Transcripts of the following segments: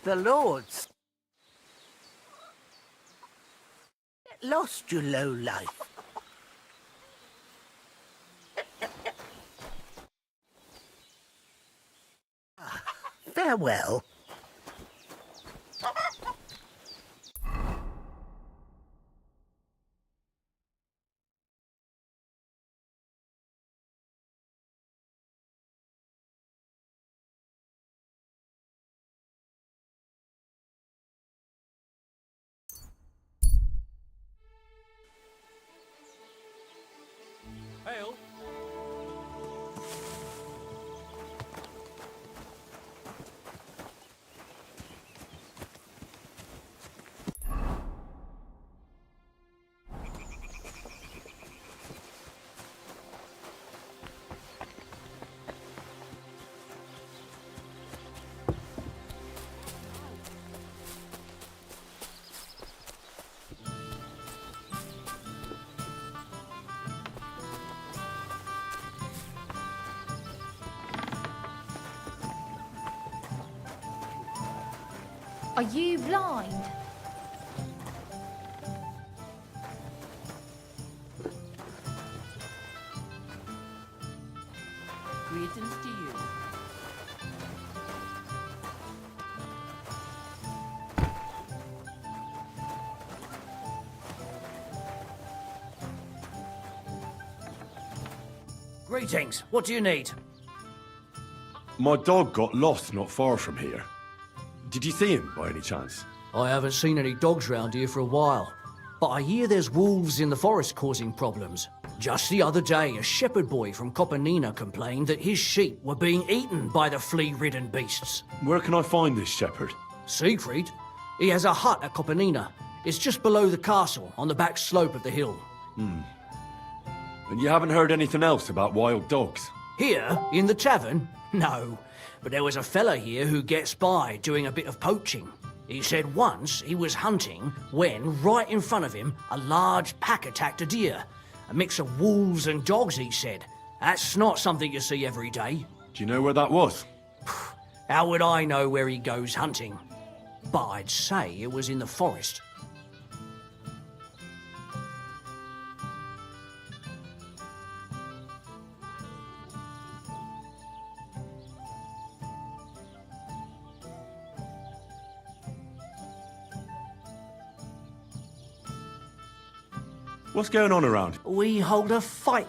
the Lords. Get lost, you low life. Farewell. Hail. Are you blind? Greetings to you. Greetings. What do you need? My dog got lost not far from here. Did you see him by any chance? I haven't seen any dogs round here for a while, but I hear there's wolves in the forest causing problems. Just the other day, a shepherd boy from Kopanina complained that his sheep were being eaten by the flea-ridden beasts. Where can I find this shepherd? Siegfried? He has a hut at Kopanina. It's just below the castle, on the back slope of the hill. And you haven't heard anything else about wild dogs? Here, in the tavern? No. But there was a fella here who gets by doing a bit of poaching. He said once he was hunting when, right in front of him, a large pack attacked a deer. A mix of wolves and dogs, he said. That's not something you see every day. Do you know where that was? How would I know where he goes hunting? But I'd say it was in the forest. What's going on around? We hold a fight.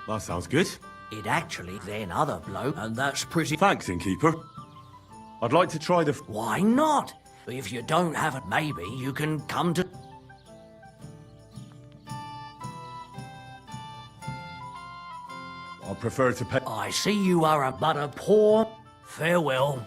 That sounds good. It actually then other bloke, and that's pretty... Thanks, innkeeper. I'd like to try the... Why not? If you don't have it, maybe you can come to... I prefer to pay... I see you are but a poor... Farewell.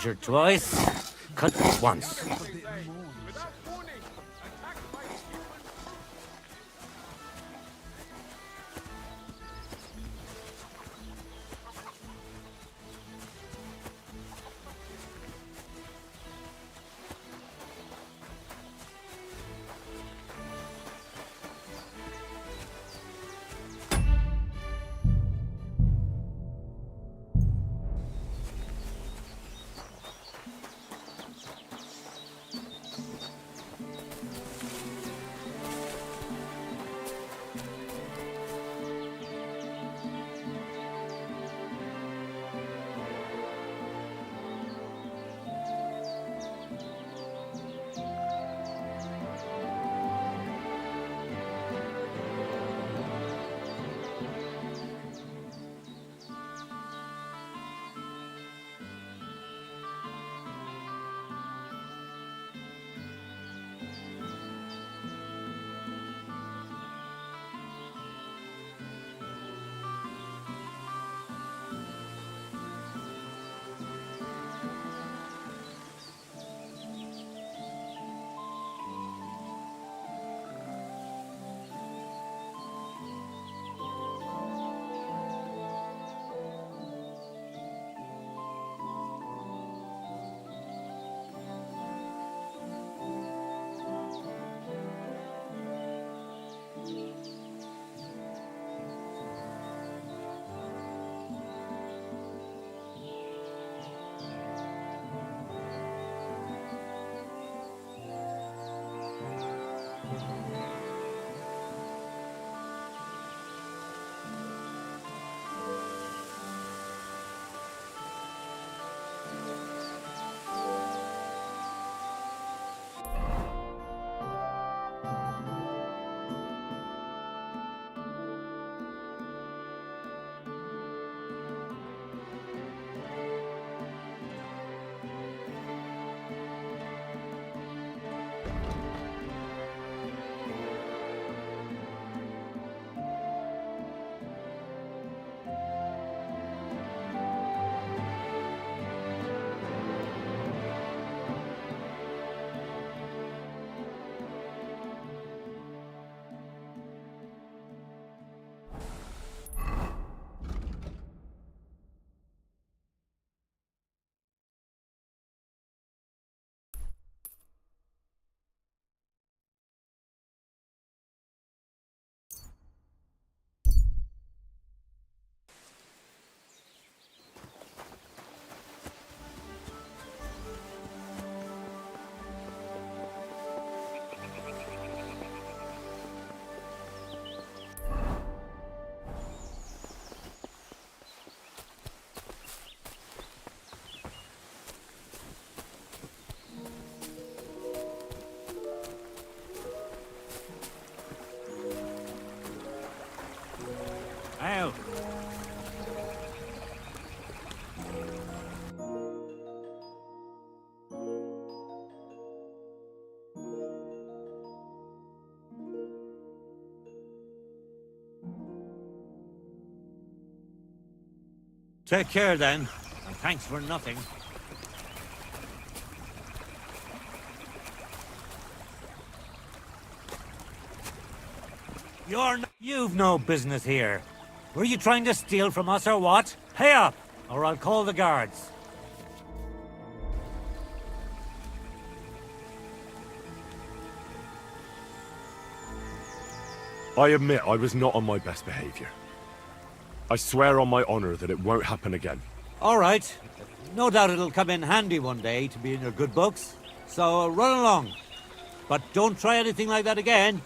measure twice, cut once. Out. Take care then, and thanks for nothing. You've no business here. Were you trying to steal from us or what? Pay up, or I'll call the guards. I admit I was not on my best behavior. I swear on my honor that it won't happen again. All right. No doubt it'll come in handy one day to be in your good books. So run along. But don't try anything like that again.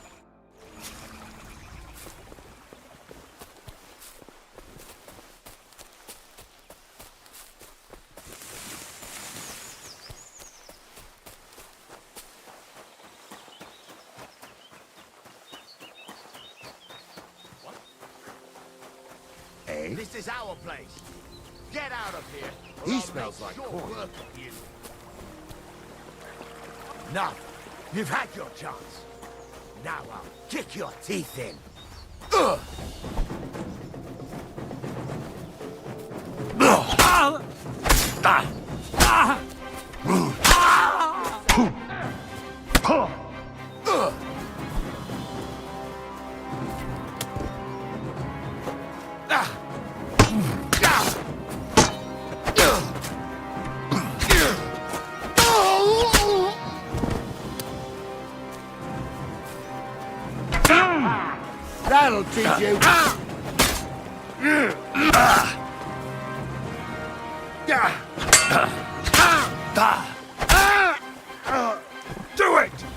This is our place. Get out of here. He smells like corn. No, you've had your chance. Now I'll kick your teeth in. Ugh. Ah! Ah! Ah! That'll teach you. Do it!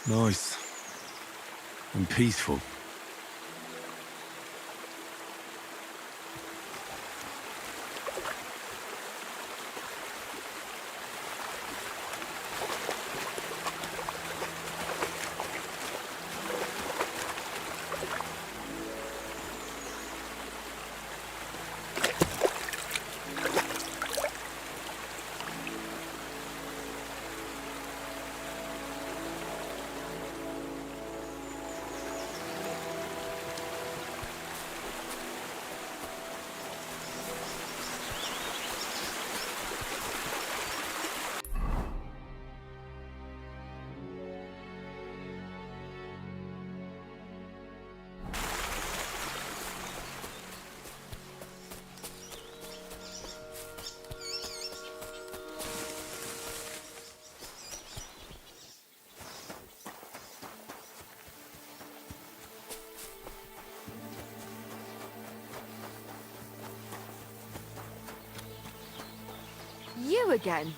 Nice. And peaceful. You again?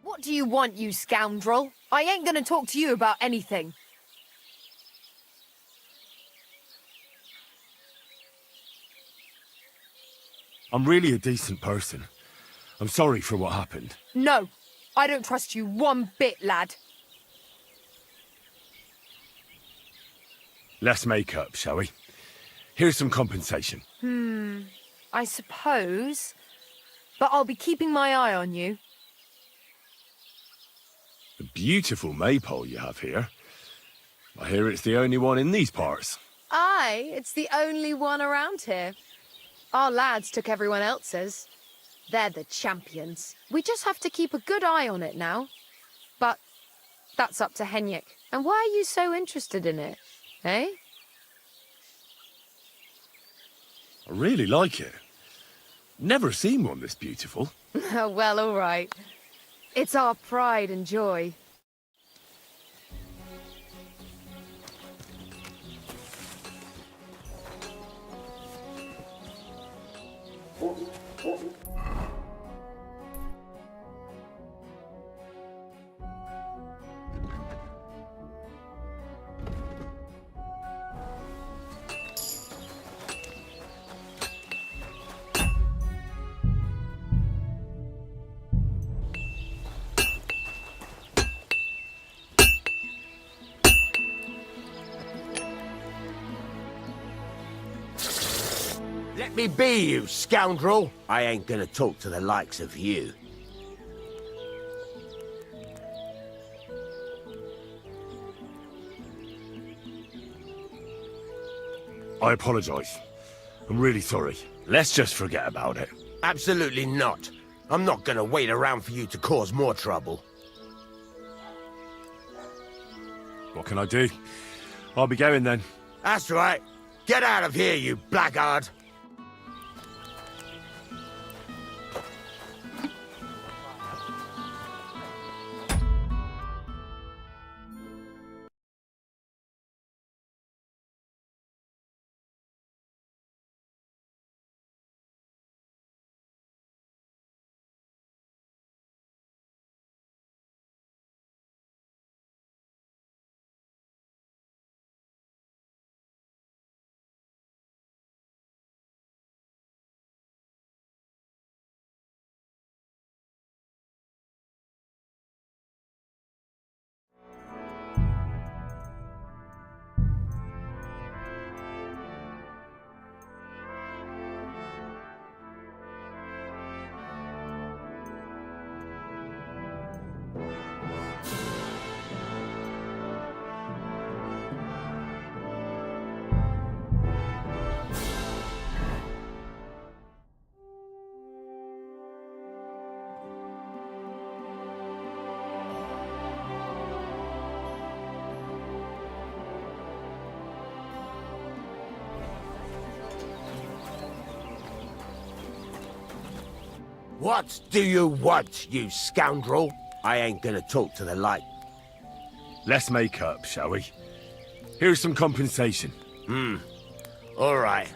What do you want, you scoundrel? I ain't gonna talk to you about anything. I'm really a decent person. I'm sorry for what happened. No, I don't trust you one bit, lad. Let's make up, shall we? Here's some compensation. I suppose. But I'll be keeping my eye on you. A beautiful maypole you have here. I hear it's the only one in these parts. Aye, it's the only one around here. Our lads took everyone else's. They're the champions. We just have to keep a good eye on it now. But that's up to Henrik. And why are you so interested in it? Eh? I really like it. Never seen one this beautiful. Well, all right. It's our pride and joy. Let me be, you scoundrel! I ain't gonna talk to the likes of you. I apologize. I'm really sorry. Let's just forget about it. Absolutely not. I'm not gonna wait around for you to cause more trouble. What can I do? I'll be going then. That's right. Get out of here, you blackguard! What do you want, you scoundrel? I ain't gonna talk to the like. Let's make up, shall we? Here's some compensation. All right,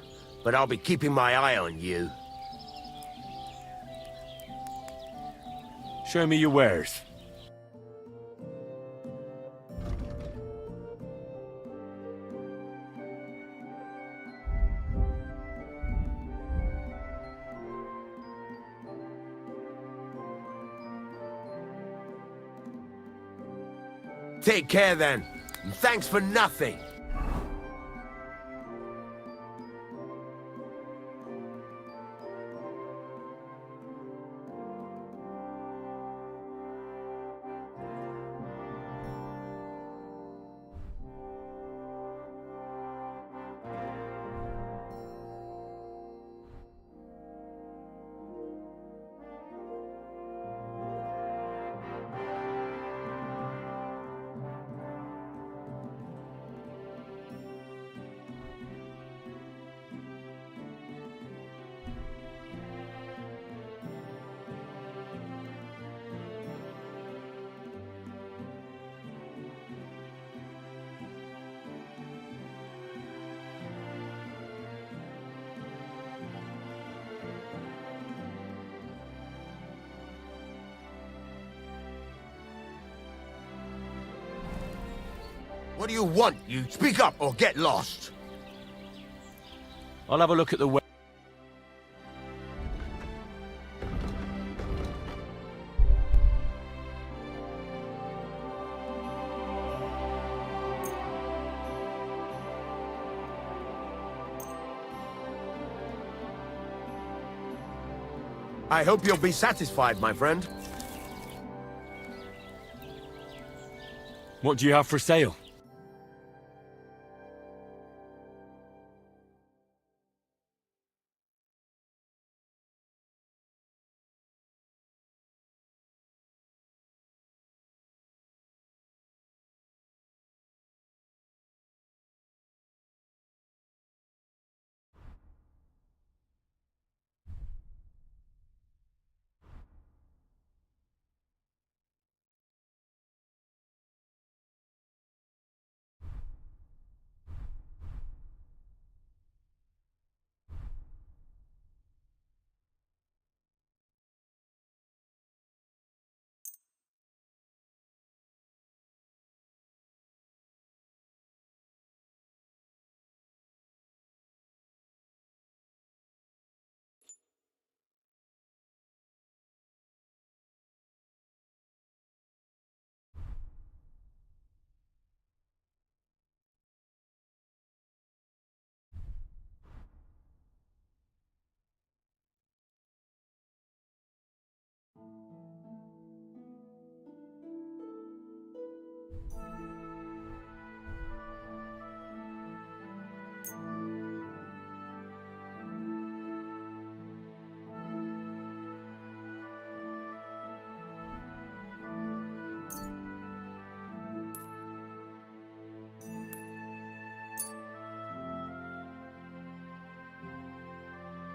but I'll be keeping my eye on you. Show me your wares. Take care then, and thanks for nothing. What do you want? You speak up or get lost. I'll have a look at the wares. I hope you'll be satisfied, my friend. What do you have for sale?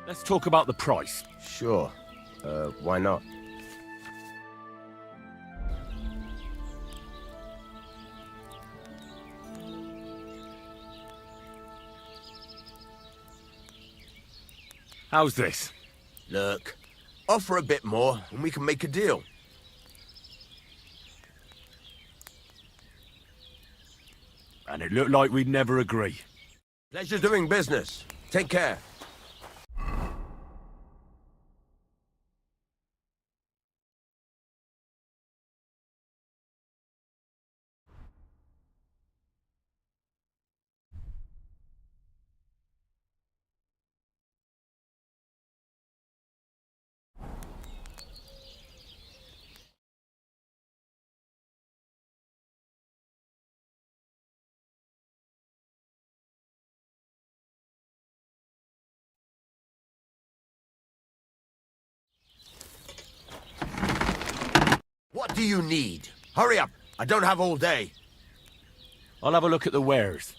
Let's talk about the price. Sure. Why not? How's this? Look, offer a bit more and we can make a deal. And it looked like we'd never agree. Pleasure doing business. Take care. What do you need? Hurry up. I don't have all day. I'll have a look at the wares.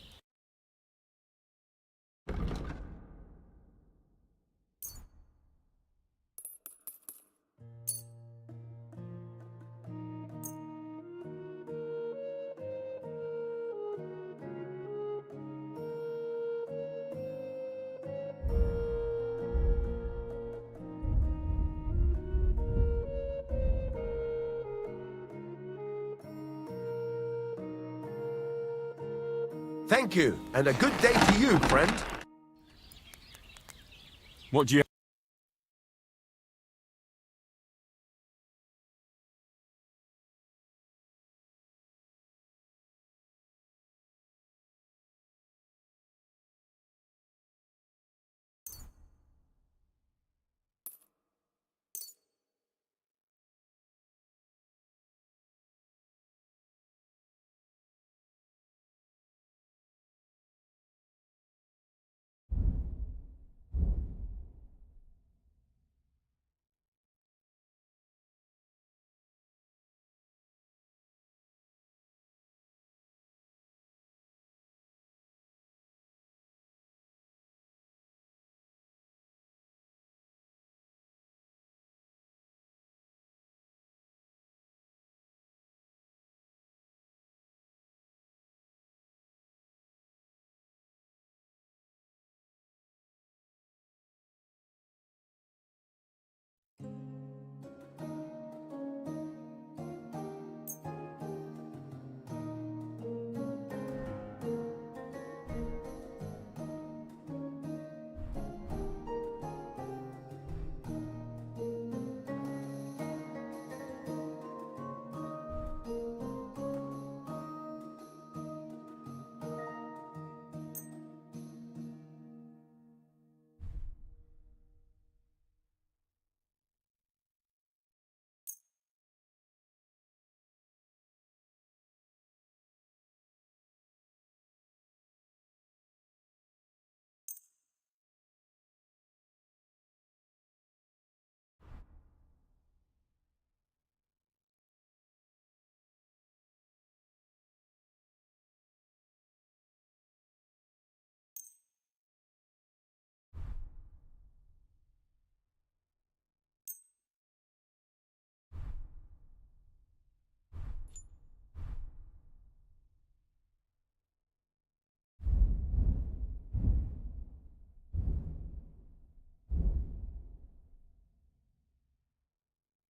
Thank you, and a good day to you, friend. What do you...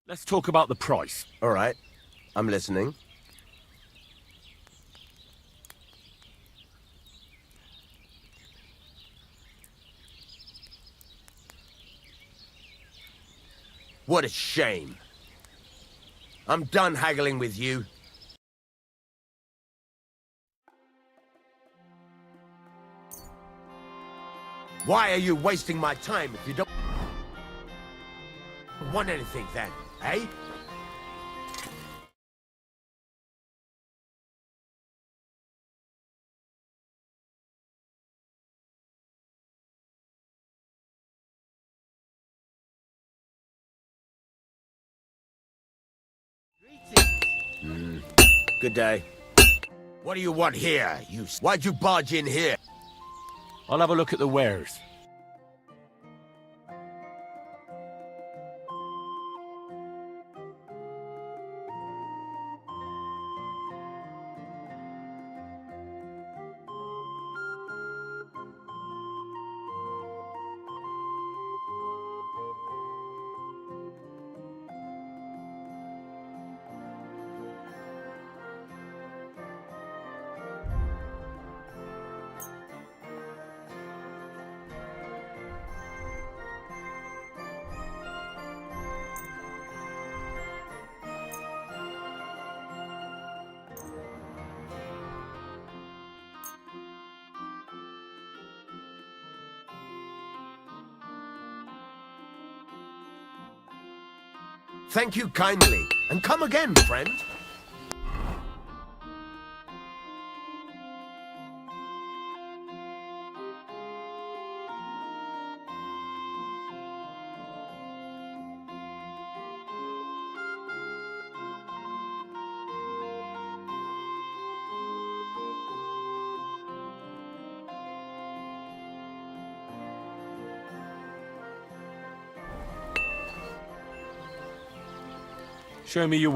Let's talk about the price. All right. I'm listening. What a shame. I'm done haggling with you. Why are you wasting my time if you don't want anything then, eh? Good day. What do you want here, you... Why'd you barge in here? I'll have a look at the wares. Thank you kindly, and come again, friend. Show me your...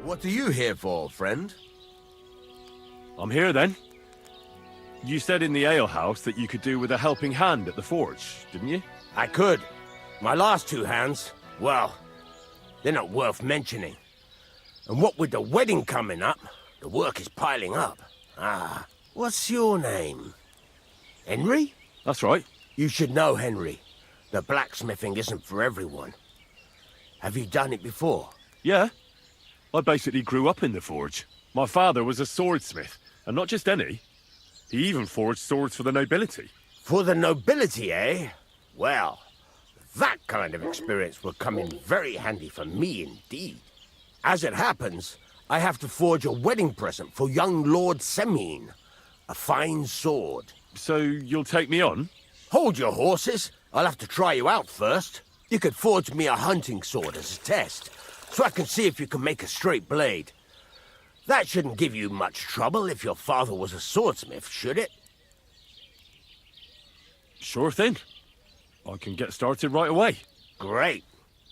What are you here for, friend? I'm here then. You said in the alehouse that you could do with a helping hand at the forge, didn't you? I could. My last two hands, well, they're not worth mentioning. And what with the wedding coming up, the work is piling up. Ah, what's your name? Henry? That's right. You should know, Henry. The blacksmithing isn't for everyone. Have you done it before? Yeah. I basically grew up in the forge. My father was a swordsmith, and not just any. He even forged swords for the nobility. For the nobility, eh? Well, that kind of experience will come in very handy for me indeed. As it happens, I have to forge a wedding present for young Lord Semine. A fine sword. So you'll take me on? Hold your horses. I'll have to try you out first. You could forge me a hunting sword as a test, so I can see if you can make a straight blade. That shouldn't give you much trouble if your father was a swordsmith, should it? Sure thing. I can get started right away. Great.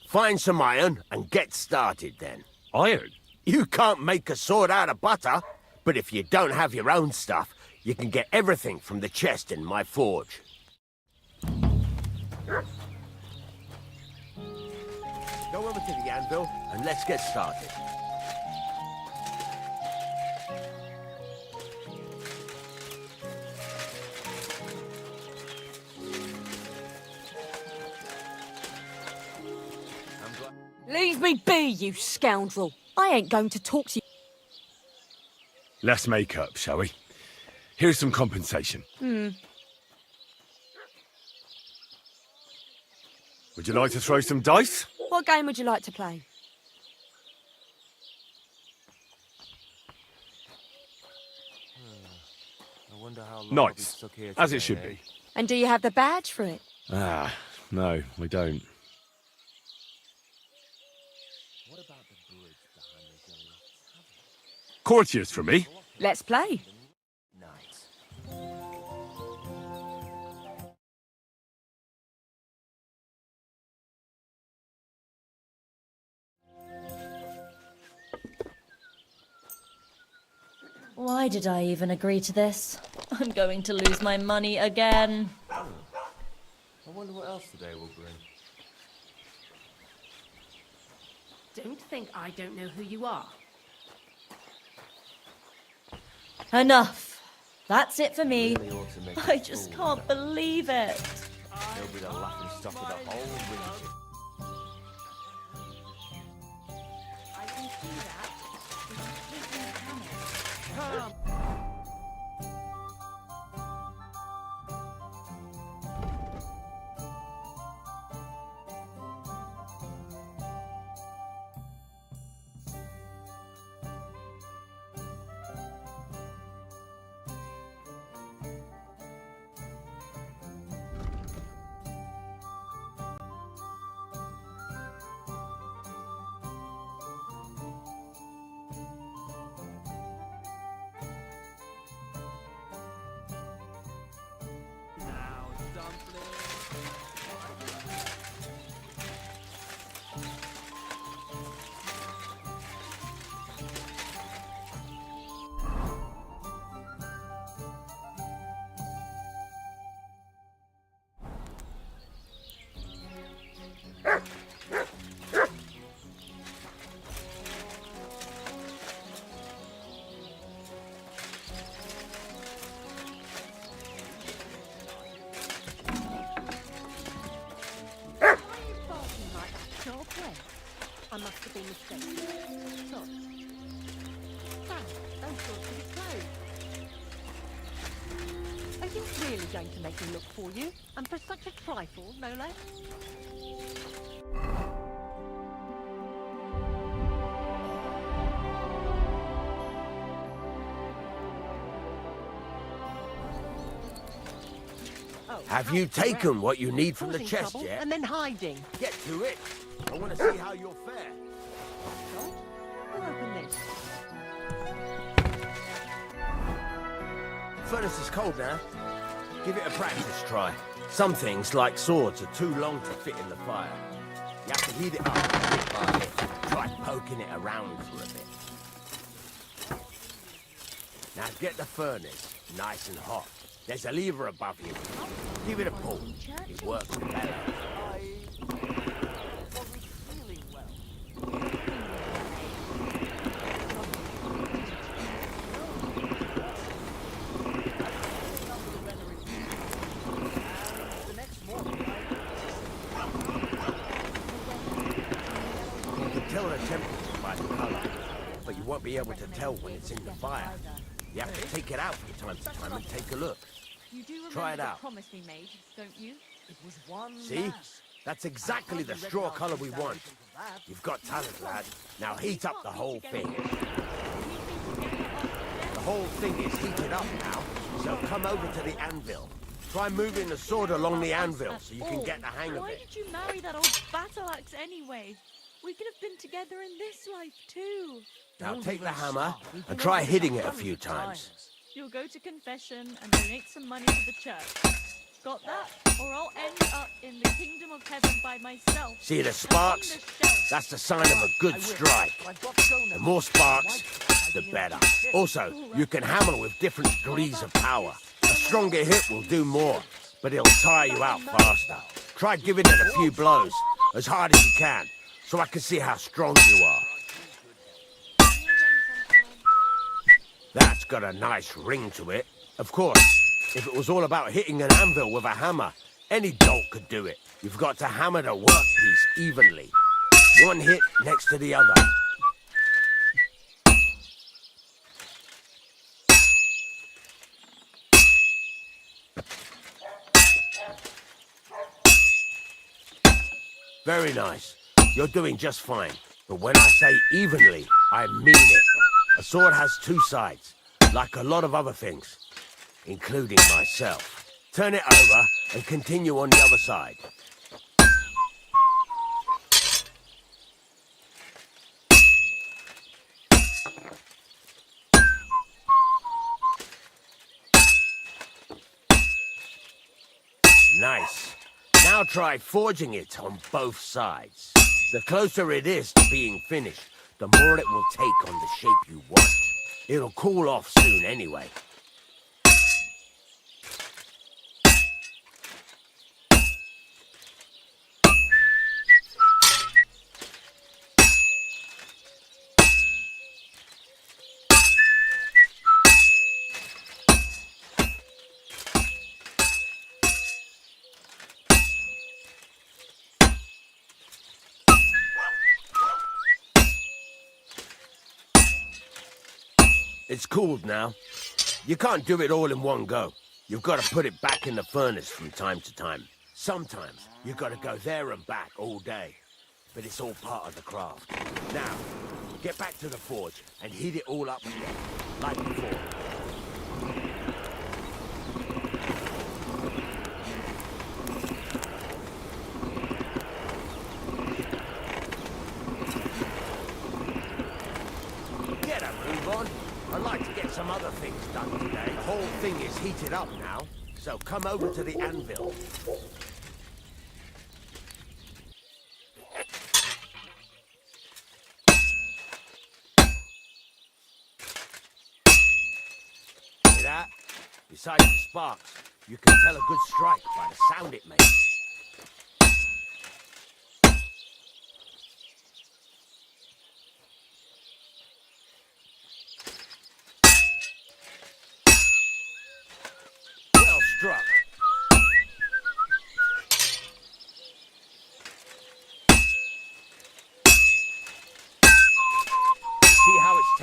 Find some iron and get started then. Iron? You can't make a sword out of butter, but if you don't have your own stuff, you can get everything from the chest in my forge. Go over to the anvil and let's get started. Leave me be, you scoundrel. I ain't going to talk to you. Let's make up, shall we? Here's some compensation. Would you like to throw some dice? What game would you like to play? Knights, as it should be. And do you have the badge for it? Ah, no, we don't. Courtiers for me. Let's play. Why did I even agree to this? I'm going to lose my money again. I wonder what else today will bring. Don't think I don't know who you are. Enough. That's it for me. Really ought to make I a just fool can't of them. believe it. They'll be the laughing stock of the whole region. I can see that. Sure play. I must have been mistaken. Swords. Frank, those swords should be closed. Are you really going to make me look for you? And for such a trifle, no less? Have you taken what you need from the Causing chest trouble yet? and then hiding. Get to it. I want to see how you'll fare. We'll open this. Furnace is cold now. Give it a practice try. Some things, like swords, are too long to fit in the fire. You have to heat it up bit by bit. Try poking it around for a bit. Now get the furnace nice and hot. There's a lever above you. Give it a pull. It works better. You can tell the temperature by the colour, but you won't be able to tell when it's in the fire. You have to take it out from time to time and take a look. You do remember Try it the out. promise we made, don't you? It was one See? That's exactly the straw colour we want. You've got talent, lad. Now heat up the whole thing. The whole thing is heated up now, so come over to the anvil. Try moving the sword along the anvil so you can get the hang of Why it. did you marry that old battle axe anyway? We could have been together in this life too. Now take the hammer and try hitting it a few times. You'll go to confession and donate some money to the church. Got that? Or I'll end up in the kingdom of heaven by myself. See the sparks? That's the sign of a good strike. The more sparks, the better. Also, you can hammer with different degrees of power. A stronger hit will do more, but it'll tire you out faster. Try giving it a few blows, as hard as you can, so I can see how strong you are. That's got a nice ring to it. Of course, if it was all about hitting an anvil with a hammer, any dolt could do it. You've got to hammer the workpiece evenly. One hit next to the other. Very nice. You're doing just fine. But when I say evenly, I mean it. A sword has two sides, like a lot of other things, including myself. Turn it over and continue on the other side. Nice. Now try forging it on both sides. The closer it is to being finished, the more it will take on the shape you want. It'll cool off soon anyway. It's cooled now. You can't do it all in one go. You've got to put it back in the furnace from time to time. Sometimes you've got to go there and back all day. But it's all part of the craft. Now, get back to the forge and heat it all up again, like before. Get a move on. I'd like to get some other things done today. The whole thing is heated up now, so come over to the anvil. See that? Besides the sparks, you can tell a good strike by the sound it makes. Well struck.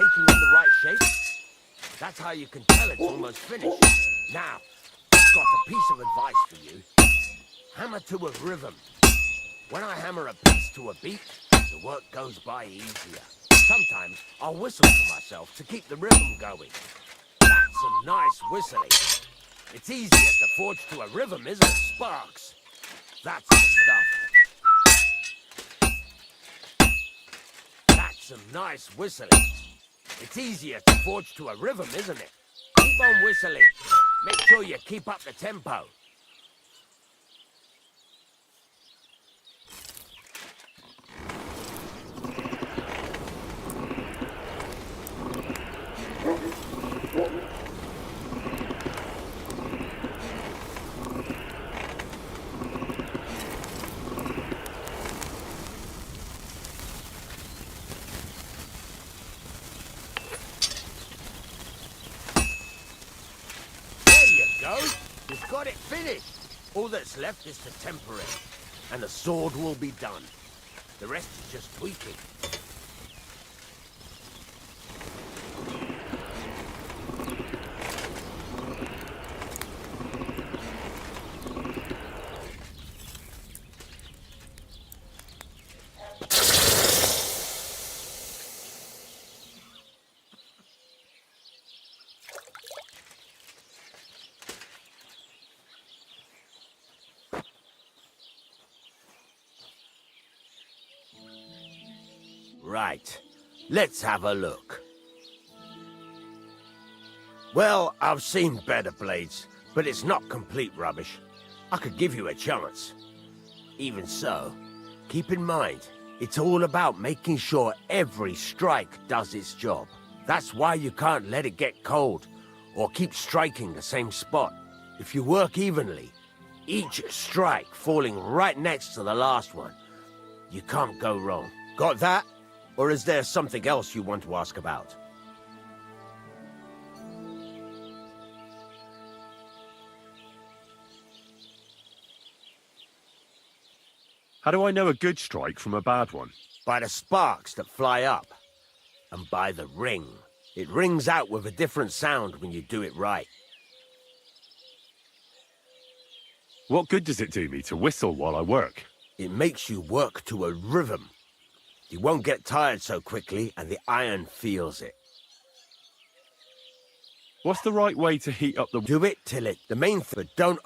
taking on the right shape? That's how you can tell it's almost finished. Now, I've got a piece of advice for you. Hammer to a rhythm. When I hammer a piece to a beat, the work goes by easier. Sometimes I'll whistle to myself to keep the rhythm going. That's some nice whistling. It's easier to forge to a rhythm, isn't it, Sparks? That's the stuff. That's some nice whistling. It's easier to forge to a rhythm, isn't it? Keep on whistling. Make sure you keep up the tempo. You've got it finished. All that's left is to temper it, and the sword will be done. The rest is just tweaking. Right, let's have a look. Well, I've seen better blades, but it's not complete rubbish. I could give you a chance. Even so, keep in mind, it's all about making sure every strike does its job. That's why you can't let it get cold, or keep striking the same spot. If you work evenly, each strike falling right next to the last one, you can't go wrong. Got that? Or is there something else you want to ask about? How do I know a good strike from a bad one? By the sparks that fly up, and by the ring. It rings out with a different sound when you do it right. What good does it do me to whistle while I work? It makes you work to a rhythm. You won't get tired so quickly, and the iron feels it. What's the right way to heat up the... Do it till it... The main thing, but don't...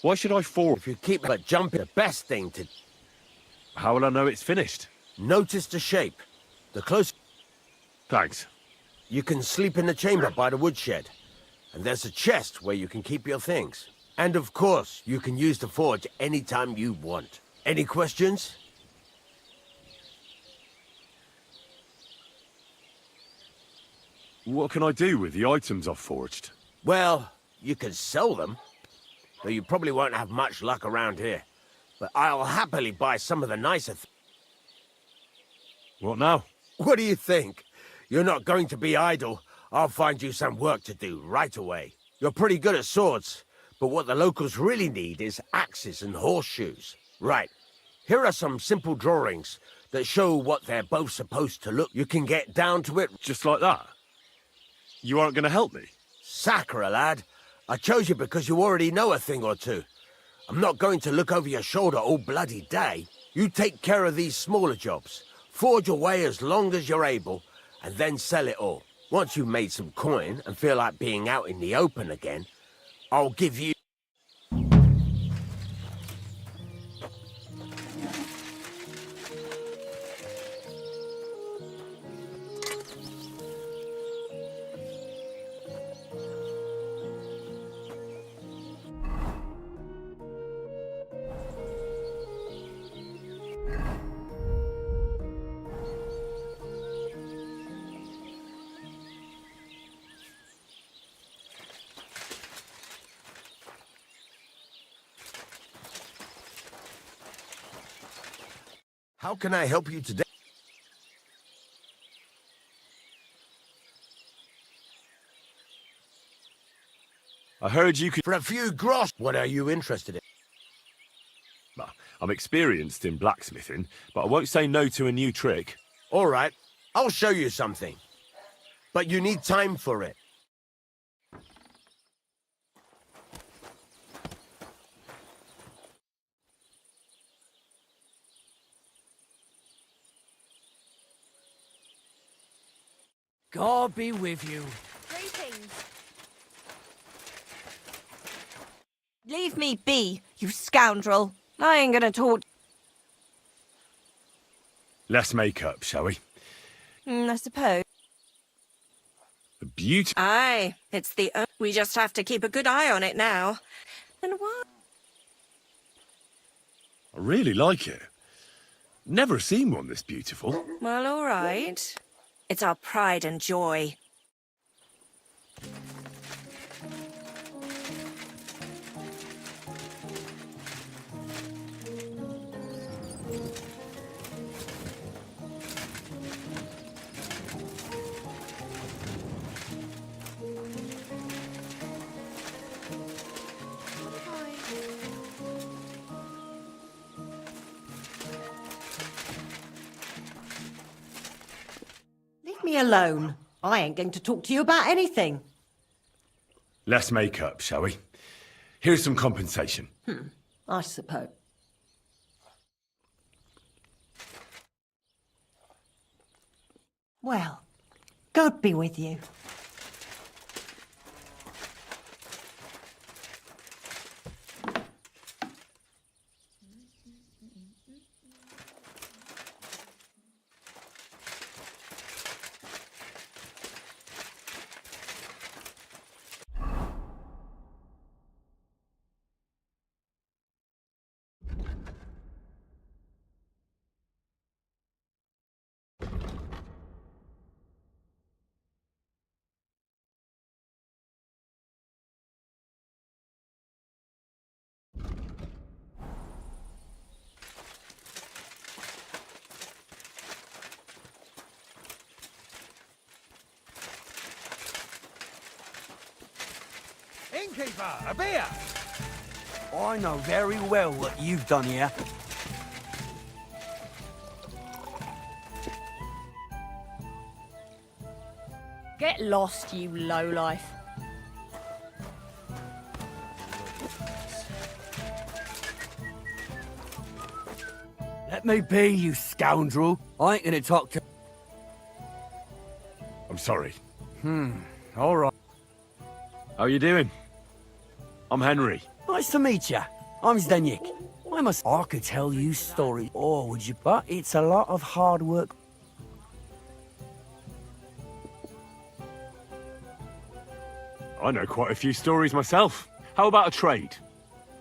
Why should I forge? If you keep but jumping, the best thing to... How will I know it's finished? Notice the shape. The closer... Thanks. You can sleep in the chamber by the woodshed. And there's a chest where you can keep your things. And of course, you can use the forge anytime you want. Any questions? What can I do with the items I've forged? Well, you can sell them. Though you probably won't have much luck around here. But I'll happily buy some of the nicer things. What now? What do you think? You're not going to be idle. I'll find you some work to do right away. You're pretty good at swords, but what the locals really need is axes and horseshoes. Right. Here are some simple drawings that show what they're both supposed to look. You can get down to it. Just like that? You aren't going to help me? Sacre, lad. I chose you because you already know a thing or two. I'm not going to look over your shoulder all bloody day. You take care of these smaller jobs. Forge away as long as you're able, and then sell it all. Once you've made some coin and feel like being out in the open again, I'll give you... How can I help you today? I heard you could... For a few gross. What are you interested in? I'm experienced in blacksmithing, but I won't say no to a new trick. All right, I'll show you something. but you need time for it. God be with you. Greetings. Leave me be, you scoundrel. I ain't gonna talk. Let's make up, shall we? I suppose. The beauty. Aye, it's the. We just have to keep a good eye on it now. And what? I really like it. Never seen one this beautiful. Well, all right. It's our pride and joy. Leave me alone. I ain't going to talk to you about anything. Let's make up, shall we? Here's some compensation. I suppose. Well, God be with you. Innkeeper, a beer! I know very well what you've done here. Get lost, you lowlife. Let me be, you scoundrel. I ain't gonna talk to... I'm sorry. All right. How you doing? I'm Henry. Nice to meet you. I'm Zdeněk. I could tell you stories, or would you? But it's a lot of hard work. I know quite a few stories myself. How about a trade?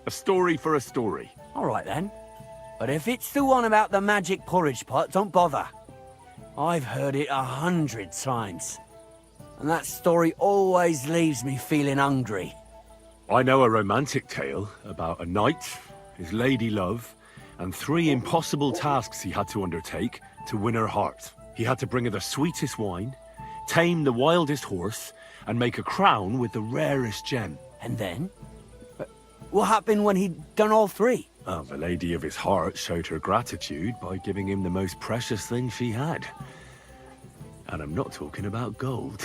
A story for a story. All right, then. But if it's the one about the magic porridge pot, don't bother. I've heard it 100 times. And that story always leaves me feeling hungry. I know a romantic tale about a knight, his lady love, and 3 impossible tasks he had to undertake to win her heart. He had to bring her the sweetest wine, tame the wildest horse, and make a crown with the rarest gem. And then? What happened when he'd done all 3? Well, the lady of his heart showed her gratitude by giving him the most precious thing she had. And I'm not talking about gold.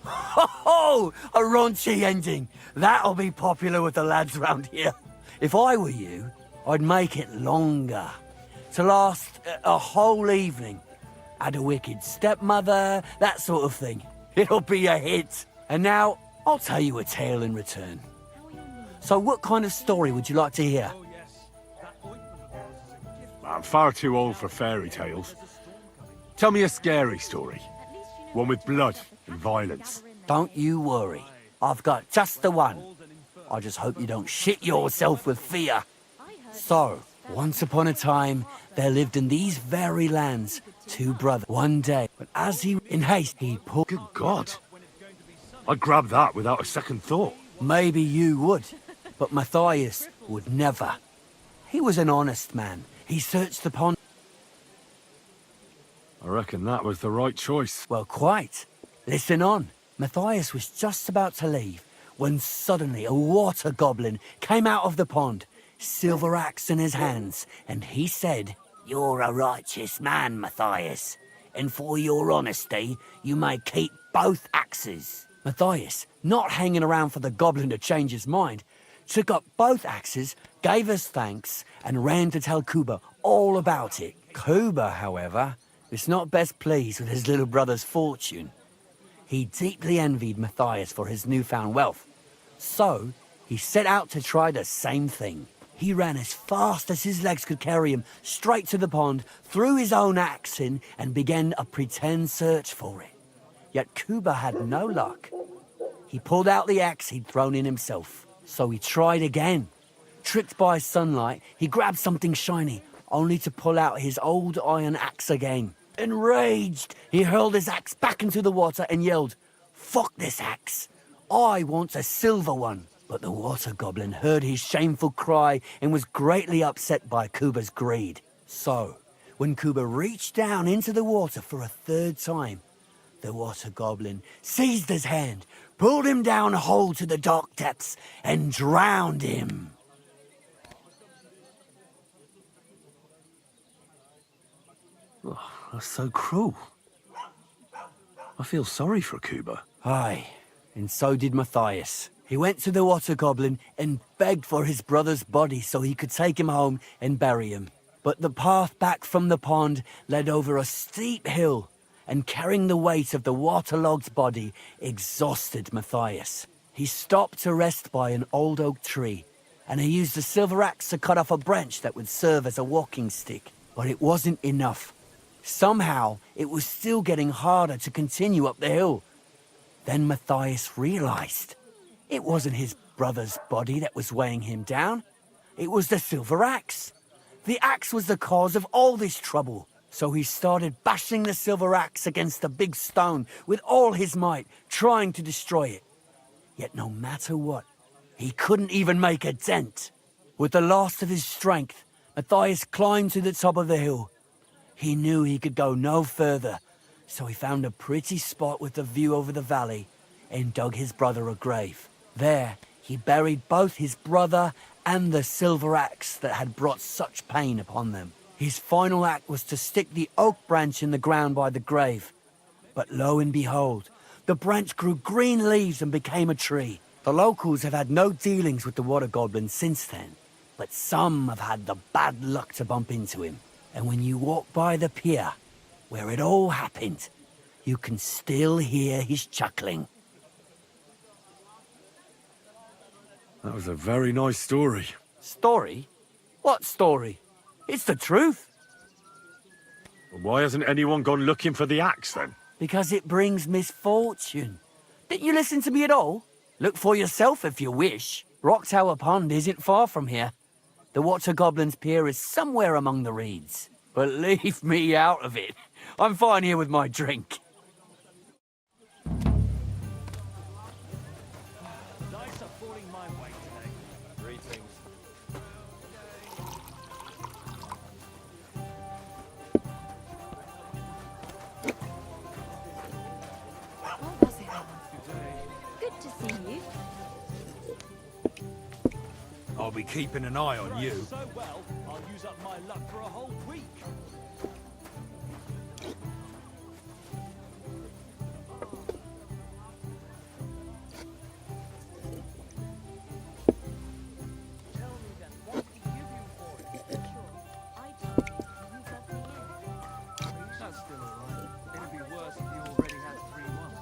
Ho! A raunchy ending. That'll be popular with the lads round here. If I were you, I'd make it longer. To last a whole evening. Add a wicked stepmother, that sort of thing. It'll be a hit. And now, I'll tell you a tale in return. So what kind of story would you like to hear? I'm far too old for fairy tales. Tell me a scary story. One with blood and violence. Don't you worry. I've got just the one. I just hope you don't shit yourself with fear. So, once upon a time, there lived in these very lands 2 brothers. One day, but as he in haste, he pulled... Good God. I'd grab that without a second thought. Maybe you would, but Matthias would never. He was an honest man. He searched the pond. I reckon that was the right choice. Well, quite. Listen on. Matthias was just about to leave when suddenly a water goblin came out of the pond, silver axe in his hands, and he said, "You're a righteous man, Matthias. and for your honesty, you may keep both axes. Matthias, not hanging around for the goblin to change his mind, took up both axes, gave us thanks, and ran to tell Kuba all about it. Kuba, however, was not best pleased with his little brother's fortune. He deeply envied Matthias for his newfound wealth, so he set out to try the same thing. He ran as fast as his legs could carry him straight to the pond, threw his own axe in, and began a pretend search for it. Yet Kuba had no luck. He pulled out the axe he'd thrown in himself, so he tried again. Tricked by sunlight, he grabbed something shiny, only to pull out his old iron axe again. Enraged, he hurled his axe back into the water and yelled, "Fuck this axe! I want a silver one!" But the water goblin heard his shameful cry and was greatly upset by Kuba's greed. So, when Kuba reached down into the water for a third time, the water goblin seized his hand, pulled him down whole to the dark depths, and drowned him. Oh, that's so cruel. I feel sorry for Kuba. Aye, and so did Matthias. He went to the water goblin and begged for his brother's body so he could take him home and bury him. But the path back from the pond led over a steep hill, and carrying the weight of the waterlogged body exhausted Matthias. He stopped to rest by an old oak tree, and he used a silver axe to cut off a branch that would serve as a walking stick. But it wasn't enough. Somehow, it was still getting harder to continue up the hill. Then Matthias realized it wasn't his brother's body that was weighing him down. It was the silver axe. The axe was the cause of all this trouble. So he started bashing the silver axe against the big stone with all his might, trying to destroy it. Yet no matter what, he couldn't even make a dent. With the last of his strength, Matthias climbed to the top of the hill. He knew he could go no further, so he found a pretty spot with a view over the valley and dug his brother a grave. There, he buried both his brother and the silver axe that had brought such pain upon them. His final act was to stick the oak branch in the ground by the grave. But lo and behold, the branch grew green leaves and became a tree. The locals have had no dealings with the water goblin since then, but some have had the bad luck to bump into him. And when you walk by the pier, where it all happened, you can still hear his chuckling. That was a very nice story. Story? What story? It's the truth. But why hasn't anyone gone looking for the axe then? Because it brings misfortune. Didn't you listen to me at all? Look for yourself if you wish. Rock Tower Pond isn't far from here. The Water Goblin's pier is somewhere among the reeds. But leave me out of it. I'm fine here with my drink. Dice are falling my way today. Greetings. What was it? Good to see you. I'll be keeping an eye on you. So well, I'll use up my luck for a whole week. Tell me then, what we give you for it? Sure, I do. You got me in. That's still alright. It'd be worse if you already had 3-1.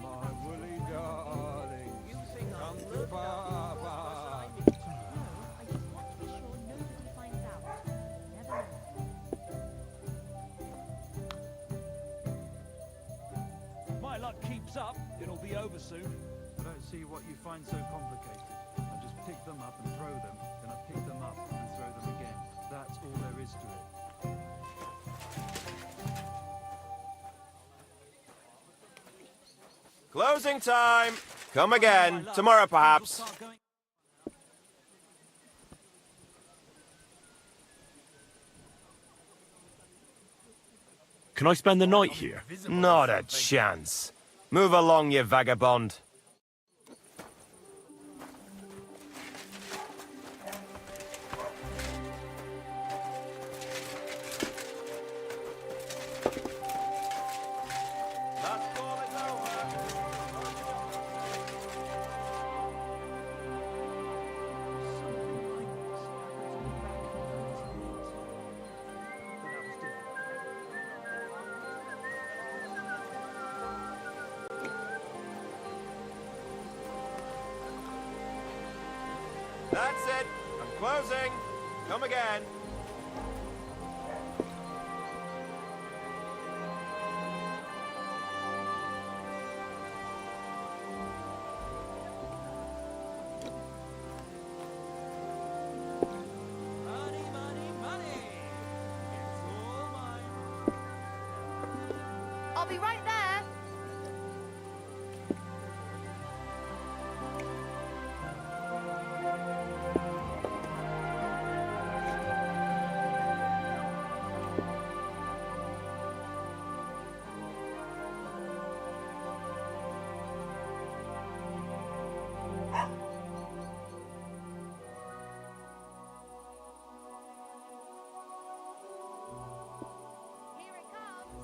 My woolly darling, come to Papa. I just want to be sure nobody finds out. Never know. My luck keeps up, it'll be over soon. I don't see what you find so complicated. I just pick them up and throw them, then I pick them up and throw them again. That's all there is to it. Closing time! Come again. Tomorrow, perhaps. Can I spend the night here? Not a chance. Move along, you vagabond. Closing! Come again! Money, money, money! It's all mine. I'll be right there. Here it comes.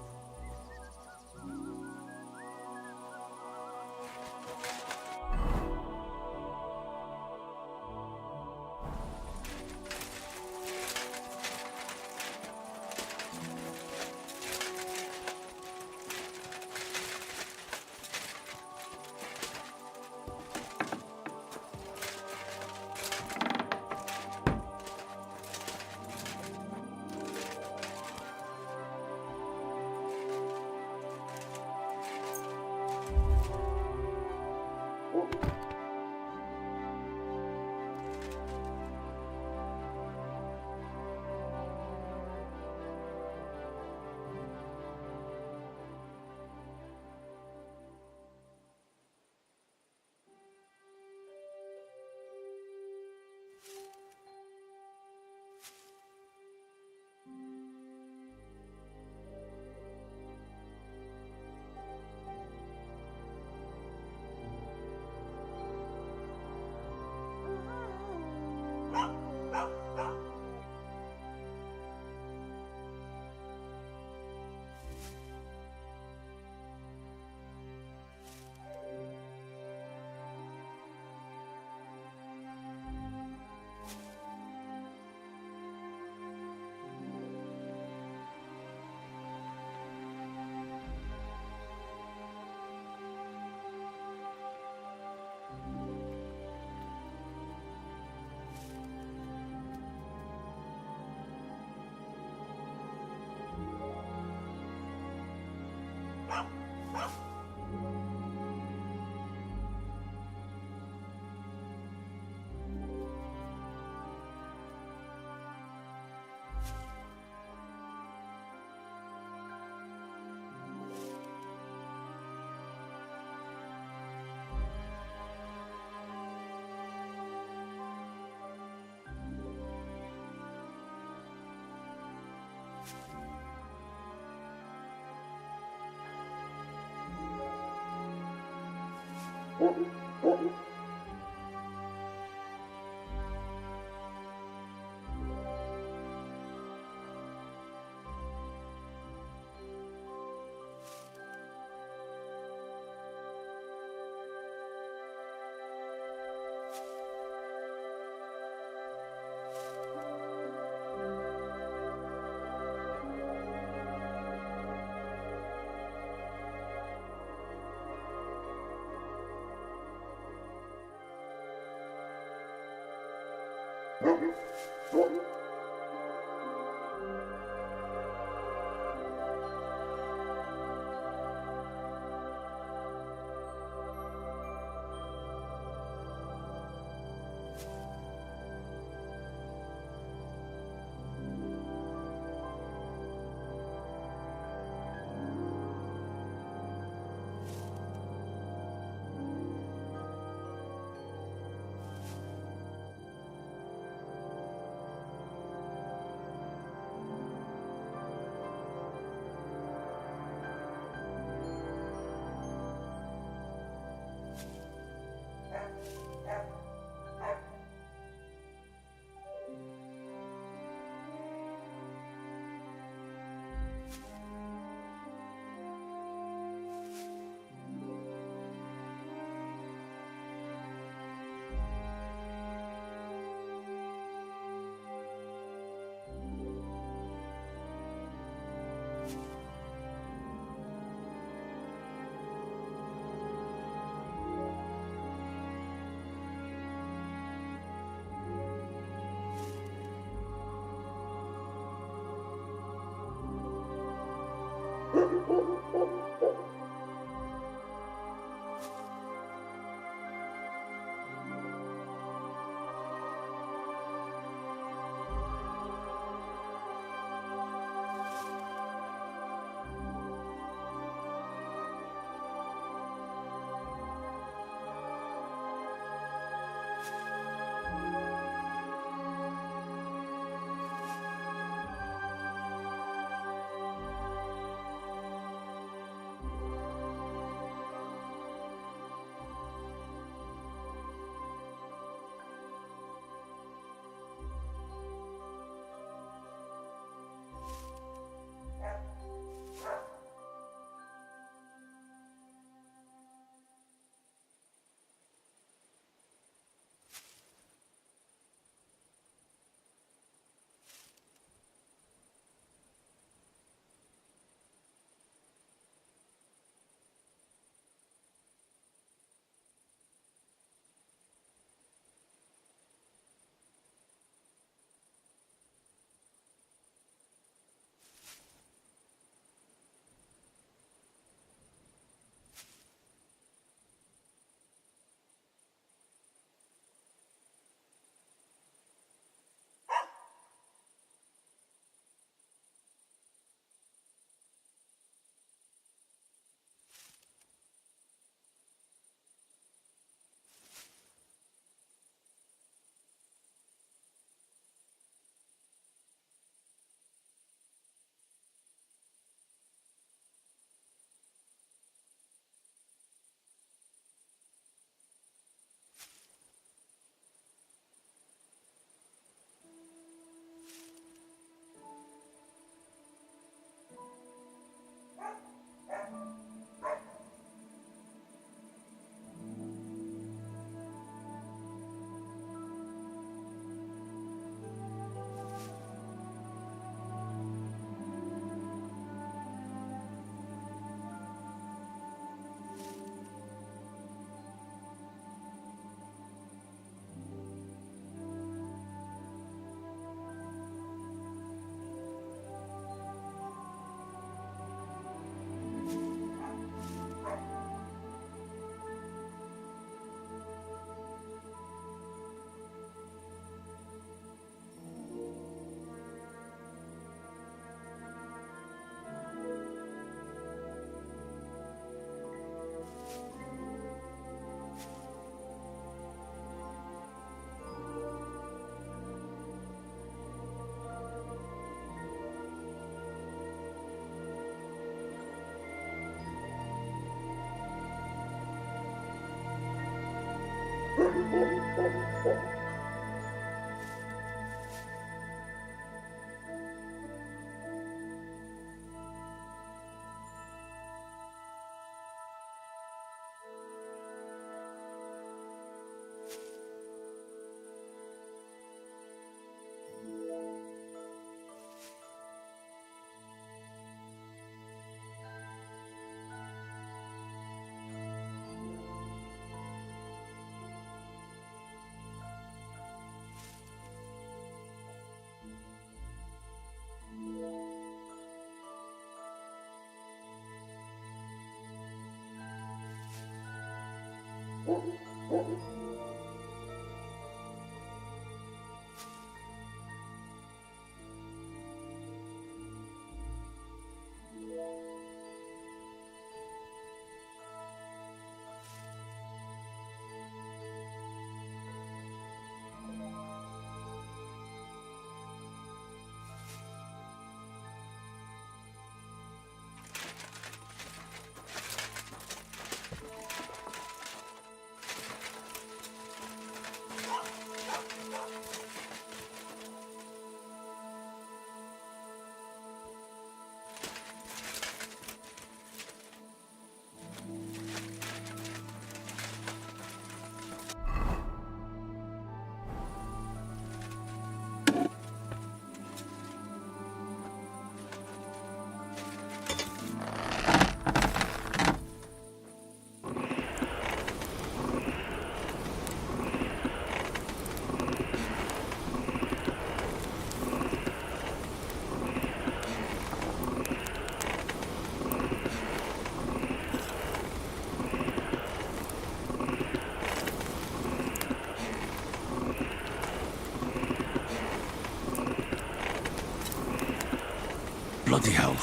Bloody hell.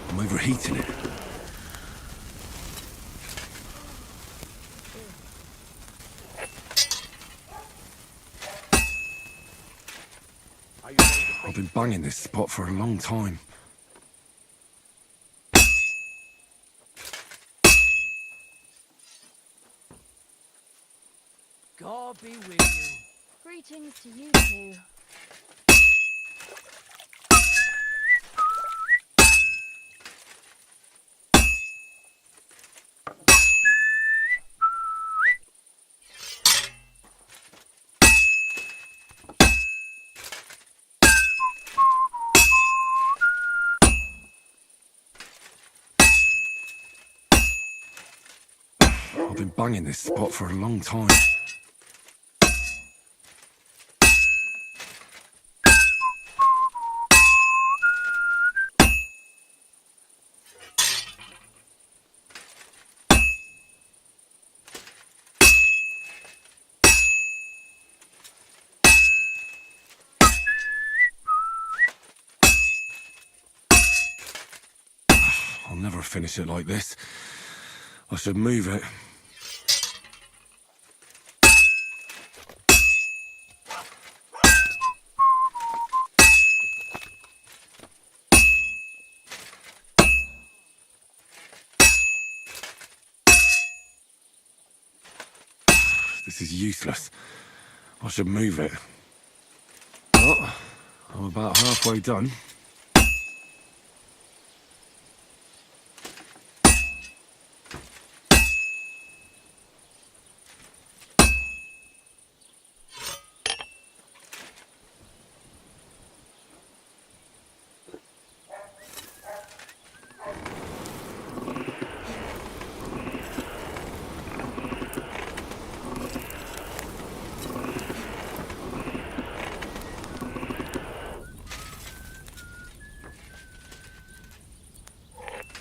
I'm overheating it. I've been banging this spot for a long time. God be with you. Greetings to you two. I've been banging this spot for a long time. I'll never finish it like this. I should move it. This is useless. I should move it. Well, I'm about halfway done.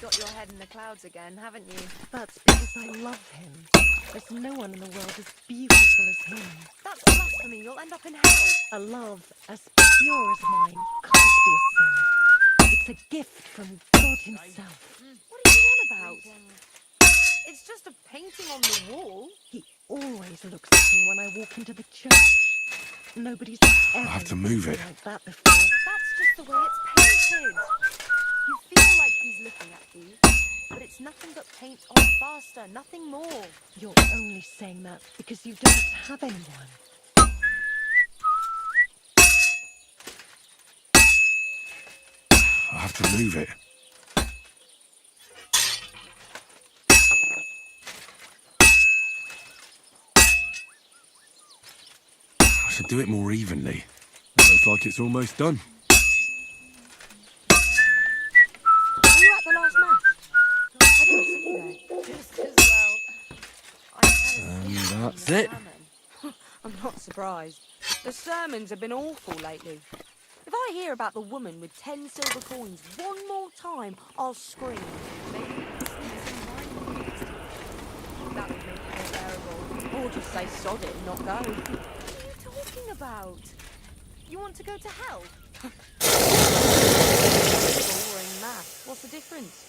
Got your head in the clouds again, haven't you? That's because I love him. There's no one in the world as beautiful as him. That's blasphemy. You'll end up in hell. A love as pure as mine can't be a sin. It's a gift from God himself. What are you on about? It's just a painting on the wall. He always looks at me when I walk into the church. Nobody's ever I have to move it. like that before. That's just the way it's painted. You feel like he's looking at you, but it's nothing but paint on faster, nothing more. You're only saying that because you don't have anyone. I have to move it. I should do it more evenly. It looks like it's almost done. Were you at the last mass? I didn't see you there. Just as well. I fell And asleep that's in the it. sermon. I'm not surprised. The sermons have been awful lately. If I hear about the woman with 10 silver coins one more time, I'll scream. Maybe it's in mine next time. That would make it more bearable. Or just say sod it and not go. What are you talking about? You want to go to hell? Boring mass. What's the difference?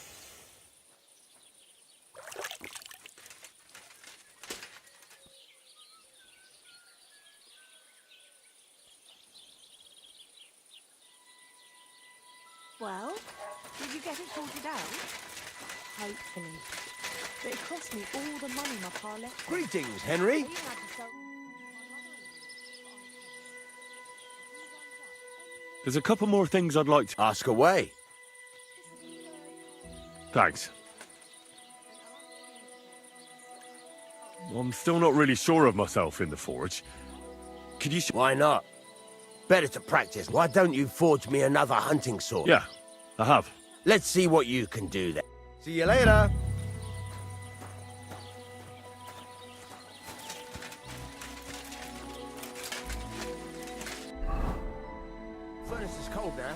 Well, did you get it sorted out? Hopefully. But it cost me all the money my pa left me. Greetings, Henry. You had to sell- There's a couple more things I'd like to... Ask away. Thanks. I'm still not really sure of myself in the forge. Could you... Why not? Better to practice. Why don't you forge me another hunting sword? Yeah, I have. Let's see what you can do then. See you later. Furnace is cold now.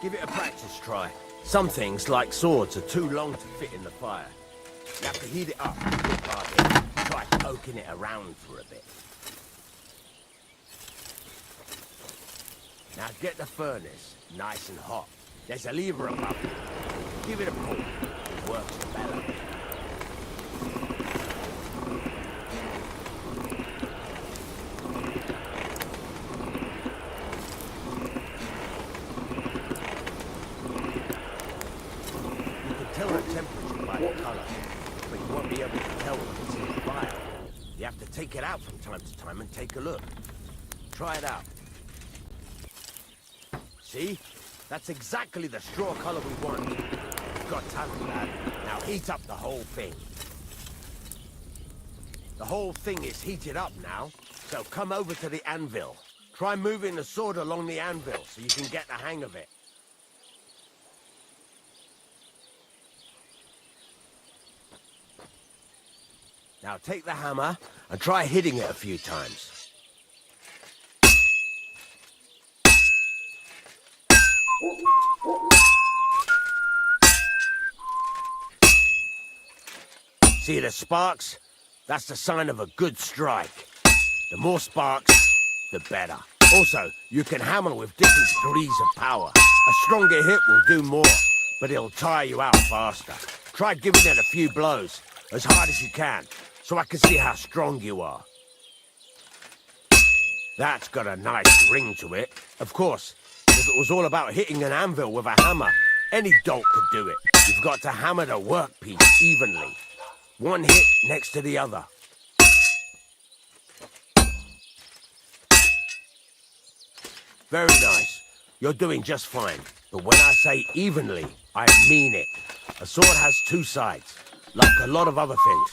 Give it a practice try. Some things, like swords, are too long to fit in the fire. You have to heat it up. Try poking it around for a bit. Now get the furnace nice and hot. There's a lever above it. Give it a pull. It works the bellow. You can tell the temperature by the colour, but you won't be able to tell when it's in the fire. You have to take it out from time to time and take a look. Try it out. See? That's exactly the straw colour we want. You've got talent, lad. Now heat up the whole thing. The whole thing is heated up now, so come over to the anvil. Try moving the sword along the anvil so you can get the hang of it. Now take the hammer and try hitting it a few times. See the sparks? That's the sign of a good strike. The more sparks, the better. Also, you can hammer with different degrees of power. A stronger hit will do more, but it'll tire you out faster. Try giving it a few blows, as hard as you can, so I can see how strong you are. That's got a nice ring to it. Of course, if it was all about hitting an anvil with a hammer, any dolt could do it. You've got to hammer the workpiece evenly. One hit next to the other. Very nice. You're doing just fine. But when I say evenly, I mean it. A sword has two sides, like a lot of other things,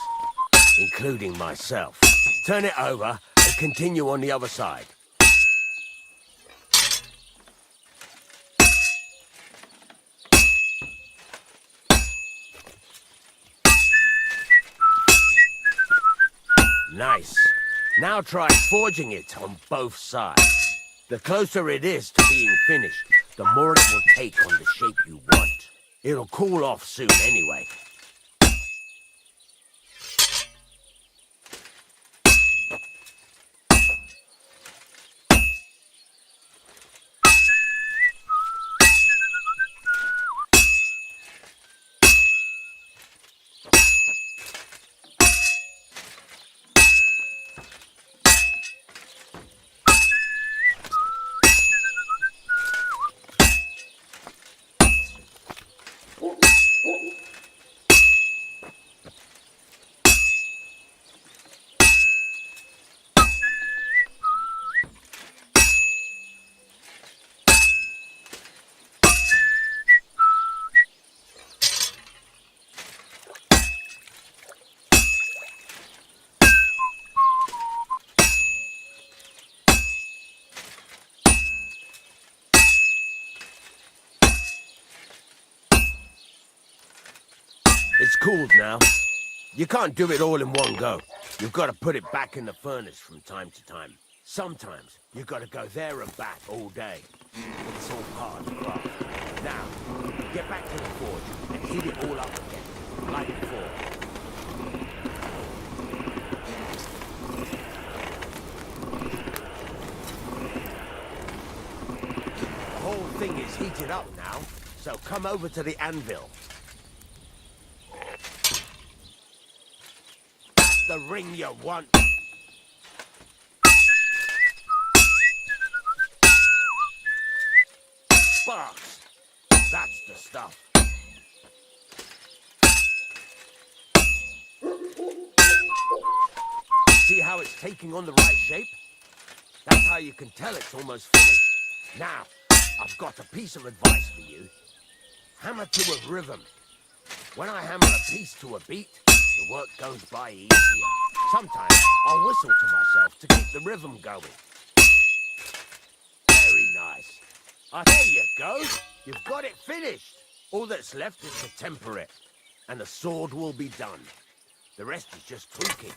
including myself. Turn it over and continue on the other side. Nice. Now try forging it on both sides. The closer it is to being finished, the more it will take on the shape you want. It'll cool off soon anyway. It's cooled now. You can't do it all in one go. You've got to put it back in the furnace from time to time. Sometimes you've got to go there and back all day. It's all part of the craft. Now, get back to the forge and heat it all up again, like before. The whole thing is heated up now, so come over to the anvil. The ring you want. Sparks. That's the stuff. See how it's taking on the right shape? That's how you can tell it's almost finished. Now, I've got a piece of advice for you. Hammer to a rhythm. When I hammer a piece to a beat, the work goes by easier. Sometimes I'll whistle to myself to keep the rhythm going. Very nice. There you go. You've got it finished. All that's left is to temper it, and the sword will be done. The rest is just tweaking.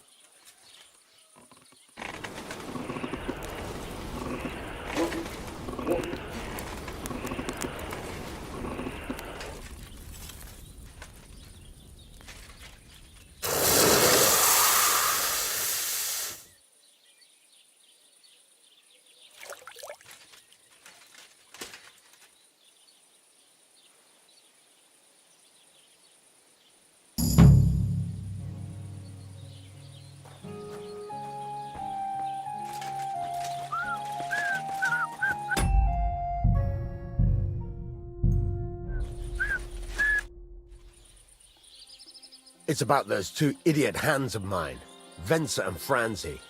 It's about those two idiot hands of mine, Venser and Franzi.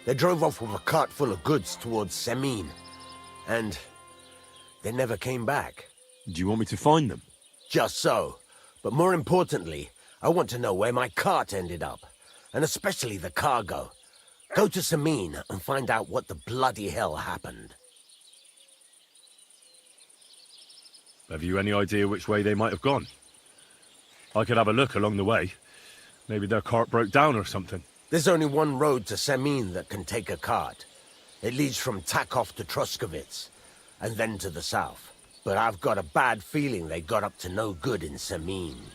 They drove off with a cart full of goods towards Semine, and they never came back. Do you want me to find them? Just so. But more importantly, I want to know where my cart ended up, and especially the cargo. Go to Semine and find out what the bloody hell happened. Have you any idea which way they might have gone? I could have a look along the way. Maybe their cart broke down or something. There's only one road to Semine that can take a cart. It leads from Takov to Troskovitz, and then to the south. But I've got a bad feeling they got up to no good in Semine.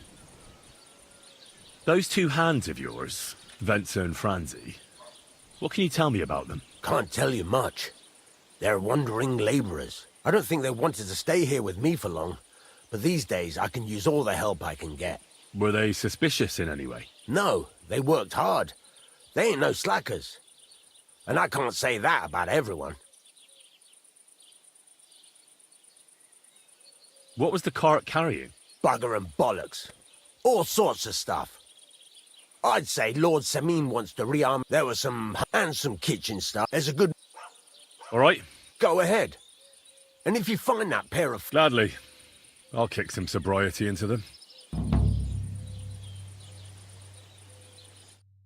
Those two hands of yours, Venser and Franzi, what can you tell me about them? Can't tell you much. They're wandering laborers. I don't think they wanted to stay here with me for long, but these days I can use all the help I can get. Were they suspicious in any way? No, they worked hard. They ain't no slackers. And I can't say that about everyone. What was the cart carrying? Bugger and bollocks. All sorts of stuff. I'd say Lord Semine wants to rearm. There was some kitchen stuff. There's a good... All right. Go ahead. And if you find that pair of... Gladly. I'll kick some sobriety into them.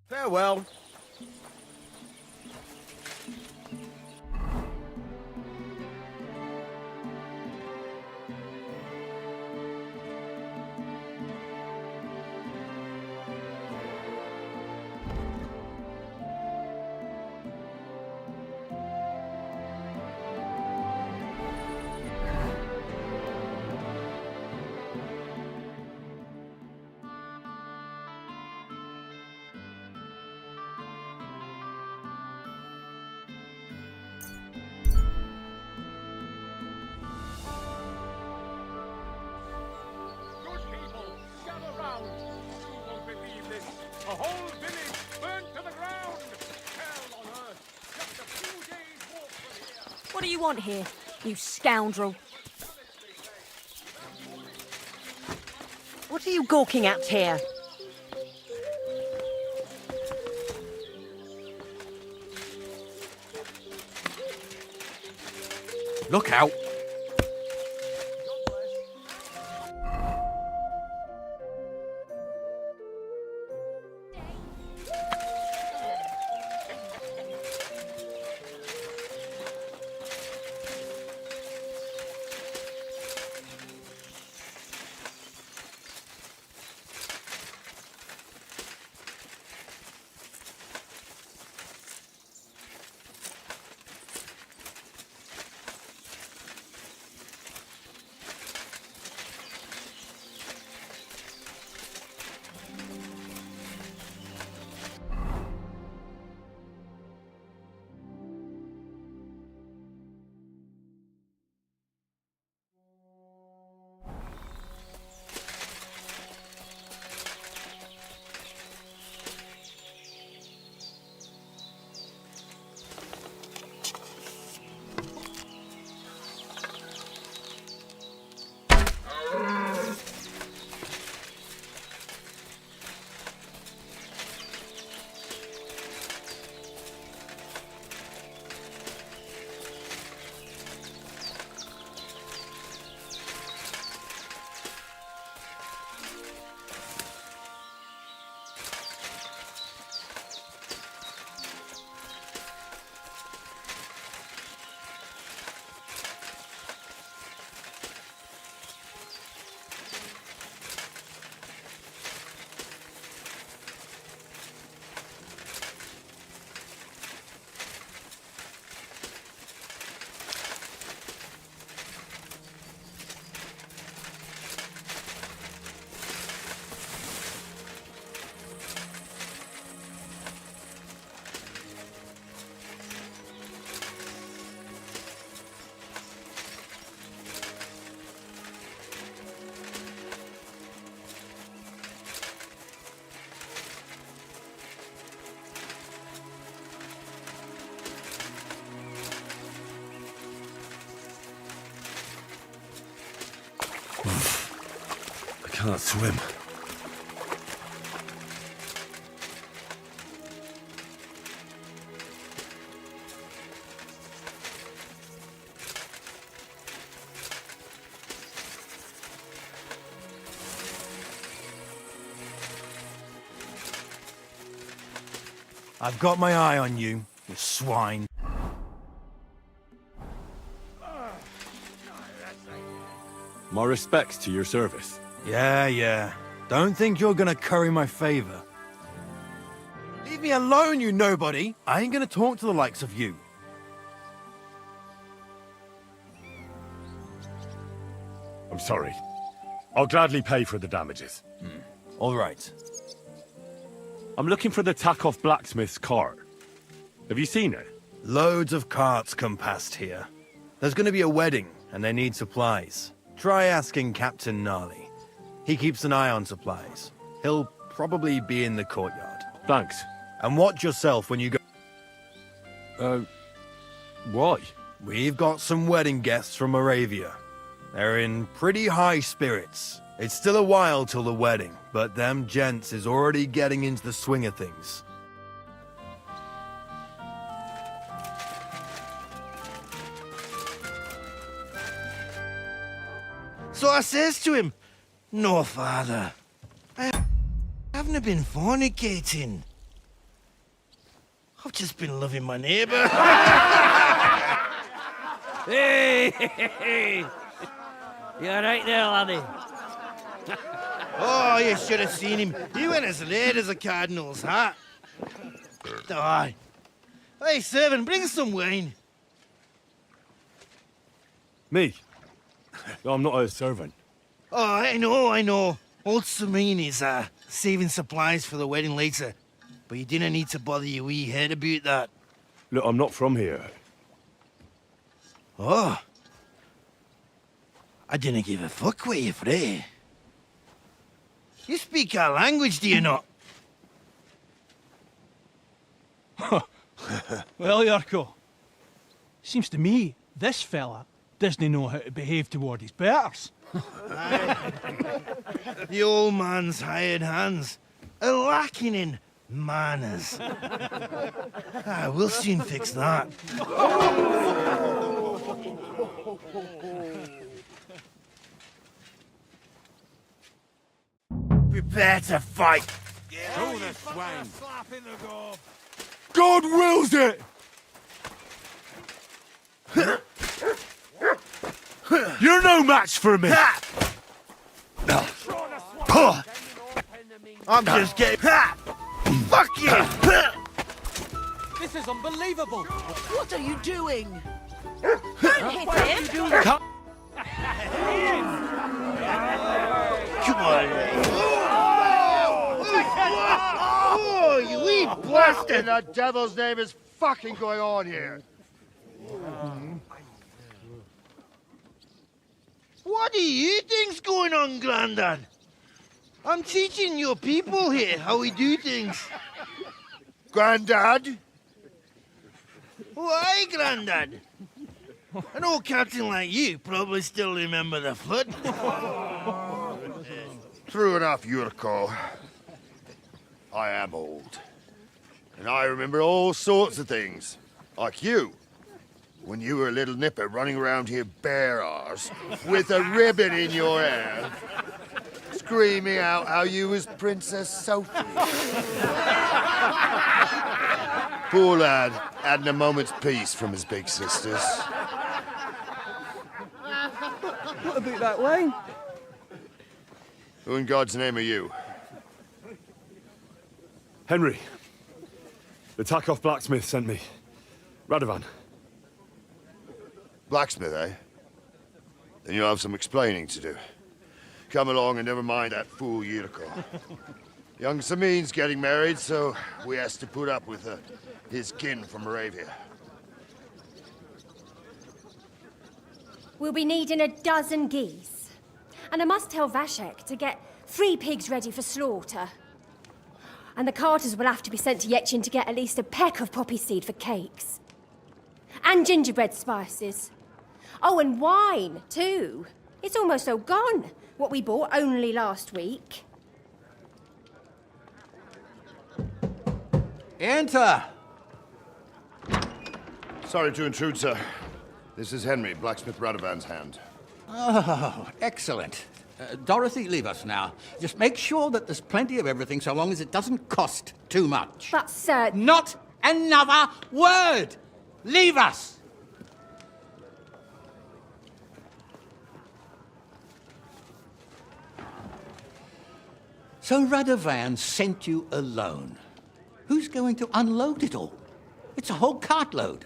Farewell. A whole village burnt to the ground! Hell on earth! Just a few days' walk from here! What do you want here, you scoundrel? What are you gawking at here? Look out! I can't swim. I've got my eye on you, you swine. My respects to your service. Yeah. Don't think you're gonna curry my favor. Leave me alone, you nobody! I ain't gonna talk to the likes of you. I'm sorry. I'll gladly pay for the damages. All right. I'm looking for the Takoff blacksmith's cart. Have you seen it? Loads of carts come past here. There's gonna be a wedding, and they need supplies. Try asking Captain Gnarly. He keeps an eye on supplies. He'll probably be in the courtyard. Thanks. And watch yourself when you go. Why? We've got some wedding guests from Moravia. They're in pretty high spirits. It's still a while till the wedding, but them gents is already getting into the swing of things. So I says to him, "No, father, I haven't been fornicating. I've just been loving my neighbour." Hey! You alright there, laddie? Oh, you should have seen him. He went as red as a cardinal's hat. Aye. Hey, servant, bring some wine. Me? I'm not a servant. Oh, I know. Old Samine is saving supplies for the wedding later. But you didn't need to bother your wee head about that. Look, I'm not from here. Oh. I didn't give a fuck what you pray. You speak our language, do you not? Well, Yarko, seems to me this fella doesn't know how to behave toward his betters. The old man's hired hands are lacking in manners. We'll soon fix that. Prepare to fight. Show the swine. God wills it! You're no match for me! I'm just getting... Fuck you! This is unbelievable! What are you doing? Don't hit him! Come on. Oh, you wee blasted! The devil's name is fucking going on here? What do you think's going on, Grandad? I'm teaching your people here how we do things. Grandad? Why, Grandad? An old captain like you probably still remember the flood. True enough, Yurko. I am old. And I remember all sorts of things. Like you. When you were a little nipper running around here bare arse, with a ribbon in your hair, screaming out how you was Princess Sophie. Poor lad, hadn't a moment's peace from his big sisters. What about that wine? Who in God's name are you? Henry. The Takoff blacksmith sent me. Radovan. Blacksmith, eh? Then you'll have some explaining to do. Come along and never mind that fool Yurko. Young Samin's getting married, so we has to put up with his kin from Moravia. We'll be needing a dozen geese. And I must tell Vashek to get 3 pigs ready for slaughter. And the carters will have to be sent to Yetchin to get at least a peck of poppy seed for cakes. And gingerbread spices. Oh, and wine, too. It's almost all gone, what we bought only last week. Enter! Sorry to intrude, sir. This is Henry, blacksmith Radovan's hand. Oh, excellent. Dorothy, leave us now. Just make sure that there's plenty of everything so long as it doesn't cost too much. But, sir... Not another word! Leave us! So Radovan sent you alone. Who's going to unload it all? It's a whole cartload.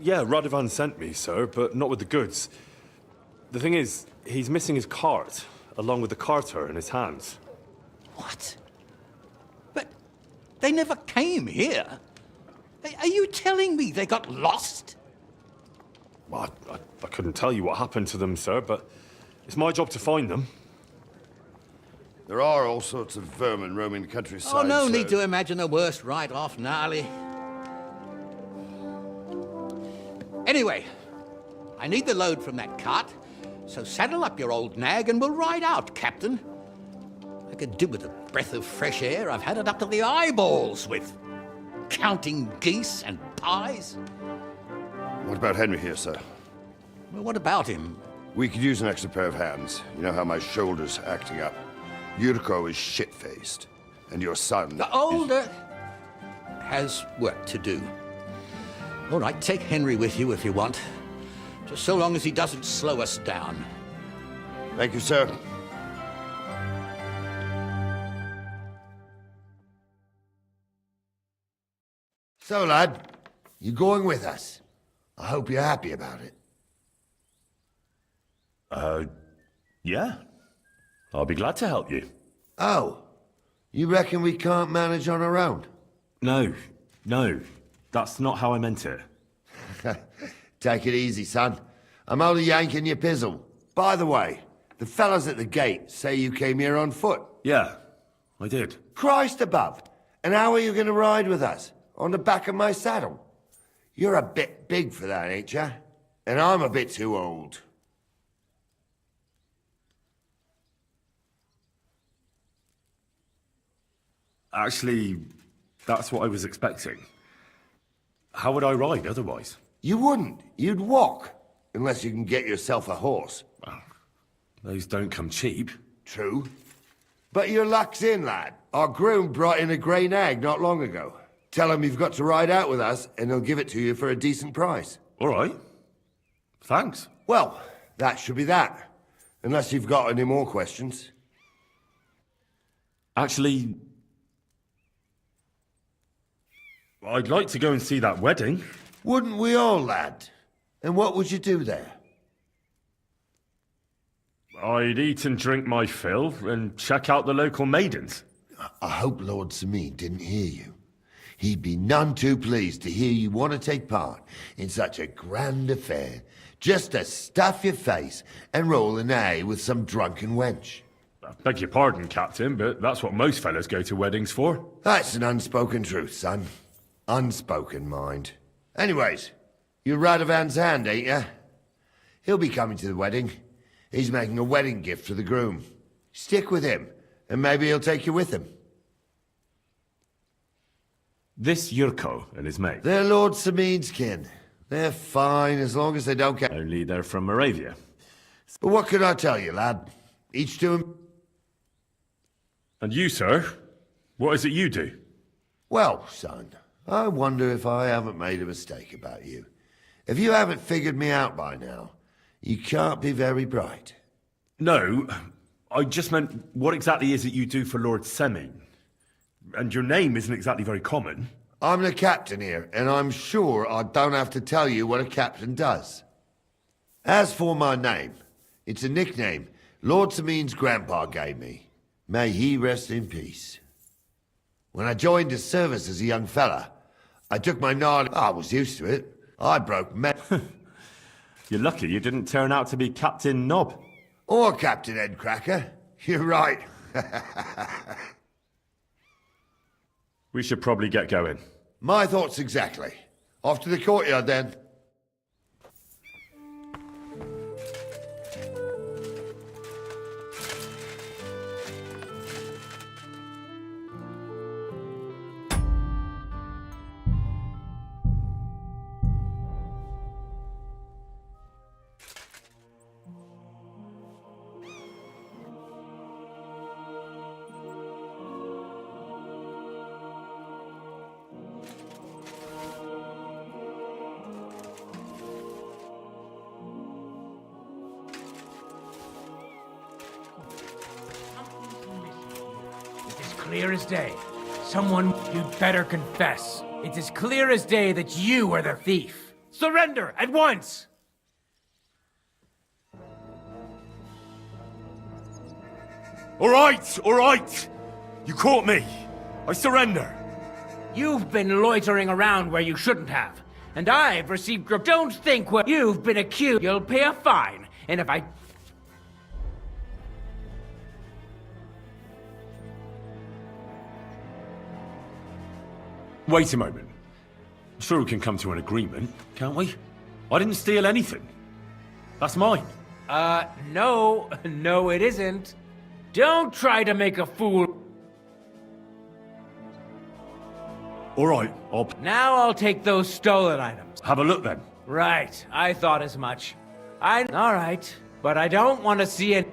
Yeah, Radovan sent me, sir, but not with the goods. The thing is, he's missing his cart, along with the carter in his hands. What? But they never came here. Are you telling me they got lost? Well, I couldn't tell you what happened to them, sir, but it's my job to find them. There are all sorts of vermin roaming the countryside. Oh, no so... need to imagine the worst right off, Gnarly. Anyway, I need the load from that cart, so saddle up your old nag and we'll ride out, Captain. I could do with a breath of fresh air. I've had it up to the eyeballs with counting geese and pies. What about Henry here, sir? Well, what about him? We could use an extra pair of hands. You know how my shoulder's acting up. Yuriko is shit-faced, and your son... The older has work to do. All right, take Henry with you if you want. Just so long as he doesn't slow us down. Thank you, sir. So, lad, you going with us? I hope you're happy about it. Yeah. I'll be glad to help you. Oh, you reckon we can't manage on our own? No. That's not how I meant it. Take it easy, son. I'm only yanking your pizzle. By the way, the fellas at the gate say you came here on foot. Yeah, I did. Christ above! And how are you going to ride with us? On the back of my saddle? You're a bit big for that, ain't ya? And I'm a bit too old. Actually, that's what I was expecting. How would I ride otherwise? You wouldn't. You'd walk. Unless you can get yourself a horse. Well, those don't come cheap. True. But your luck's in, lad. Our groom brought in a grey nag not long ago. Tell him you've got to ride out with us, and he'll give it to you for a decent price. All right. Thanks. Well, that should be that. Unless you've got any more questions. Actually, I'd like to go and see that wedding. Wouldn't we all, lad? And what would you do there? I'd eat and drink my fill and check out the local maidens. I hope Lord Sameen didn't hear you. He'd be none too pleased to hear you want to take part in such a grand affair, just to stuff your face and roll an A with some drunken wench. I beg your pardon, Captain, but that's what most fellas go to weddings for. That's an unspoken truth, son. Unspoken, mind. Anyways, you're Radovan's hand, ain't ya? He'll be coming to the wedding. He's making a wedding gift for the groom. Stick with him, and maybe he'll take you with him. This Yurko and his mate. They're Lord Sameen's kin. They're fine as long as they don't get... Only they're from Moravia. But what can I tell you, lad? Each to him... And you, sir? What is it you do? Well, son, I wonder if I haven't made a mistake about you. If you haven't figured me out by now, you can't be very bright. No, I just meant, what exactly is it you do for Lord Seming? And your name isn't exactly very common. I'm the captain here, and I'm sure I don't have to tell you what a captain does. As for my name, it's a nickname Lord Sameen's grandpa gave me. May he rest in peace. When I joined his service as a young fella, I took my gnarly... I was used to it. I broke You're lucky you didn't turn out to be Captain Knob. Or Captain Headcracker. You're right. We should probably get going. My thoughts exactly. Off to the courtyard, then. clear as day. Someone, you'd better confess. It's as clear as day that you are the thief. Surrender at once! All right! You caught me. I surrender. You've been loitering around where you shouldn't have. And I've received... Don't think what you've been accused. You'll pay a fine. And if I... Wait a moment. I'm sure we can come to an agreement, can't we? I didn't steal anything. That's mine. No. No, it isn't. Don't try to make a fool. All right, Now I'll take those stolen items. Have a look then. Right, I thought as much. All right, but I don't want to see it.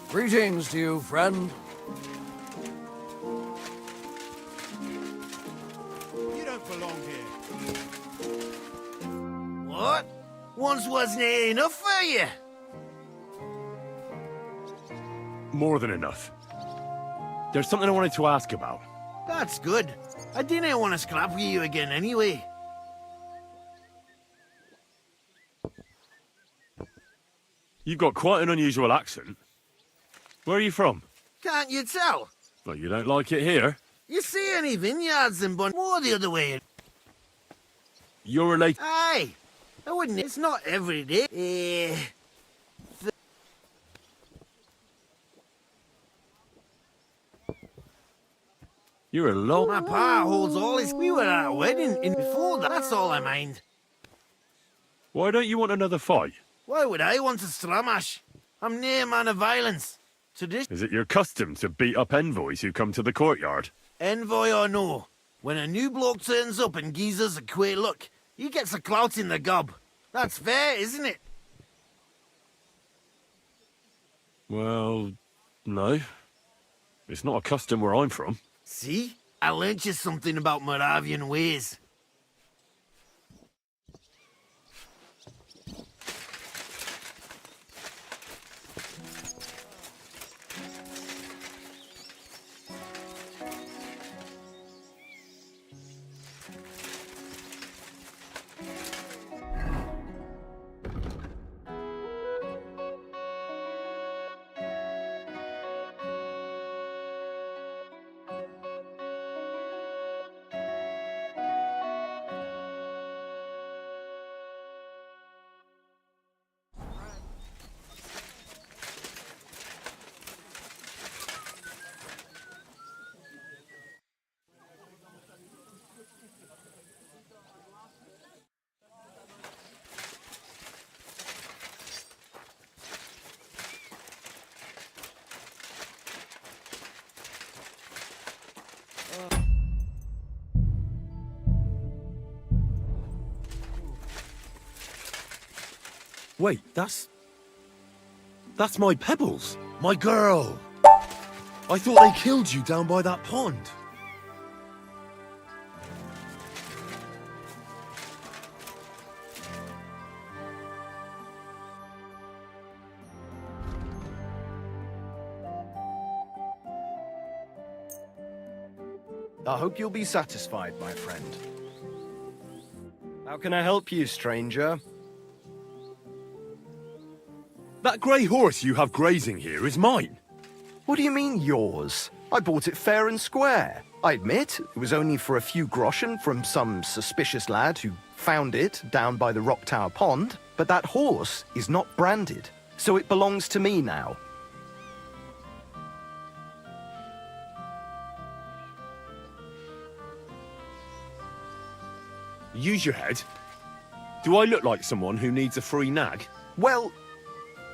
Greetings to you, friend. You don't belong here. What? Once wasn't it enough for you? More than enough. There's something I wanted to ask about. That's good. I didn't want to scrap with you again anyway. You've got quite an unusual accent. Where are you from? Can't you tell? Well, you don't like it here. You see any vineyards in Bun? More the other way. You're related... Aye. I wouldn't... It's not every day. You're a lot... My pa holds all his... We were at a wedding in before that. That's all I mind. Why don't you want another fight? Why would I want to stramash? I'm near man of violence. Is it your custom to beat up envoys who come to the courtyard? Envoy or no, when a new bloke turns up and gives us a queer look, he gets a clout in the gob. That's fair, isn't it? Well, no. It's not a custom where I'm from. See? I learnt you something about Moravian ways. Wait, that's my Pebbles. My girl! I thought they killed you down by that pond. I hope you'll be satisfied, my friend. How can I help you, stranger? That grey horse you have grazing here is mine. What do you mean, yours? I bought it fair and square. I admit, it was only for a few groschen from some suspicious lad who found it down by the Rock Tower Pond, but that horse is not branded, so it belongs to me now. Use your head. Do I look like someone who needs a free nag? Well,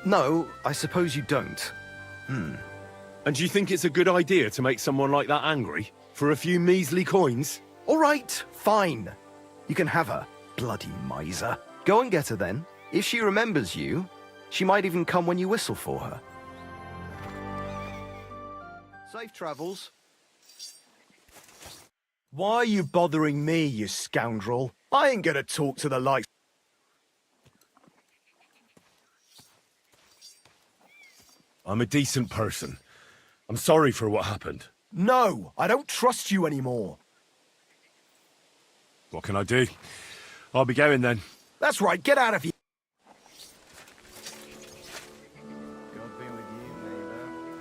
no, I suppose you don't. And do you think it's a good idea to make someone like that angry? For a few measly coins? All right, fine. You can have her, bloody miser. Go and get her then. If she remembers you, she might even come when you whistle for her. Safe travels. Why are you bothering me, you scoundrel? I ain't gonna talk to the likes. I'm a decent person. I'm sorry for what happened. No, I don't trust you anymore. What can I do? I'll be going then. That's right, get out of here.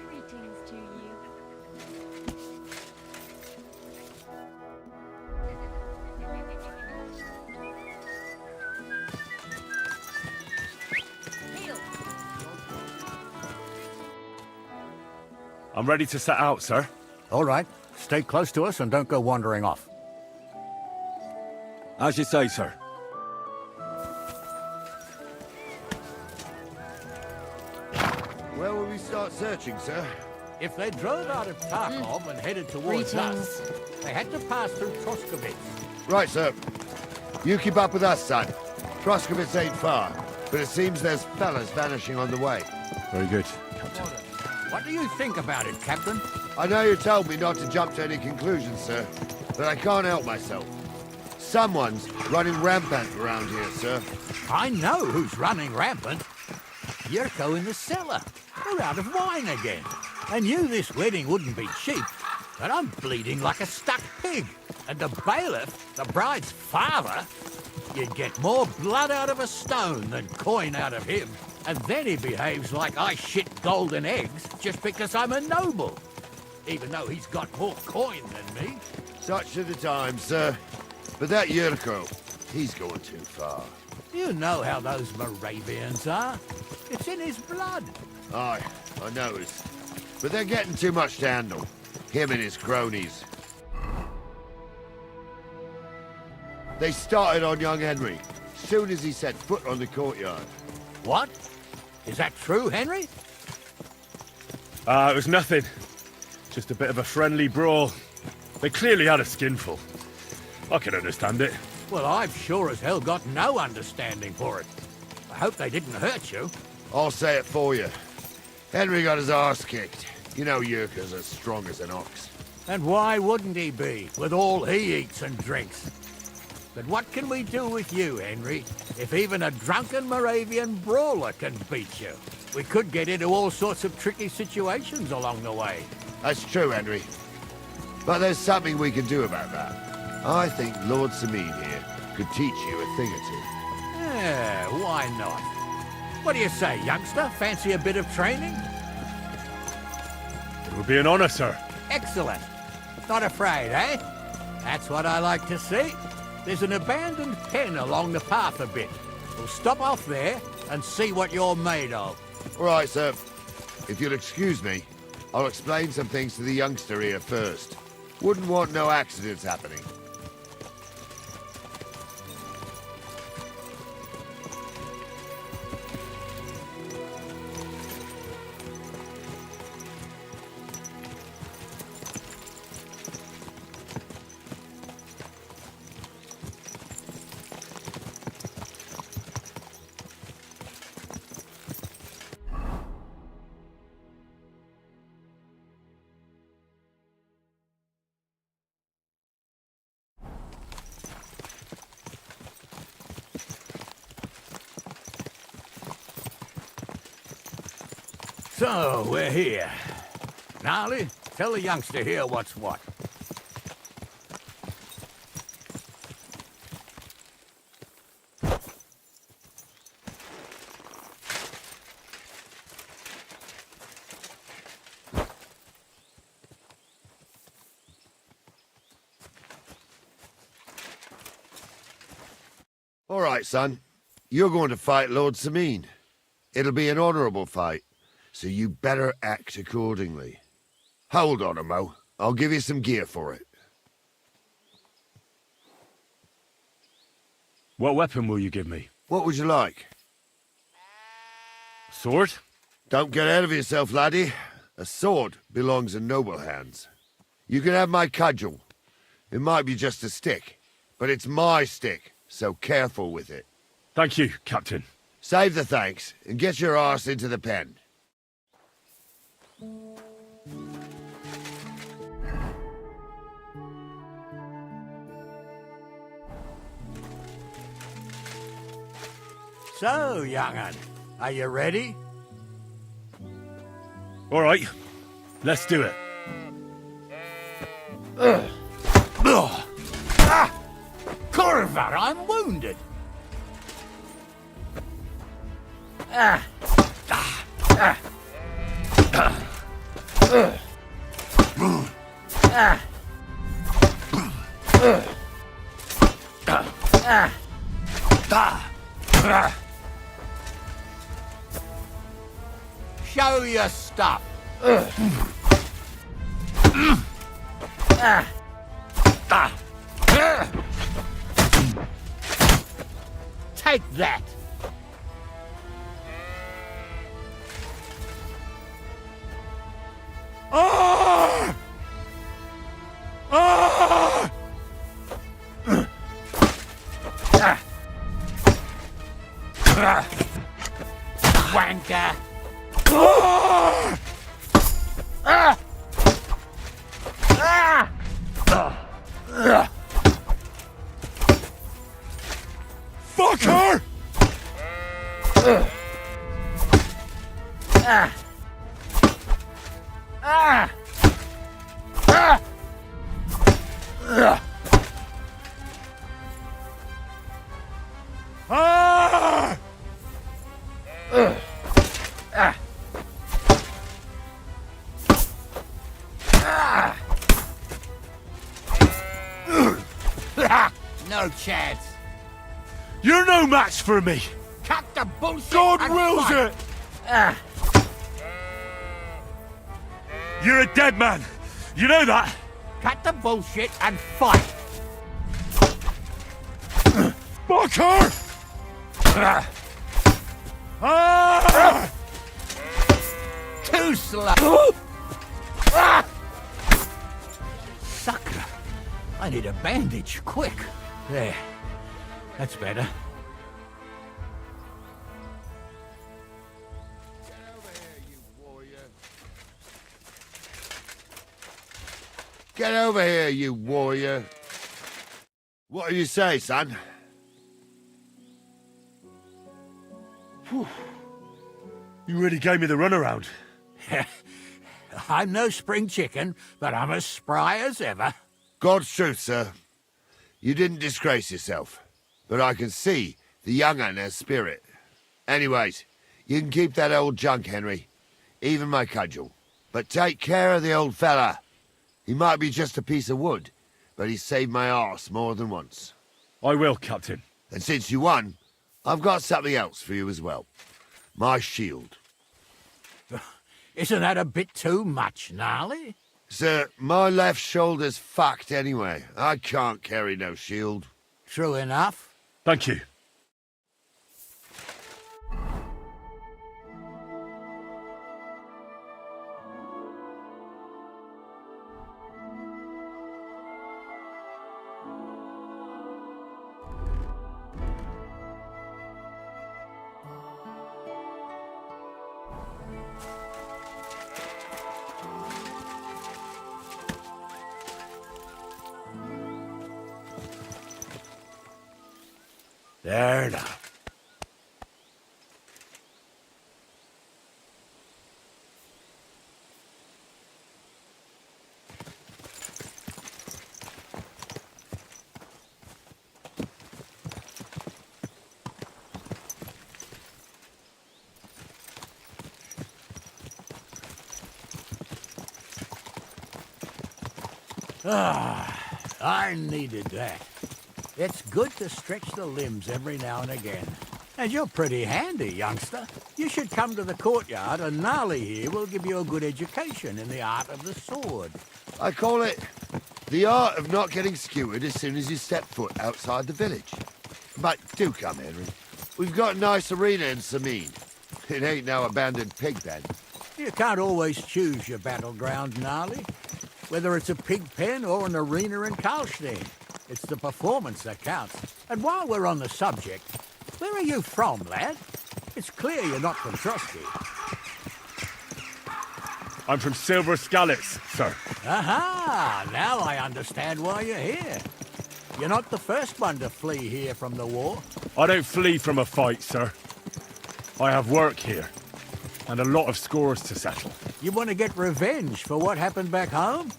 Greetings to you. I'm ready to set out, sir. All right. Stay close to us and don't go wandering off. As you say, sir. Where will we start searching, sir? If they drove out of Tarkov and headed towards us, they had to pass through Troskovitz. Right, sir. You keep up with us, son. Troskovitz ain't far, but it seems there's fellas vanishing on the way. Very good, Captain. What do you think about it, Captain? I know you told me not to jump to any conclusions, sir, but I can't help myself. Someone's running rampant around here, sir. I know who's running rampant. Yurko in the cellar. We're out of wine again. I knew this wedding wouldn't be cheap, but I'm bleeding like a stuck pig. And the bailiff, the bride's father, you'd get more blood out of a stone than coin out of him. And then he behaves like I shit golden eggs just because I'm a noble. Even though he's got more coin than me. Such are the times, sir. But that Yurko, he's going too far. You know how those Moravians are. It's in his blood. Aye, I noticed. But they're getting too much to handle. Him and his cronies. They started on young Henry, soon as he set foot on the courtyard. What? Is that true, Henry? It was nothing. Just a bit of a friendly brawl. They clearly had a skinful. I can understand it. Well, I've sure as hell got no understanding for it. I hope they didn't hurt you. I'll say it for you. Henry got his arse kicked. You know Yurka's as strong as an ox. And why wouldn't he be, with all he eats and drinks? But what can we do with you, Henry, if even a drunken Moravian brawler can beat you? We could get into all sorts of tricky situations along the way. That's true, Henry. But there's something we can do about that. I think Lord Sameen here could teach you a thing or two. Yeah, why not? What do you say, youngster? Fancy a bit of training? It would be an honor, sir. Excellent. Not afraid, eh? That's what I like to see. There's an abandoned pen along the path a bit. We'll stop off there and see what you're made of. All right, sir. If you'll excuse me, I'll explain some things to the youngster here first. Wouldn't want no accidents happening. So, we're here. Gnarly, tell the youngster here what's what. All right, son. You're going to fight Lord Sameen. It'll be an honorable fight, so you better act accordingly. Hold on, Mo. I'll give you some gear for it. What weapon will you give me? What would you like? Sword? Don't get ahead of yourself, laddie. A sword belongs in noble hands. You can have my cudgel. It might be just a stick, But it's my stick, so careful with it. Thank you, Captain. Save the thanks, and get your arse into the pen. So, young'un, are you ready? All right, let's do it. Corvar, I'm wounded. Show your stuff. Take that. Wanker. Fucker! No chance. You're no match for me. Cut the bullshit. God and wills fight. it. You're a dead man. You know that. Cut the bullshit and fight. Fucker! Too slow. Sucker. I need a bandage, quick. There. That's better. Get over here, you warrior. What do you say, son? Whew. You really gave me the runaround. I'm no spring chicken, but I'm as spry as ever. God's truth, sir. You didn't disgrace yourself, but I can see the young'un has spirit. Anyways, you can keep that old junk, Henry. Even my cudgel. But take care of the old fella. He might be just a piece of wood, but he saved my arse more than once. I will, Captain. And since you won, I've got something else for you as well. My shield. Isn't that a bit too much, Gnarly? Sir, my left shoulder's fucked anyway. I can't carry no shield. True enough. Thank you. There now. I needed that. It's good to stretch the limbs every now and again. And you're pretty handy, youngster. You should come to the courtyard, and Gnarly here will give you a good education in the art of the sword. I call it the art of not getting skewered as soon as you step foot outside the village. But do come, Henry. We've got a nice arena in Sameen. It ain't no abandoned pig pen. You can't always choose your battleground, Gnarly. Whether it's a pig pen or an arena in Karlstein. It's the performance that counts. And while we're on the subject, where are you from, lad? It's clear you're not from Trusty. I'm from Silver Scallops, sir. Aha! Now I understand why you're here. You're not the first one to flee here from the war. I don't flee from a fight, sir. I have work here, and a lot of scores to settle. You want to get revenge for what happened back home?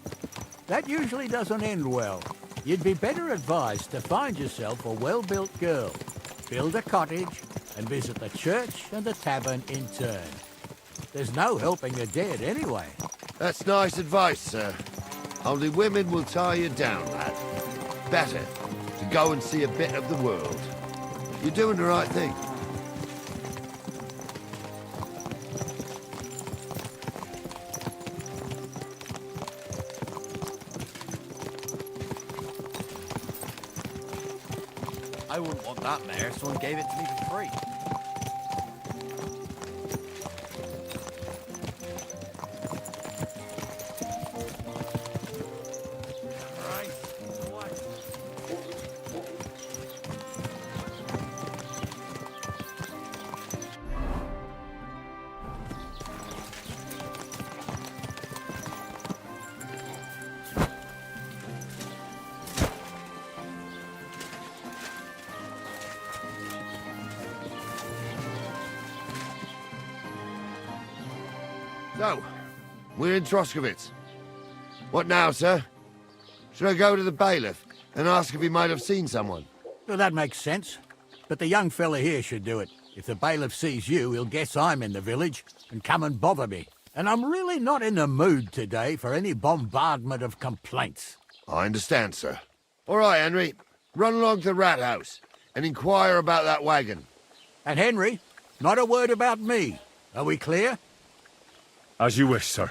That usually doesn't end well. You'd be better advised to find yourself a well-built girl, build a cottage, and visit the church and the tavern in turn. There's no helping the dead anyway. That's nice advice, sir. Only women will tie you down, lad. Better to go and see a bit of the world. You're doing the right thing. I wouldn't want that mare, someone gave it to me for free. So, we're in Troskowitz. What now, sir? Should I go to the bailiff and ask if he might have seen someone? Well, that makes sense. But the young fella here should do it. If the bailiff sees you, he'll guess I'm in the village and come and bother me. And I'm really not in the mood today for any bombardment of complaints. I understand, sir. All right, Henry. Run along to the rat house and inquire about that wagon. And Henry, not a word about me. Are we clear? As you wish, sir.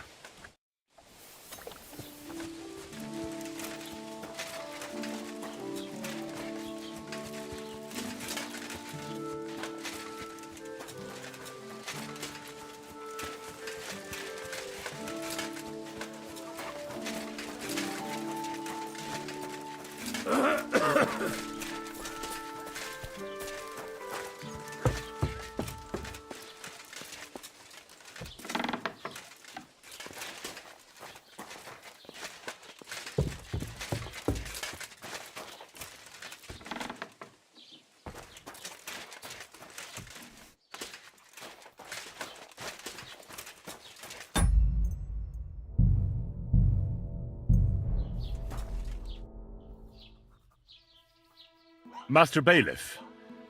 Master Bailiff,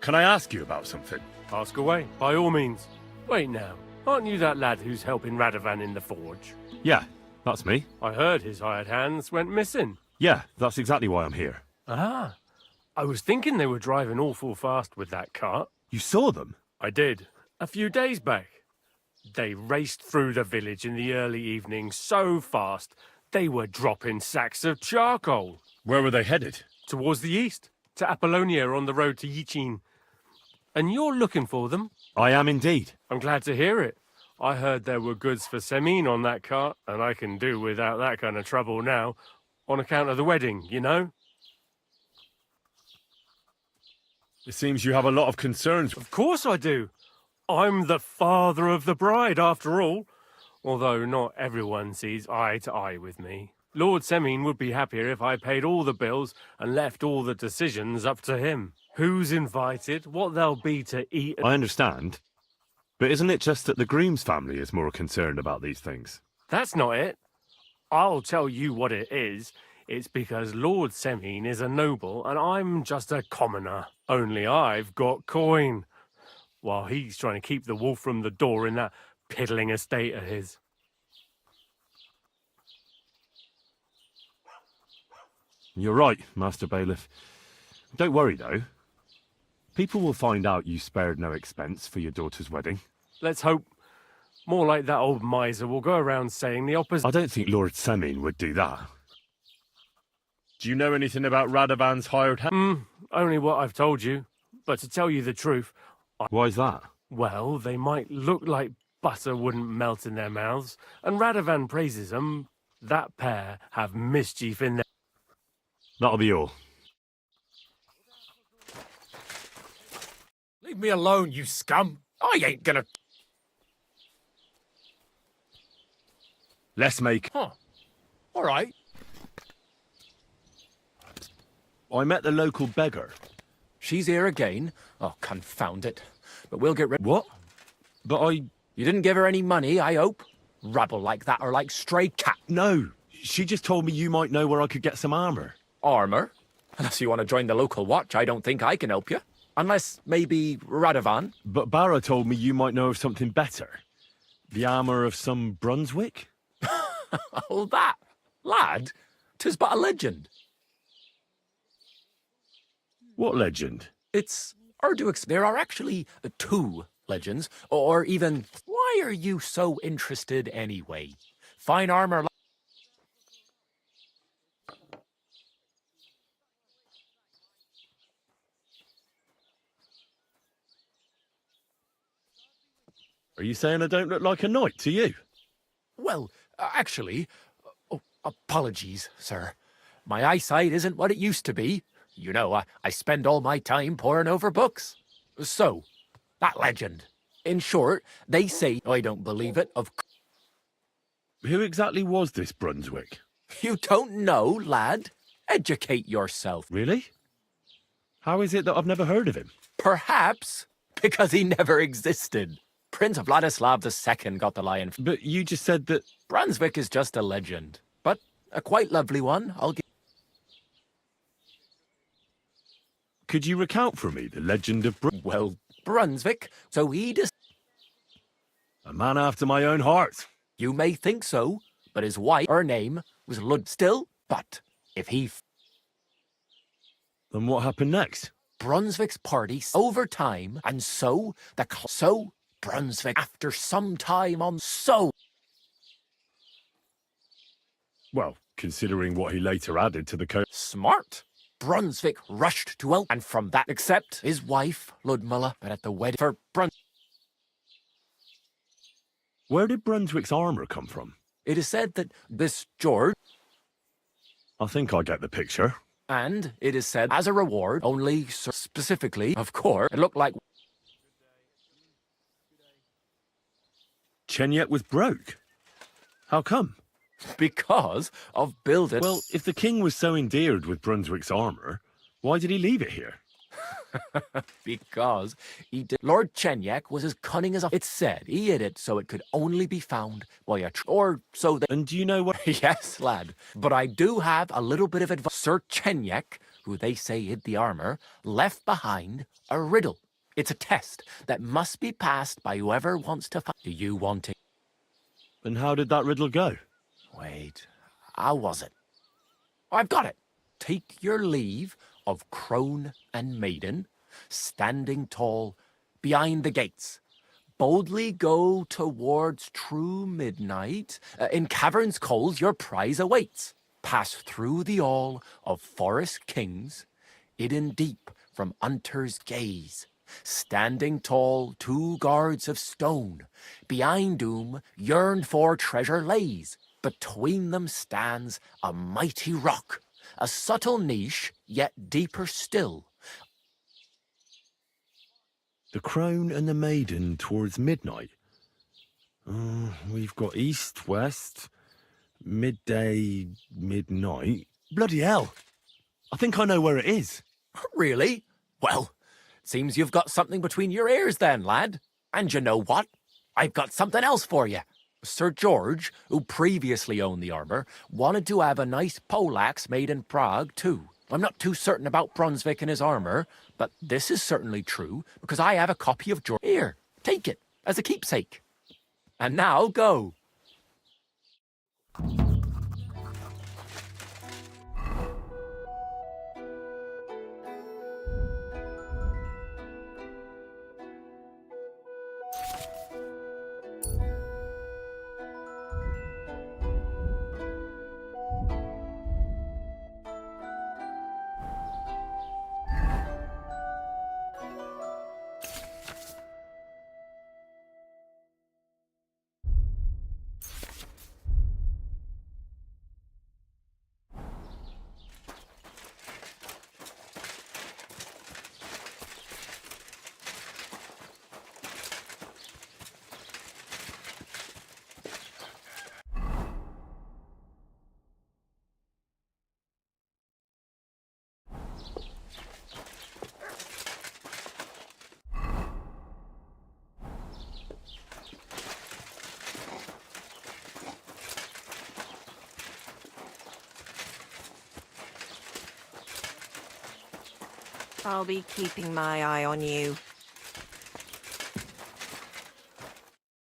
can I ask you about something? Ask away, by all means. Wait now, aren't you that lad who's helping Radovan in the forge? Yeah, that's me. I heard his hired hands went missing. Yeah, that's exactly why I'm here. Ah, I was thinking they were driving awful fast with that cart. You saw them? I did, a few days back. They raced through the village in the early evening so fast, they were dropping sacks of charcoal. Where were they headed? Towards the east. To Apollonia on the road to Yichin. And you're looking for them? I am indeed. I'm glad to hear it. I heard there were goods for Semine on that cart, and I can do without that kind of trouble now, on account of the wedding, you know? It seems you have a lot of concerns. Of course I do. I'm the father of the bride, after all. Although not everyone sees eye to eye with me. Lord Semine would be happier if I paid all the bills and left all the decisions up to him. Who's invited, what there'll be to eat... I understand. But isn't it just that the groom's family is more concerned about these things? That's not it. I'll tell you what it is. It's because Lord Semine is a noble and I'm just a commoner. Only I've got coin. While he's trying to keep the wolf from the door in that piddling estate of his. You're right, Master Bailiff. Don't worry, though. People will find out you spared no expense for your daughter's wedding. Let's hope. More like that old miser will go around saying the opposite. I don't think Lord Semine would do that. Do you know anything about Radovan's hired hand? Only what I've told you. But to tell you the truth... Why's that? Well, they might look like butter wouldn't melt in their mouths, and Radovan praises them. That pair have mischief in their... That'll be all. Leave me alone, you scum. I ain't gonna... Let's make... Huh. All right. I met the local beggar. She's here again. Oh, confound it. But we'll get rid... What? But I... You didn't give her any money, I hope? Rabble like that are like stray cat. No. She just told me you might know where I could get some armor. Armor? Unless you want to join the local watch, I don't think I can help you. Unless, maybe, Radovan? But Barra told me you might know of something better. The armor of some Brunswick? Oh, that? Lad, 'tis but a legend. What legend? It's Arduix. There are actually two legends, or even... Why are you so interested anyway? Fine armor... Are you saying I don't look like a knight to you? Well, actually... Oh, apologies, sir. My eyesight isn't what it used to be. You know, I spend all my time poring over books. So, that legend. In short, they say, I don't believe it, of... Who exactly was this Brunswick? You don't know, lad? Educate yourself. Really? How is it that I've never heard of him? Perhaps because he never existed. Prince Vladislav II got the lion. But you just said that... Brunswick is just a legend, but a quite lovely one, I'll give... Could you recount for me the legend of Well, Brunswick, so he just... A man after my own heart. You may think so, but his wife, her name, was Lud still, but if he... Then what happened next? Brunswick's party over time, and so so Brunswick after some time on so... Well, considering what he later added to the code... Smart. Brunswick rushed to help, and from that, except his wife, Ludmilla, but at the wedding for Where did Brunswick's armor come from? It is said that this George... I think I get the picture. And it is said, as a reward, only specifically, of course, it looked like... Chenyet was broke. How come? Because of building... Well, if the king was so endeared with Brunswick's armor, why did he leave it here? Because he did. Lord Chenyek was as cunning as a... It said he hid it so it could only be found by a... Or so they... And do you know what... Yes, lad. But I do have a little bit of advice. Sir Chenyek, who they say hid the armor, left behind a riddle. It's a test that must be passed by whoever wants to find... Do you want it? And how did that riddle go? Wait, how was it? I've got it. Take your leave of crone and maiden, standing tall behind the gates. Boldly go towards true midnight. In caverns cold your prize awaits. Pass through the all of forest kings, hidden deep from hunter's gaze. Standing tall, 2 guards of stone, behind whom yearned for treasure lays. Between them stands a mighty rock, a subtle niche, yet deeper still. The crone and the maiden towards midnight. We've got east, west, midday, midnight. Bloody hell! I think I know where it is. Really? Well, seems you've got something between your ears then, lad. And you know what? I've got something else for you. Sir George, who previously owned the armor, wanted to have a nice poleaxe made in Prague, too. I'm not too certain about Brunswick and his armor, but this is certainly true, because I have a copy of George. Here, take it, as a keepsake. And now, go. I'll be keeping my eye on you.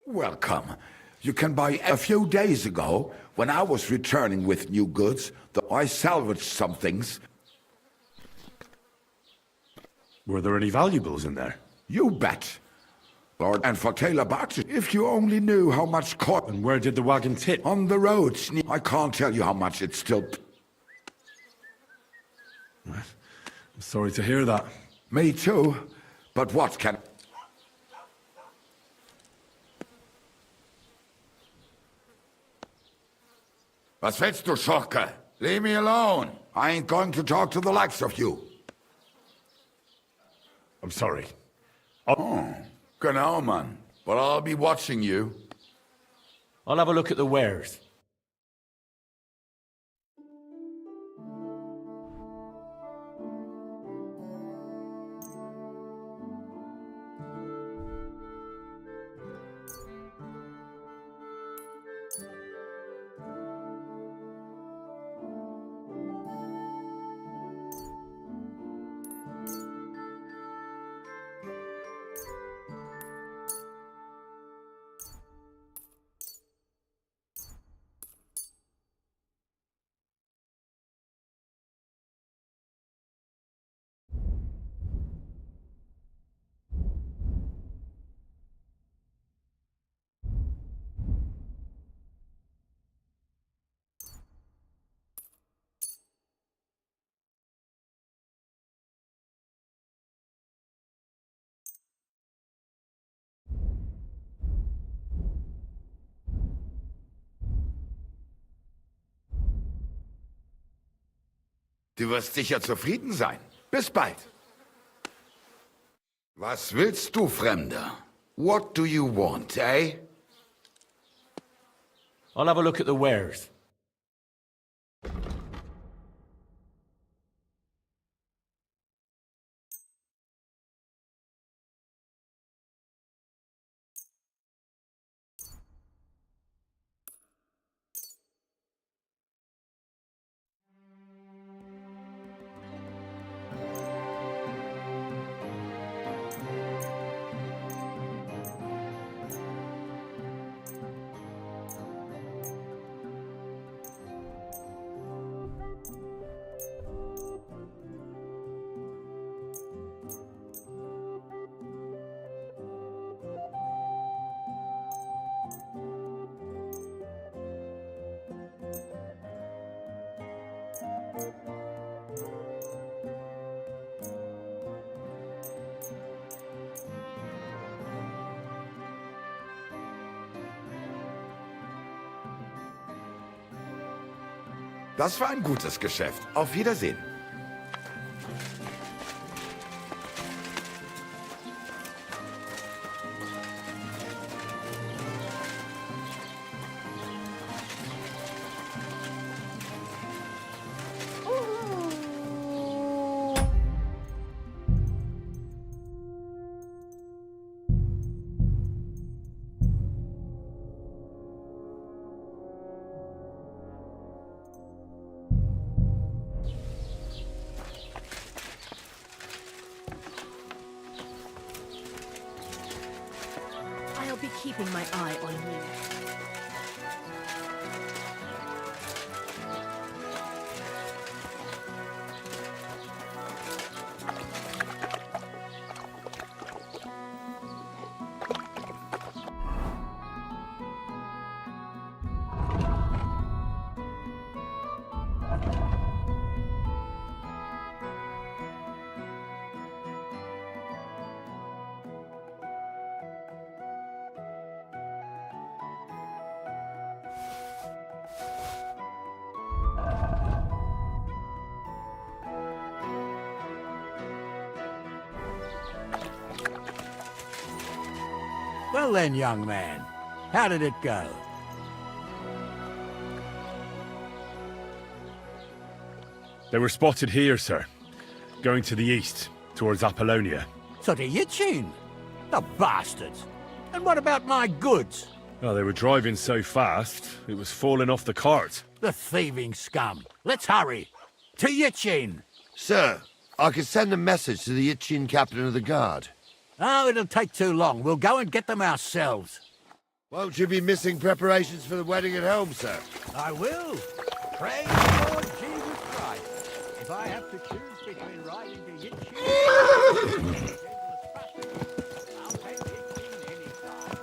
Welcome. You can buy. A few days ago, when I was returning with new goods, I salvaged some things. Were there any valuables in there? You bet. Lord, and for Taylor Baxter, if you only knew how much caught. And where did the wagon tip? On the roads. I can't tell you how much it's still. I'm sorry to hear that. Me too. But what can... Was willst du, Schurke? Leave me alone. I ain't going to talk to the likes of you. I'm sorry. Oh, genau, man. But I'll be watching you. I'll have a look at the wares. Du wirst sicher zufrieden sein. Bis bald. Was willst du, Fremder? What do you want, eh? I'll have a look at the wares. Das war ein gutes Geschäft. Auf Wiedersehen. I'll be keeping my eye on you. Well then, young man, how did it go? They were spotted here, sir. Going to the east, towards Apollonia. So to Yitchin? The bastards! And what about my goods? Well, they were driving so fast, it was falling off the cart. The thieving scum! Let's hurry! To Yitchin! Sir, I could send a message to the Itchin captain of the guard. Oh, it'll take too long. We'll go and get them ourselves. Won't you be missing preparations for the wedding at home, sir? I will. Praise the Lord Jesus Christ. If I have to choose between riding to Yitchin I'll take Yitchin any time.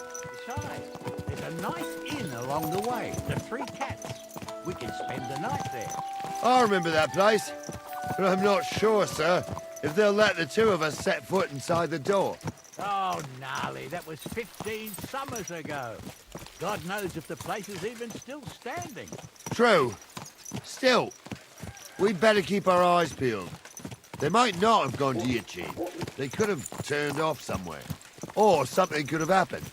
Besides, there's a nice inn along the way, the Three Cats. We can spend the night there. I remember that place, but I'm not sure, sir, if they'll let the two of us set foot inside the door. Oh, gnarly, that was 15 summers ago. God knows if the place is even still standing. True. Still, we'd better keep our eyes peeled. They might not have gone to Yitchin. They could have turned off somewhere. Or something could have happened.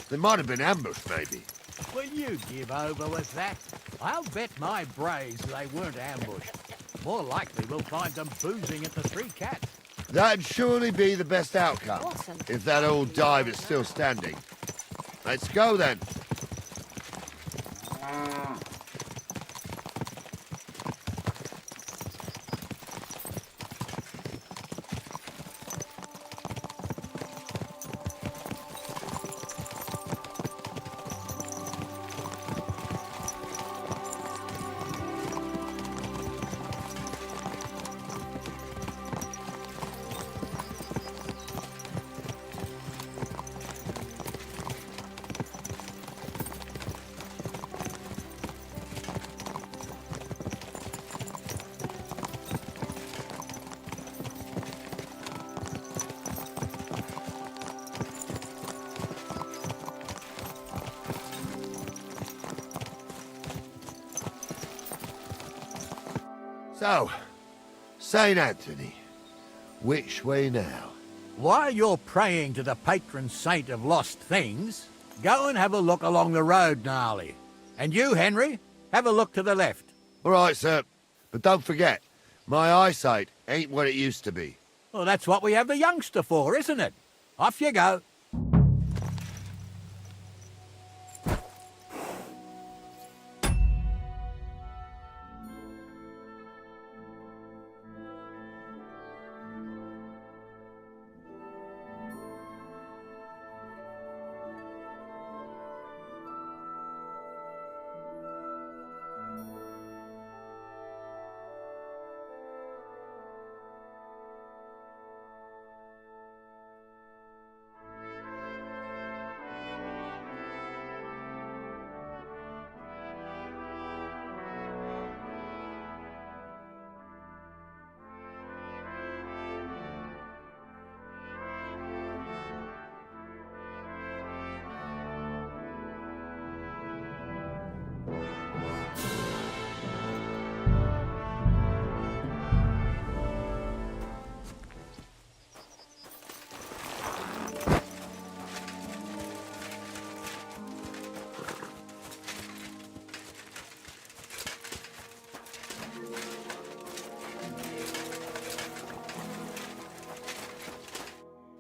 They might have been ambushed, maybe. Will you give over with that? I'll bet my braves they weren't ambushed. More likely we'll find them boozing at the Three Cats. That'd surely be the best outcome, Awesome. if that old dive is still standing. Let's go, then. So, St. Anthony, which way now? While you're praying to the patron saint of lost things, go and have a look along the road, Gnarly. And you, Henry, have a look to the left. All right, sir. But don't forget, my eyesight ain't what it used to be. Well, that's what we have the youngster for, isn't it? Off you go.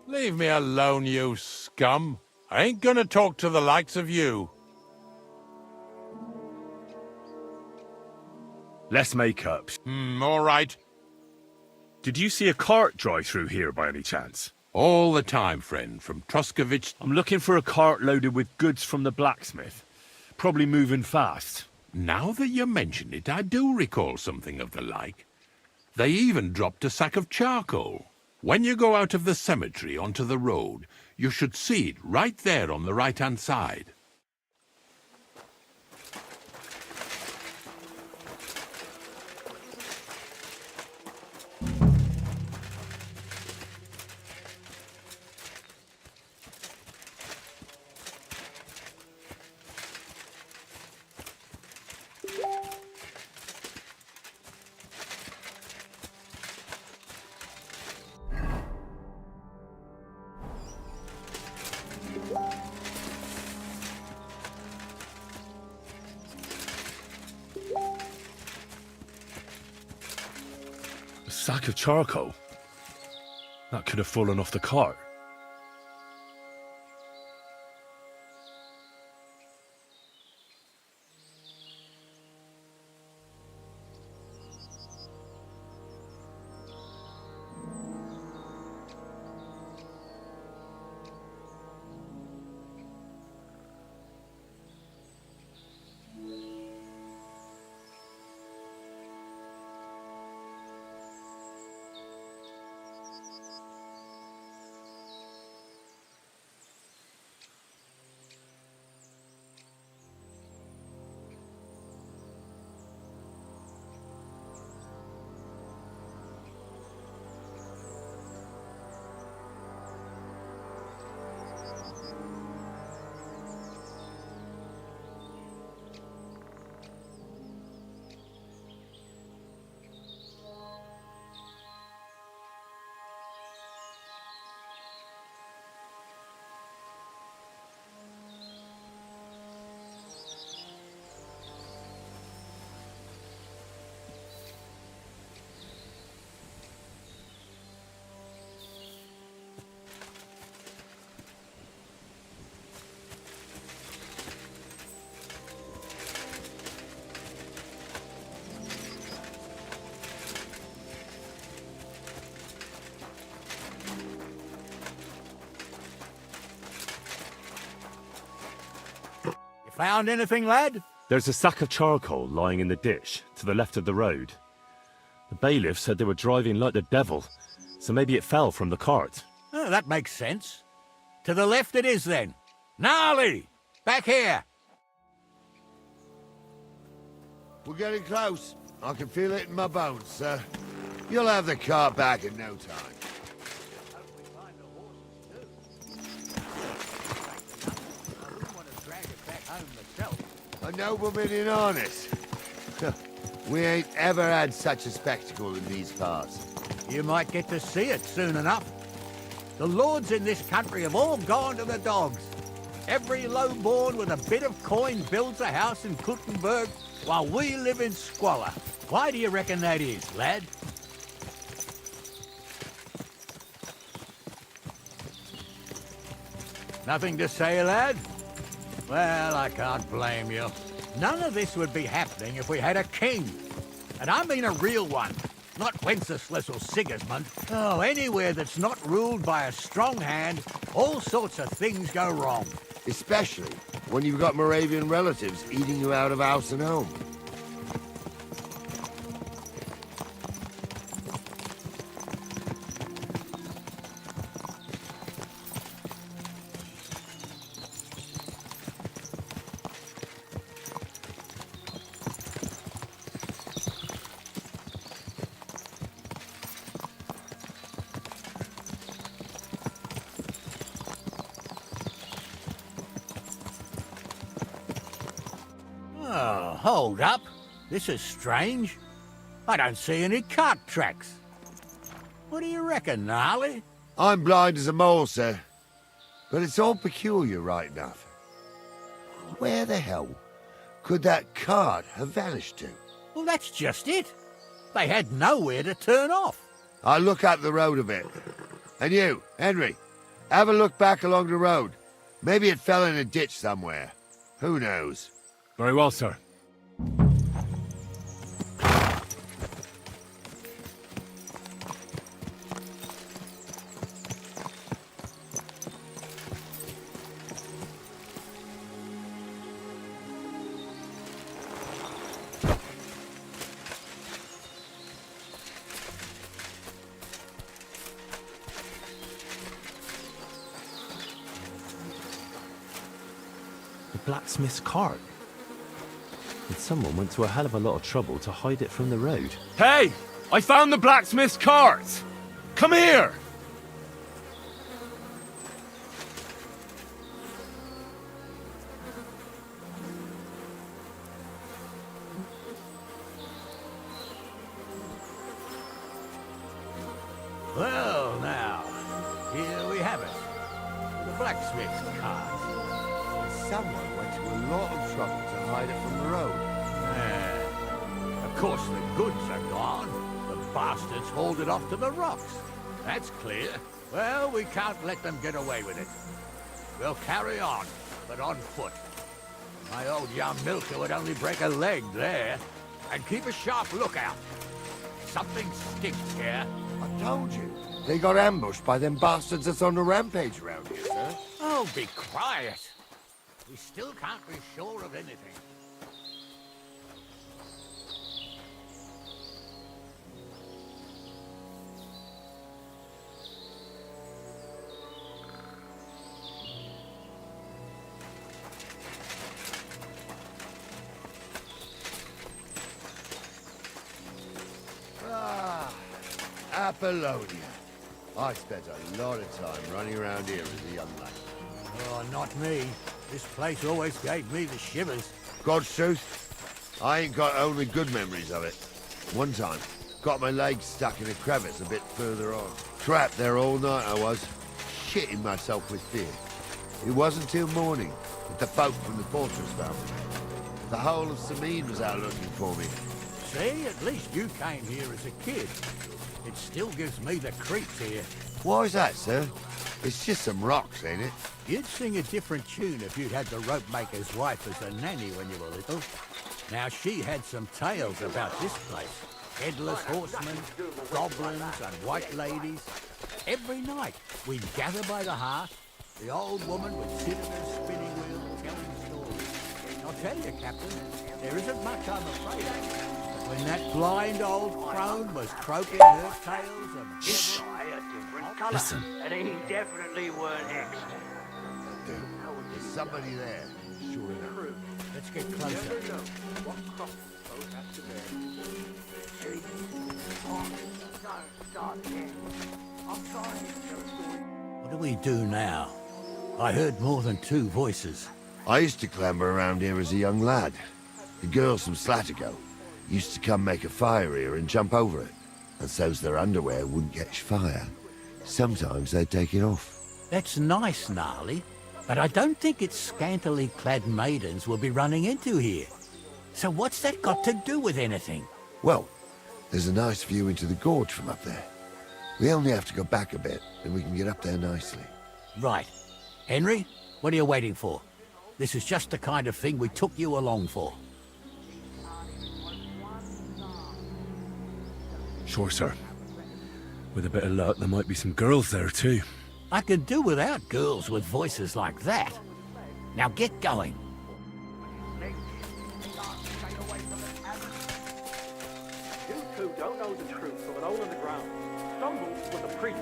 Leave me alone, you scum. I ain't gonna talk to the likes of you. Let's make up. All right. Did you see a cart drive through here by any chance? All the time, friend, from Truskovich. I'm looking for a cart loaded with goods from the blacksmith. Probably moving fast. Now that you mention it, I do recall something of the like. They even dropped a sack of charcoal. When you go out of the cemetery onto the road, you should see it right there on the right-hand side. A sack of charcoal? That could have fallen off the cart. Found anything, lad? There's a sack of charcoal lying in the ditch to the left of the road. The bailiff said they were driving like the devil, so maybe it fell from the cart. Oh, that makes sense. To the left it is, then. Gnarly! Back here! We're getting close. I can feel it in my bones, sir. You'll have the car back in no time. A nobleman in harness. We ain't ever had such a spectacle in these parts. You might get to see it soon enough. The lords in this country have all gone to the dogs. Every low-born with a bit of coin builds a house in Kuttenberg, while we live in squalor. Why do you reckon that is, lad? Nothing to say, lad? Well, I can't blame you. None of this would be happening if we had a king. And I mean a real one. Not Wenceslas or Sigismund. Oh, anywhere that's not ruled by a strong hand, all sorts of things go wrong. Especially when you've got Moravian relatives eating you out of house and home. Oh, hold up. This is strange. I don't see any cart tracks. What do you reckon, Gnarly? I'm blind as a mole, sir. But it's all peculiar, right enough. Where the hell could that cart have vanished to? Well, that's just it. They had nowhere to turn off. I'll look up the road a bit. And you, Henry, have a look back along the road. Maybe it fell in a ditch somewhere. Who knows? Very well, sir. The blacksmith's cart. And someone went to a hell of a lot of trouble to hide it from the road. Hey! I found the blacksmith's cart! Come here! Well, now, here we have it. The blacksmith's cart. Someone went to a lot of trouble to hide it from the road. Of course, the goods are gone. The bastards hauled it off to the rocks. That's clear. Well, we can't let them get away with it. We'll carry on, but on foot. My old young milker would only break a leg there. And keep a sharp lookout. Something stinks here. I told you. They got ambushed by them bastards that's on the rampage around here, sir. Oh, be quiet. We still can't be sure of anything. Ah, Apollonia. I spent a lot of time running around here as a young lad. Oh, not me. This place always gave me the shivers. God's truth, I ain't got only good memories of it. One time, got my leg stuck in a crevice a bit further on. Trapped there all night I was, shitting myself with fear. It wasn't till morning that the folk from the fortress found me. The whole of Sameen was out looking for me. See, at least you came here as a kid. It still gives me the creeps here. Why's that, sir? It's just some rocks, ain't it? You'd sing a different tune if you'd had the rope maker's wife as a nanny when you were little. Now, she had some tales about this place. Headless horsemen, goblins, and white ladies. Every night, we'd gather by the hearth. The old woman would sit at her spinning wheel telling stories. tell you, Captain, there isn't much I'm afraid of. But when that blind old crone was croaking her tales and Shh. A different colour. Listen. And he definitely weren't extra. There's somebody there. Sure enough. Let's get closer. What do we do now? I heard more than 2 voices. I used to clamber around here as a young lad. The girls from Slatigo used to come make a fire here and jump over it. And so's their underwear wouldn't catch fire. Sometimes they'd take it off. That's nice, Gnarly, but I don't think it's scantily clad maidens we'll be running into here. So what's that got to do with anything? Well, there's a nice view into the gorge from up there. We only have to go back a bit, and we can get up there nicely. Right. Henry, what are you waiting for? This is just the kind of thing we took you along for. Sure, sir. With a bit of luck, there might be some girls there too. I could do without girls with voices like that. Now get going. You two don't know the truth from an hole in the ground. Stumbles was a priest.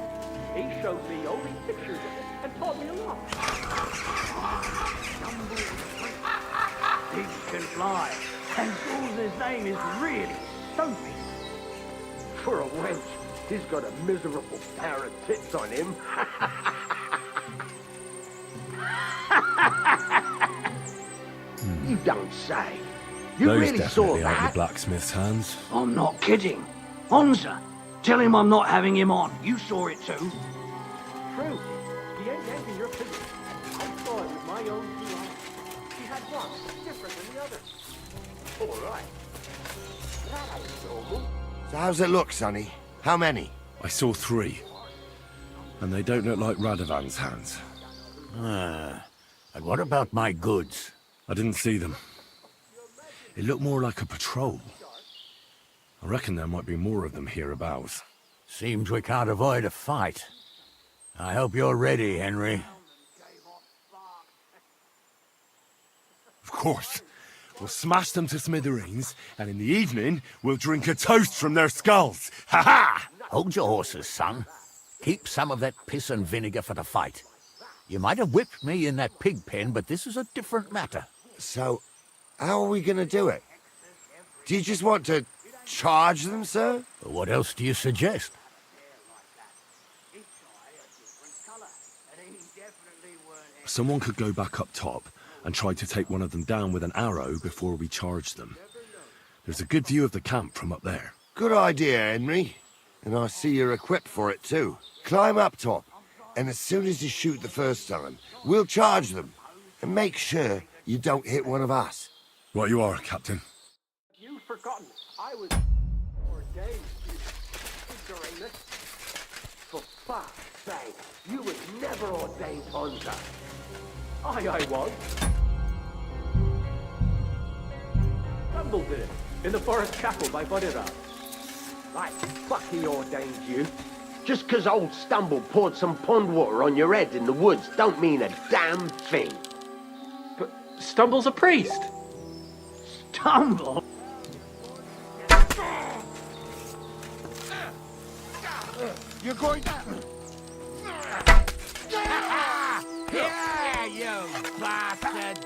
He showed me only pictures of it and taught me a lot. Pigs can fly. And Jules' name is really Stumpy. For a wench, he's got a miserable pair of tits on him. You don't say. You Those really saw definitely aren't that? the blacksmith's hands. I'm not kidding. Honza, tell him I'm not having him on. You saw it too. True. He ain't yanking your piggy. I saw it with my own 2 eyes. He had one different than the other. All right. That ain't normal. So how's it look, Sonny? How many? I saw 3. And they don't look like Radovan's hands. And what about my goods? I didn't see them. It looked more like a patrol. I reckon there might be more of them hereabouts. Seems we can't avoid a fight. I hope you're ready, Henry. Of course. We'll smash them to smithereens, and in the evening, we'll drink a toast from their skulls. Ha-ha! Hold your horses, son. Keep some of that piss and vinegar for the fight. You might have whipped me in that pig pen, but this is a different matter. So, how are we gonna do it? Do you just want to charge them, sir? What else do you suggest? Someone could go back up top and try to take one of them down with an arrow before we charge them. There's a good view of the camp from up there. Good idea, Henry. And I see you're equipped for it, too. Climb up top, and as soon as you shoot the first time, we'll charge them. And make sure you don't hit one of us. Right you are, Captain. You've forgotten. I was ordained, you ignoramus. For fuck's sake, you was never ordained, Honza. I was. Stumble did it, in the forest chapel by Bodira. Like fuck he ordained you. Just 'cause old Stumble poured some pond water on your head in the woods don't mean a damn thing. But Stumble's a priest. Stumble? You're going to... Yeah, you bastard!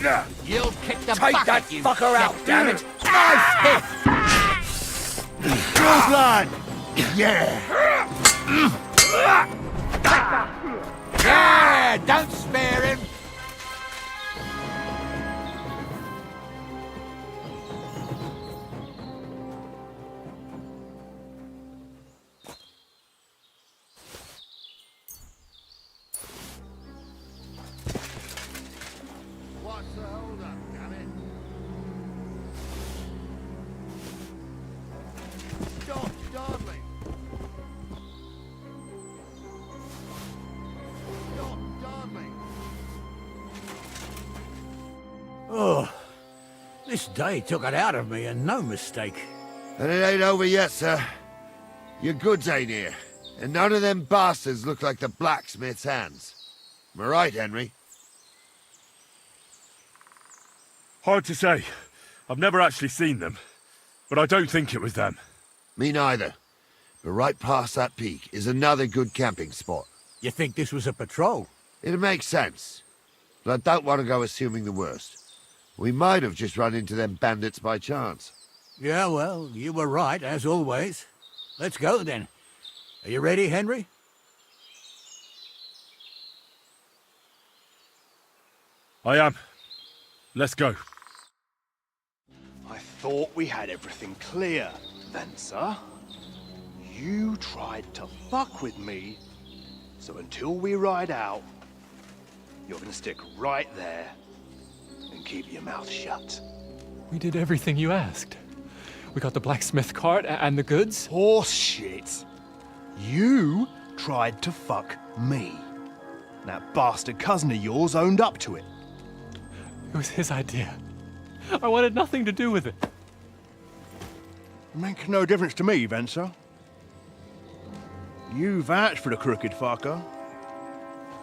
No, you'll kick the Take bucket, that you fucker out, shit. damn it! Good lad! Yeah! Yeah, don't spare him! What's the hold-up, damn it? Stop, darling! Stop, darling! Oh, this day took it out of me, and no mistake. And it ain't over yet, sir. Your goods ain't here. And none of them bastards look like the blacksmith's hands. Am I right, Henry? Hard to say. I've never actually seen them, but I don't think it was them. Me neither. But right past that peak is another good camping spot. You think this was a patrol? It makes sense. But I don't want to go assuming the worst. We might have just run into them bandits by chance. Yeah, well, you were right, as always. Let's go, then. Are you ready, Henry? I am. Let's go. I thought we had everything clear, Venser. You tried to fuck with me, so until we ride out, you're gonna stick right there and keep your mouth shut. We did everything you asked. We got the blacksmith cart and the goods. Horse shit. You tried to fuck me. That bastard cousin of yours owned up to it. It was his idea. I wanted nothing to do with it. Make no difference to me, Venser. You vouched for the crooked fucker.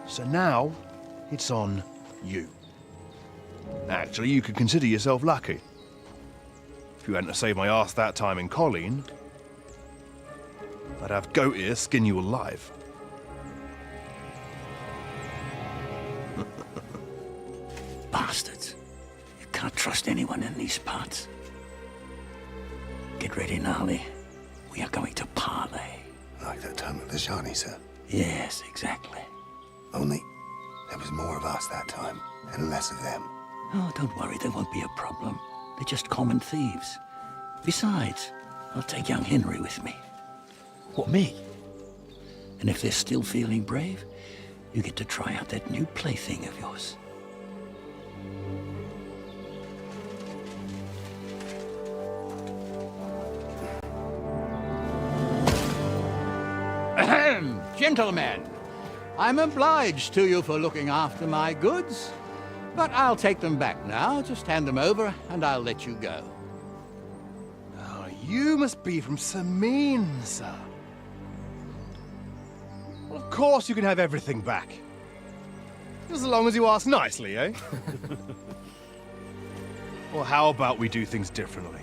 So now, it's on you. Actually, you could consider yourself lucky. If you hadn't saved my ass that time in Colleen, I'd have Goat Ear skin you alive. Bastards. You can't trust anyone in these parts. Get ready, Gnarly. We are going to parley. Like that time at the Shani, sir? Yes, exactly. Only there was more of us that time, and less of them. Oh, don't worry, there won't be a problem. They're just common thieves. Besides, I'll take young Henry with me. What, me? And if they're still feeling brave, you get to try out that new plaything of yours. Ahem, gentlemen, I'm obliged to you for looking after my goods, but I'll take them back now. Just hand them over and I'll let you go. Oh, you must be from Samin, sir. Well, of course you can have everything back. Just as long as you ask nicely, eh? Well, how about we do things differently?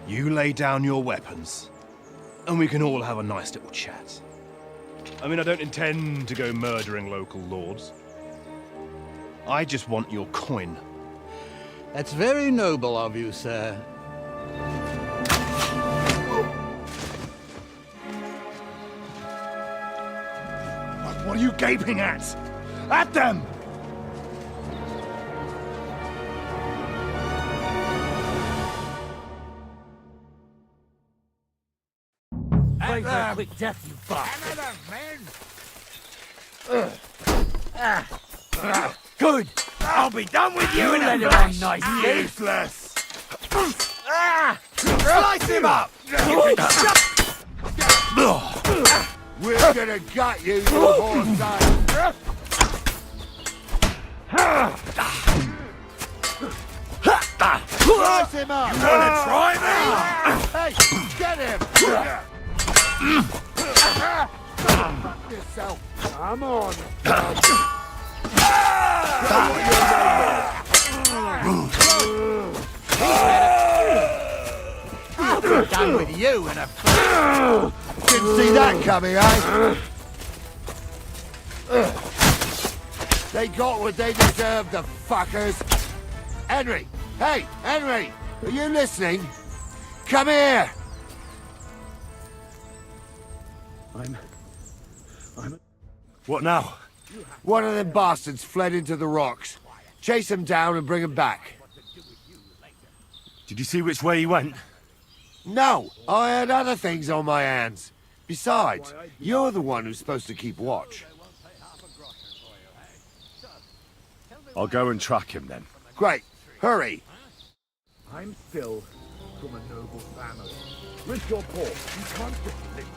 You lay down your weapons, and we can all have a nice little chat. I mean, I don't intend to go murdering local lords. I just want your coin. That's very noble of you, sir. What are you gaping at? At them! Pray for a quick death, you bastard. Good! I'll be done with you in a let him flash! on nicely. Useless! Slice him up! We're gonna gut you, you horse son! Slice him up! You wanna try me? Hey, get him! Fuck yourself! Come on! I'll be done with you in a flash. Didn't see that coming, eh? They got what they deserved, the fuckers. Henry! Hey, Henry! Are you listening? Come here! What now? One of them bastards fled into the rocks. Chase him down and bring him back. Did you see which way he went? No, I had other things on my hands. Besides, you're the one who's supposed to keep watch. I'll go and track him then. Great. Hurry. I'm still from a noble family. With your paw, you can't just lick me.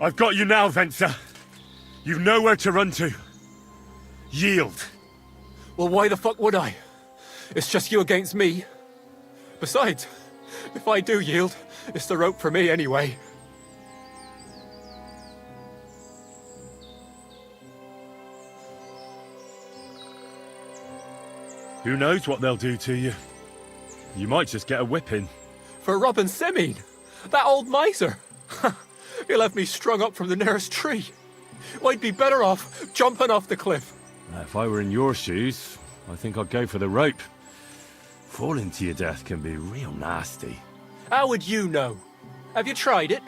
I've got you now, Venser. You've nowhere to run to. Yield. Well, why the fuck would I? It's just you against me. Besides, if I do yield, it's the rope for me anyway. Who knows what they'll do to you? You might just get a whipping. For robbing Semine, that old miser. He'll have me strung up from the nearest tree. I'd be better off jumping off the cliff. If I were in your shoes, I think I'd go for the rope. Falling to your death can be real nasty. How would you know? Have you tried it?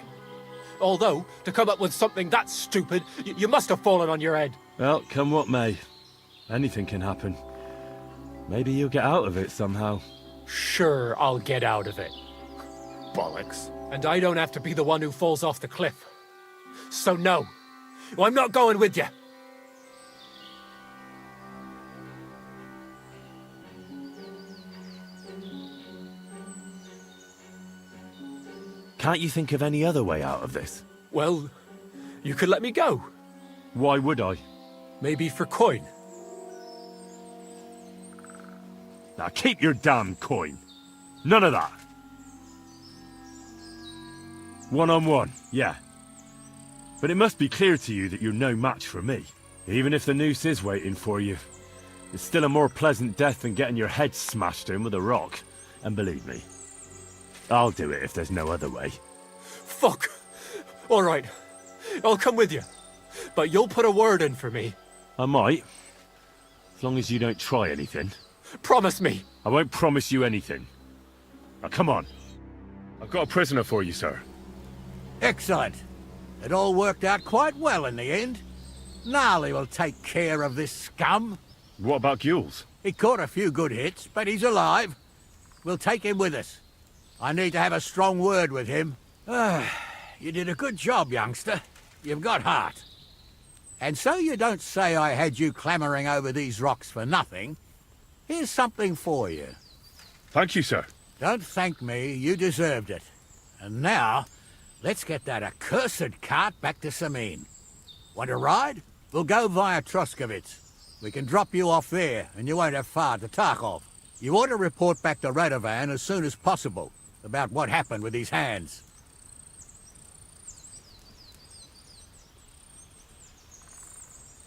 Although, to come up with something that stupid, you must have fallen on your head. Well, come what may. Anything can happen. Maybe you'll get out of it somehow. Sure, I'll get out of it. Bollocks. And I don't have to be the one who falls off the cliff. So no, I'm not going with you. Can't you think of any other way out of this? Well, you could let me go. Why would I? Maybe for coin. Now keep your damn coin. None of that. One-on-one, yeah. But it must be clear to you that you're no match for me. Even if the noose is waiting for you, it's still a more pleasant death than getting your head smashed in with a rock. And believe me, I'll do it if there's no other way. Fuck! All right, I'll come with you. But you'll put a word in for me. I might. As long as you don't try anything. Promise me. I won't promise you anything. Now come on. I've got a prisoner for you, sir. Excellent. It all worked out quite well in the end. Gnarly will take care of this scum. What about Gules? He caught a few good hits, but he's alive. We'll take him with us. I need to have a strong word with him. You did a good job, youngster. You've got heart. And so you don't say I had you clambering over these rocks for nothing. Here's something for you. Thank you, sir. Don't thank me, you deserved it. And now, let's get that accursed cart back to Semine. Want to ride? We'll go via Troskovitz. We can drop you off there, and you won't have far to Tarkov. You ought to report back to Radovan as soon as possible about what happened with these hands.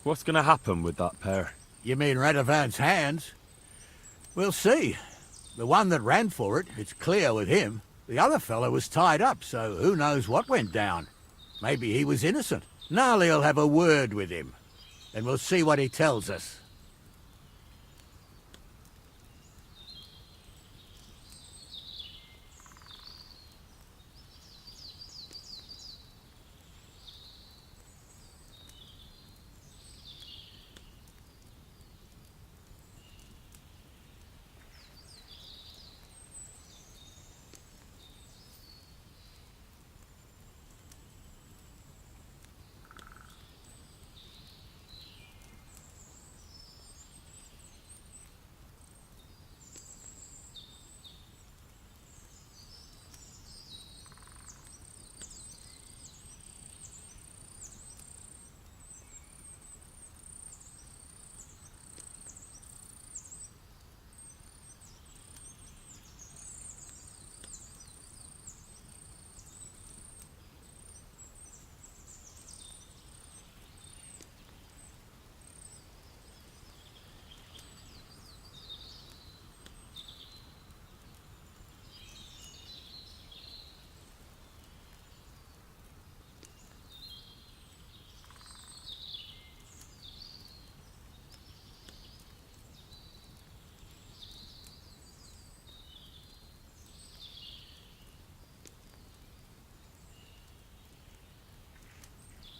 What's going to happen with that pair? You mean Radovan's hands? We'll see. The one that ran for it, it's clear with him. The other fellow was tied up, so who knows what went down. Maybe he was innocent. Gnarly'll have a word with him, and we'll see what he tells us.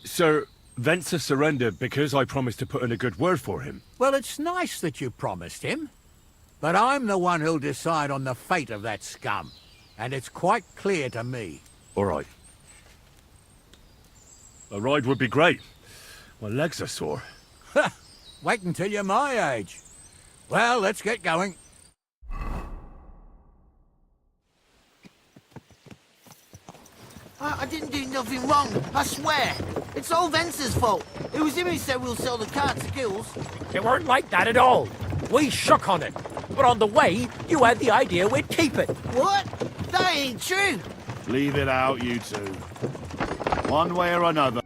Sir, Venser surrendered because I promised to put in a good word for him. Well, it's nice that you promised him. But I'm the one who'll decide on the fate of that scum. And it's quite clear to me. All right. A ride would be great. My legs are sore. Wait until you're my age. Well, let's get going. I didn't do nothing wrong, I swear. It's all Venser's fault. It was him who said we'll sell the cart to Gills. It weren't like that at all. We shook on it. But on the way, you had the idea we'd keep it. What? That ain't true. Leave it out, you two. One way or another.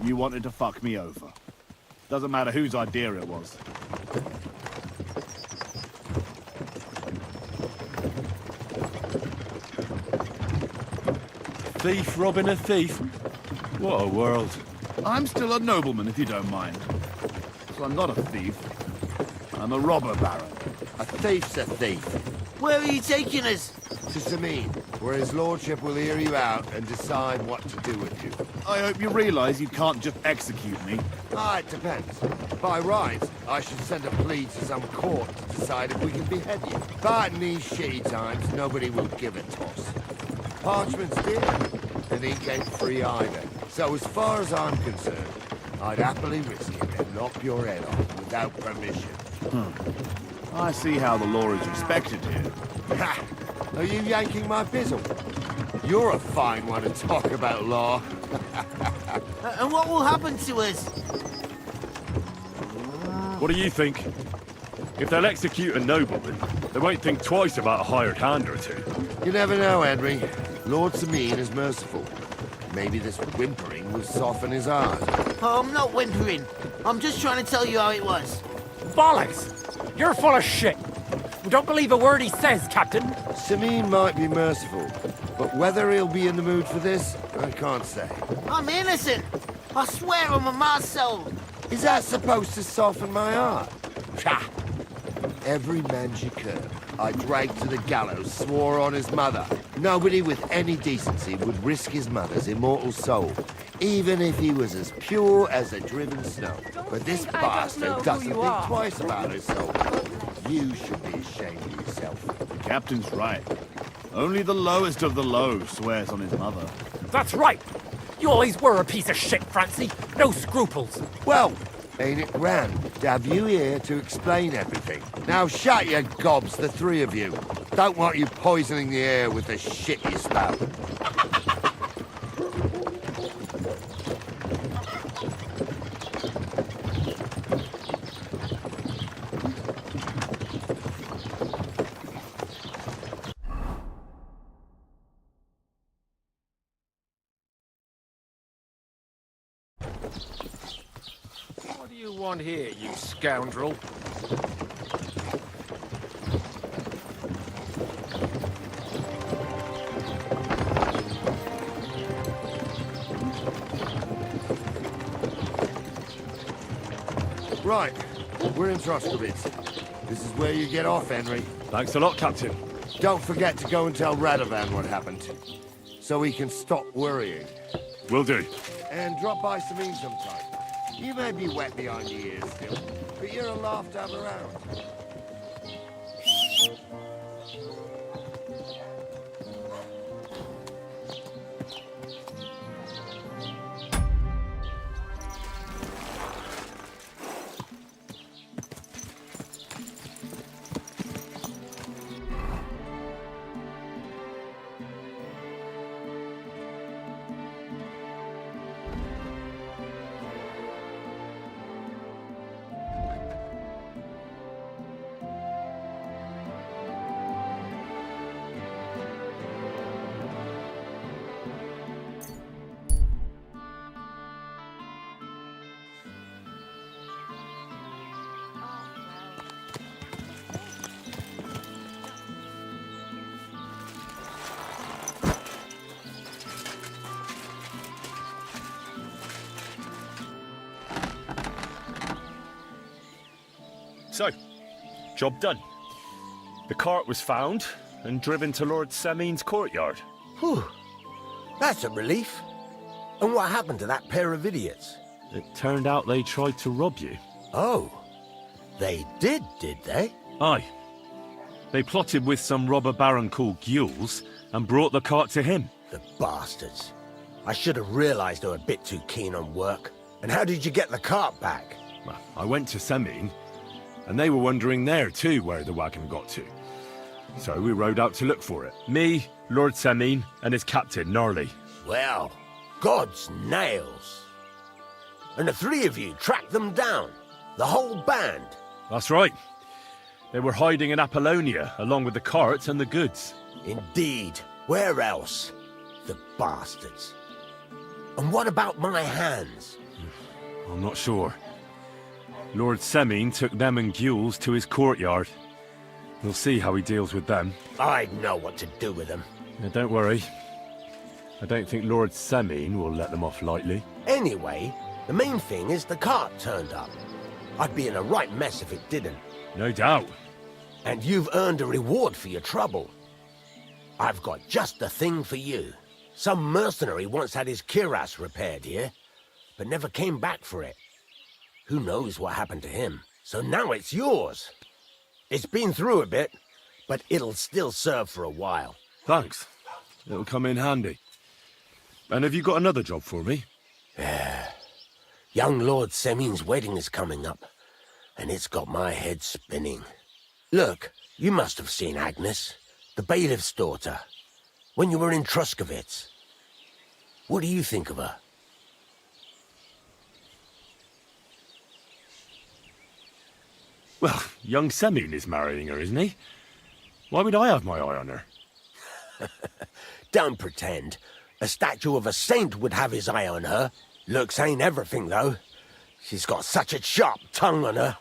You wanted to fuck me over. Doesn't matter whose idea it was. Thief robbing a thief? What a world. I'm still a nobleman, if you don't mind. So I'm not a thief. I'm a robber baron. A thief's a thief. Where are you taking us? To Sameen, where his lordship will hear you out and decide what to do with you. I hope you realize you can't just execute me. Ah, it depends. By rights, I should send a plea to some court to decide if we can behead you. But in these shitty times, nobody will give a toss. Parchment's dear, and ink ain't free either. So as far as I'm concerned, I'd happily risk it and knock your head off without permission. I see how the law is respected here. Ha! Are you yanking my bizzle? You're a fine one to talk about law. And what will happen to us? What do you think? If they'll execute a nobleman, they won't think twice about a hired hand or two. You never know, Henry. Lord Sameen is merciful. Maybe this whimpering will soften his heart. Oh, I'm not whimpering. I'm just trying to tell you how it was. Bollocks! You're full of shit. We don't believe a word he says, Captain. Sameen might be merciful, but whether he'll be in the mood for this, I can't say. I'm innocent. I swear on my soul. Is that supposed to soften my heart? Ha! Every man Jikur I dragged to the gallows swore on his mother. Nobody with any decency would risk his mother's immortal soul, even if he was as pure as a driven snow. But this bastard doesn't think twice about his soul. You should be ashamed of yourself. The captain's right. Only the lowest of the low swears on his mother. That's right. You always were a piece of shit, Francie. No scruples. Well, ain't it grand to have you here to explain everything? Now shut your gobs, the three of you. Don't want you poisoning the air with the shit you spout. What do you want here, you scoundrel? Right, we're in Troskovitz. This is where you get off, Henry. Thanks a lot, Captain. Don't forget to go and tell Radovan what happened, so he can stop worrying. Will do. And drop by Sameen sometime. You may be wet behind the ears still, but you're a laugh to have around. So, job done. The cart was found and driven to Lord Semin's courtyard. Whew. That's a relief. And what happened to that pair of idiots? It turned out they tried to rob you. Oh. They did they? Aye. They plotted with some robber baron called Gules and brought the cart to him. The bastards. I should have realized they were a bit too keen on work. And how did you get the cart back? Well, I went to Semin, and they were wondering there too where the wagon got to. So we rode out to look for it. Me, Lord Semin, and his captain, Gnarly. Well, God's nails. And the three of you tracked them down? The whole band? That's right. They were hiding in Apollonia, along with the carts and the goods. Indeed. Where else? The bastards. And what about my hands? I'm not sure. Lord Semin took them and Gules to his courtyard. We'll see how he deals with them. I know what to do with them. Now, don't worry. I don't think Lord Semin will let them off lightly. Anyway, the main thing is the cart turned up. I'd be in a right mess if it didn't. No doubt. And you've earned a reward for your trouble. I've got just the thing for you. Some mercenary once had his cuirass repaired here, but never came back for it. Who knows what happened to him? So now it's yours. It's been through a bit, but it'll still serve for a while. Thanks. It'll come in handy. And have you got another job for me? Young Lord Semin's wedding is coming up, and it's got my head spinning. Look, you must have seen Agnes, the bailiff's daughter, when you were in Truscovitz. What do you think of her? Well, young Semin is marrying her, isn't he? Why would I have my eye on her? Don't pretend. A statue of a saint would have his eye on her. Looks ain't everything, though. She's got such a sharp tongue on her.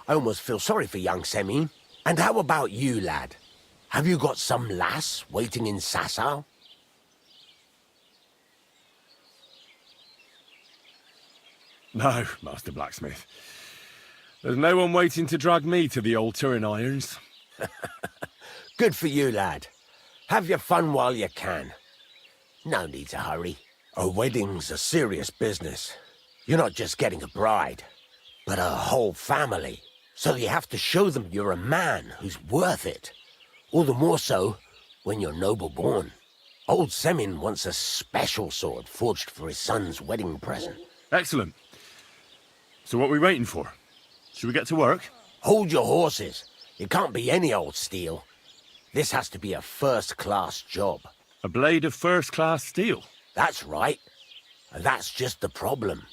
I almost feel sorry for young Semin. And how about you, lad? Have you got some lass waiting in Sasau? No, Master Blacksmith. There's no one waiting to drag me to the altar in irons. Good for you, lad. Have your fun while you can. No need to hurry. A wedding's a serious business. You're not just getting a bride, but a whole family. So you have to show them you're a man who's worth it. All the more so when you're noble-born. Old Semin wants a special sword forged for his son's wedding present. Excellent. So what are we waiting for? Should we get to work? Hold your horses. It can't be any old steel. This has to be a first-class job. A blade of first-class steel? That's right. And that's just the problem.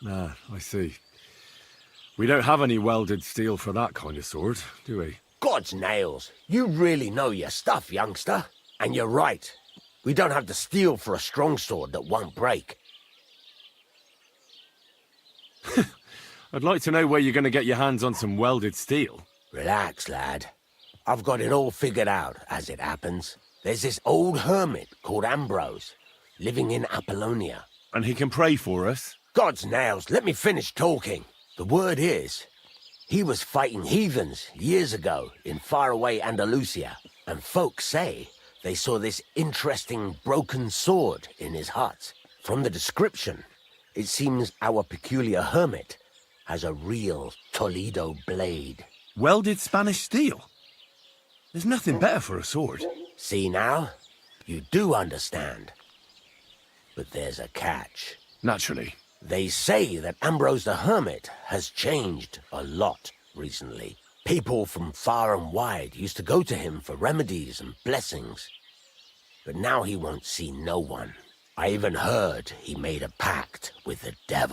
Ah, I see. We don't have any welded steel for that kind of sword, do we? God's nails. You really know your stuff, youngster. And you're right. We don't have the steel for a strong sword that won't break. I'd like to know where you're going to get your hands on some welded steel. Relax, lad. I've got it all figured out, as it happens. There's this old hermit called Ambrose, living in Apollonia. And he can pray for us? God's nails, let me finish talking. The word is, he was fighting heathens years ago in faraway Andalusia, and folks say they saw this interesting broken sword in his hut. From the description, it seems our peculiar hermit has a real Toledo blade. Welded Spanish steel? There's nothing better for a sword. See now? You do understand. But there's a catch. Naturally. They say that Ambrose the Hermit has changed a lot recently. People from far and wide used to go to him for remedies and blessings. But now he won't see no one. I even heard he made a pact with the devil.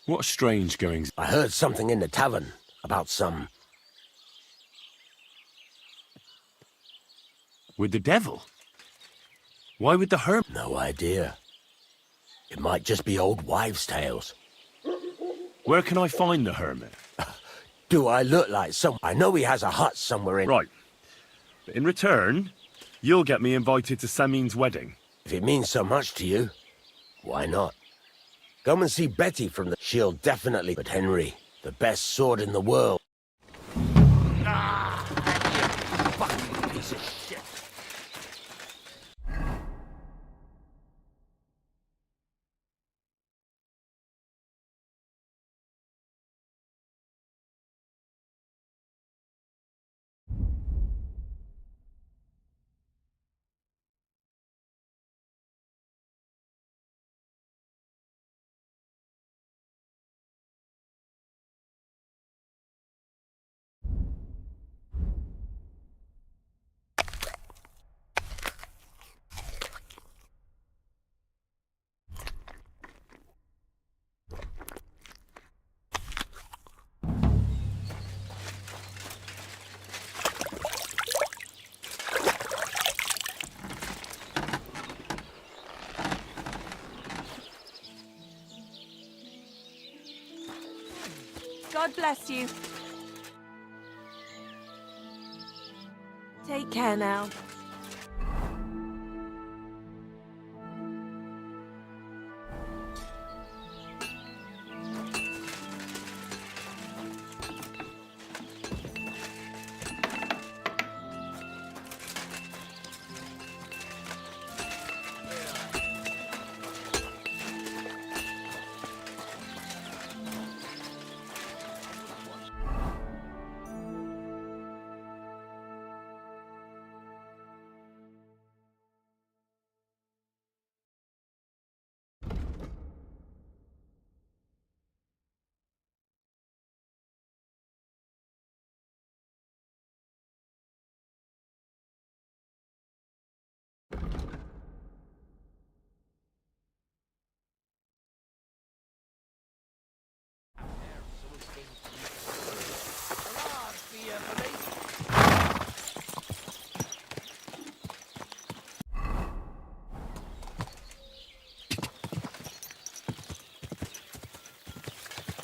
What strange goings? I heard something in the tavern about some... With the devil? Why would the hermit? No idea. It might just be old wives' tales. Where can I find the hermit? Do I look like some... I know he has a hut somewhere in... Right. But in return, you'll get me invited to Samin's wedding. If it means so much to you, why not? Come and see Betty from the... She'll definitely... But Henry, the best sword in the world. Ah, you fucking piece of shit. God bless you. Take care now.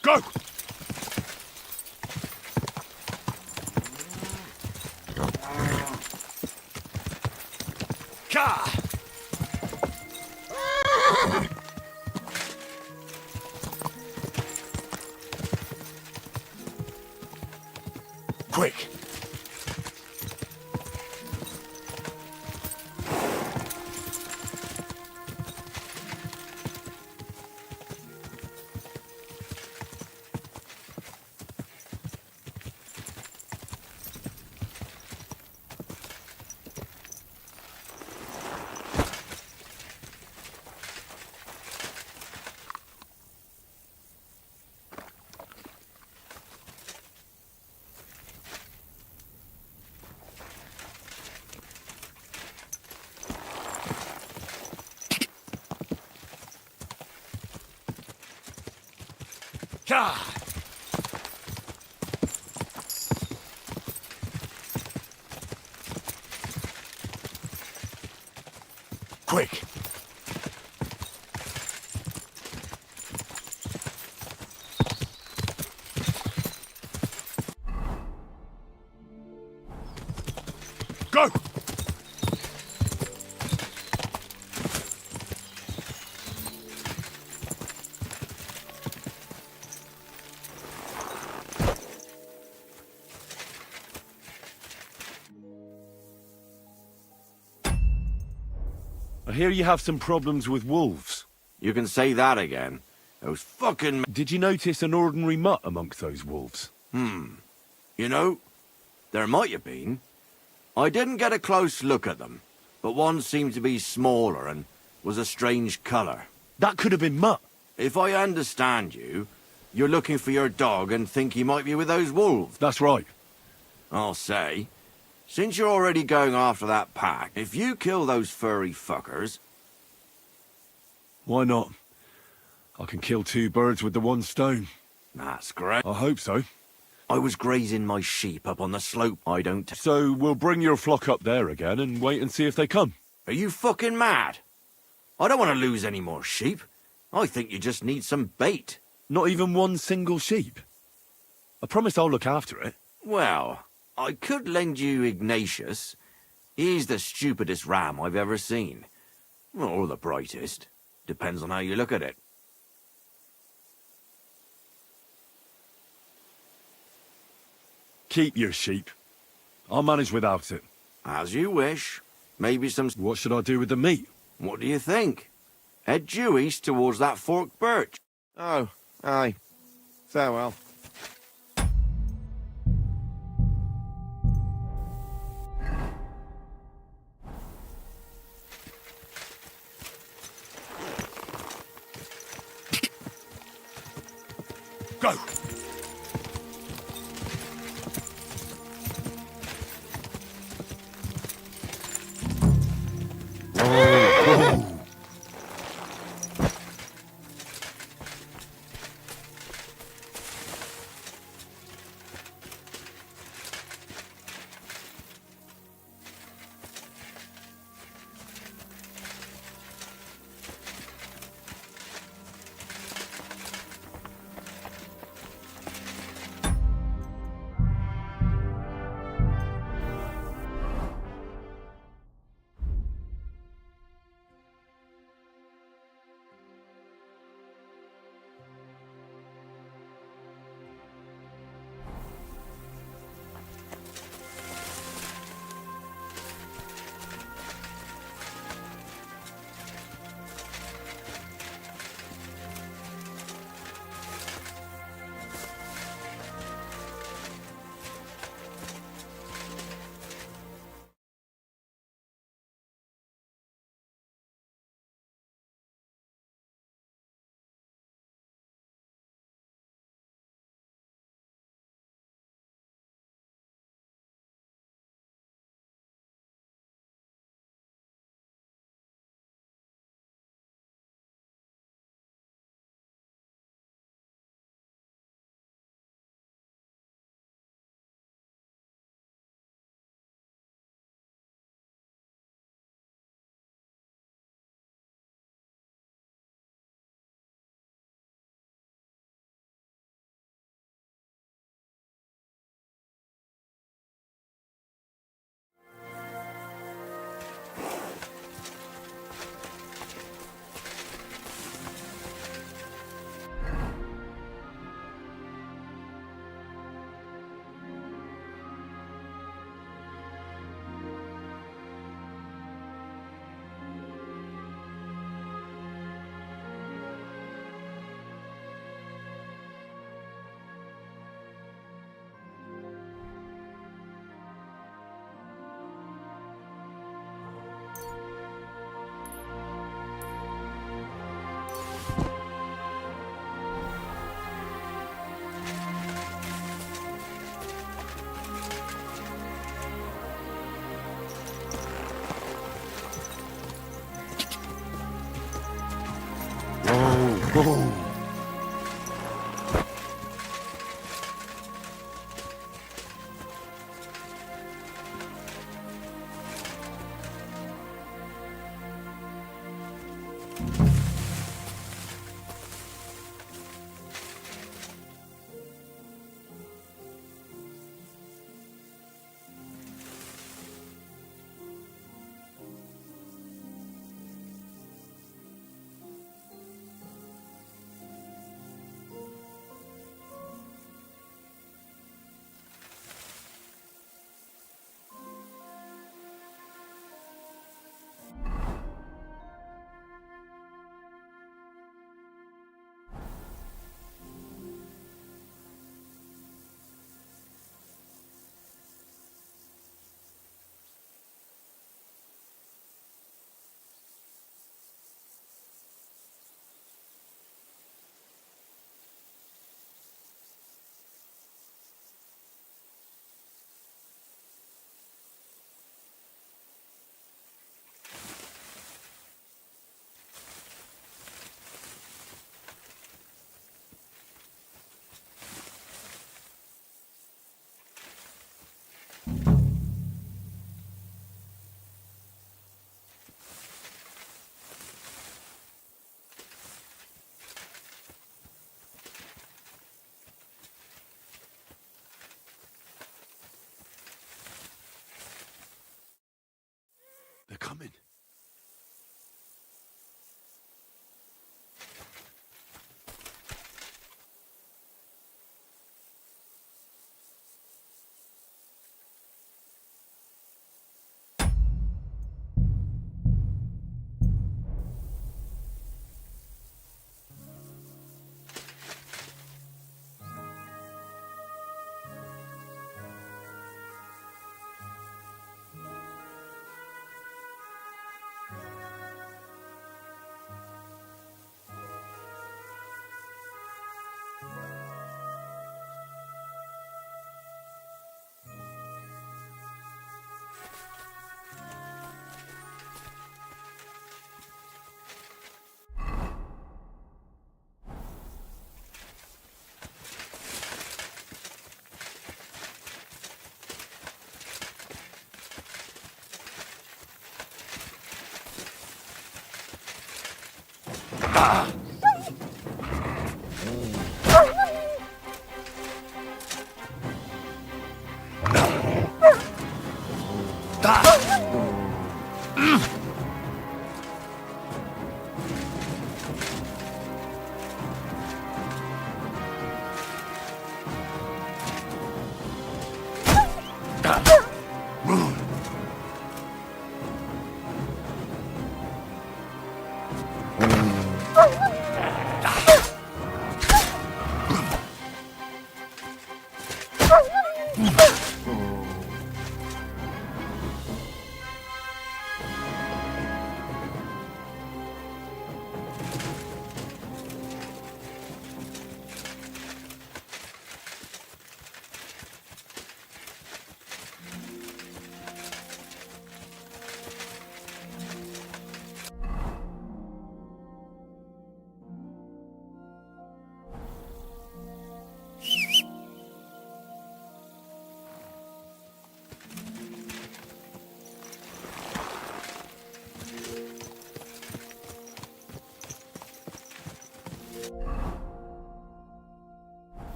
Go! Ka! Quick! God! Quick! Go! I hear you have some problems with wolves. You can say that again. Those fucking... Did you notice an ordinary mutt amongst those wolves? You know, there might have been. I didn't get a close look at them, but one seemed to be smaller and was a strange colour. That could have been Mutt. If I understand you, you're looking for your dog and think he might be with those wolves. That's right. I'll say, since you're already going after that pack, if you kill those furry fuckers... Why not? I can kill two birds with the one stone. That's great. I hope so. I was grazing my sheep up on the slope. I don't... So we'll bring your flock up there again and wait and see if they come. Are you fucking mad? I don't want to lose any more sheep. I think you just need some bait. Not even one single sheep? I promise I'll look after it. Well, I could lend you Ignatius. He's the stupidest ram I've ever seen. Or the brightest. Depends on how you look at it. Keep your sheep. I'll manage without it. As you wish. Maybe some... What should I do with the meat? What do you think? Head due east towards that forked birch. Oh, aye. Farewell. Go! Whoa.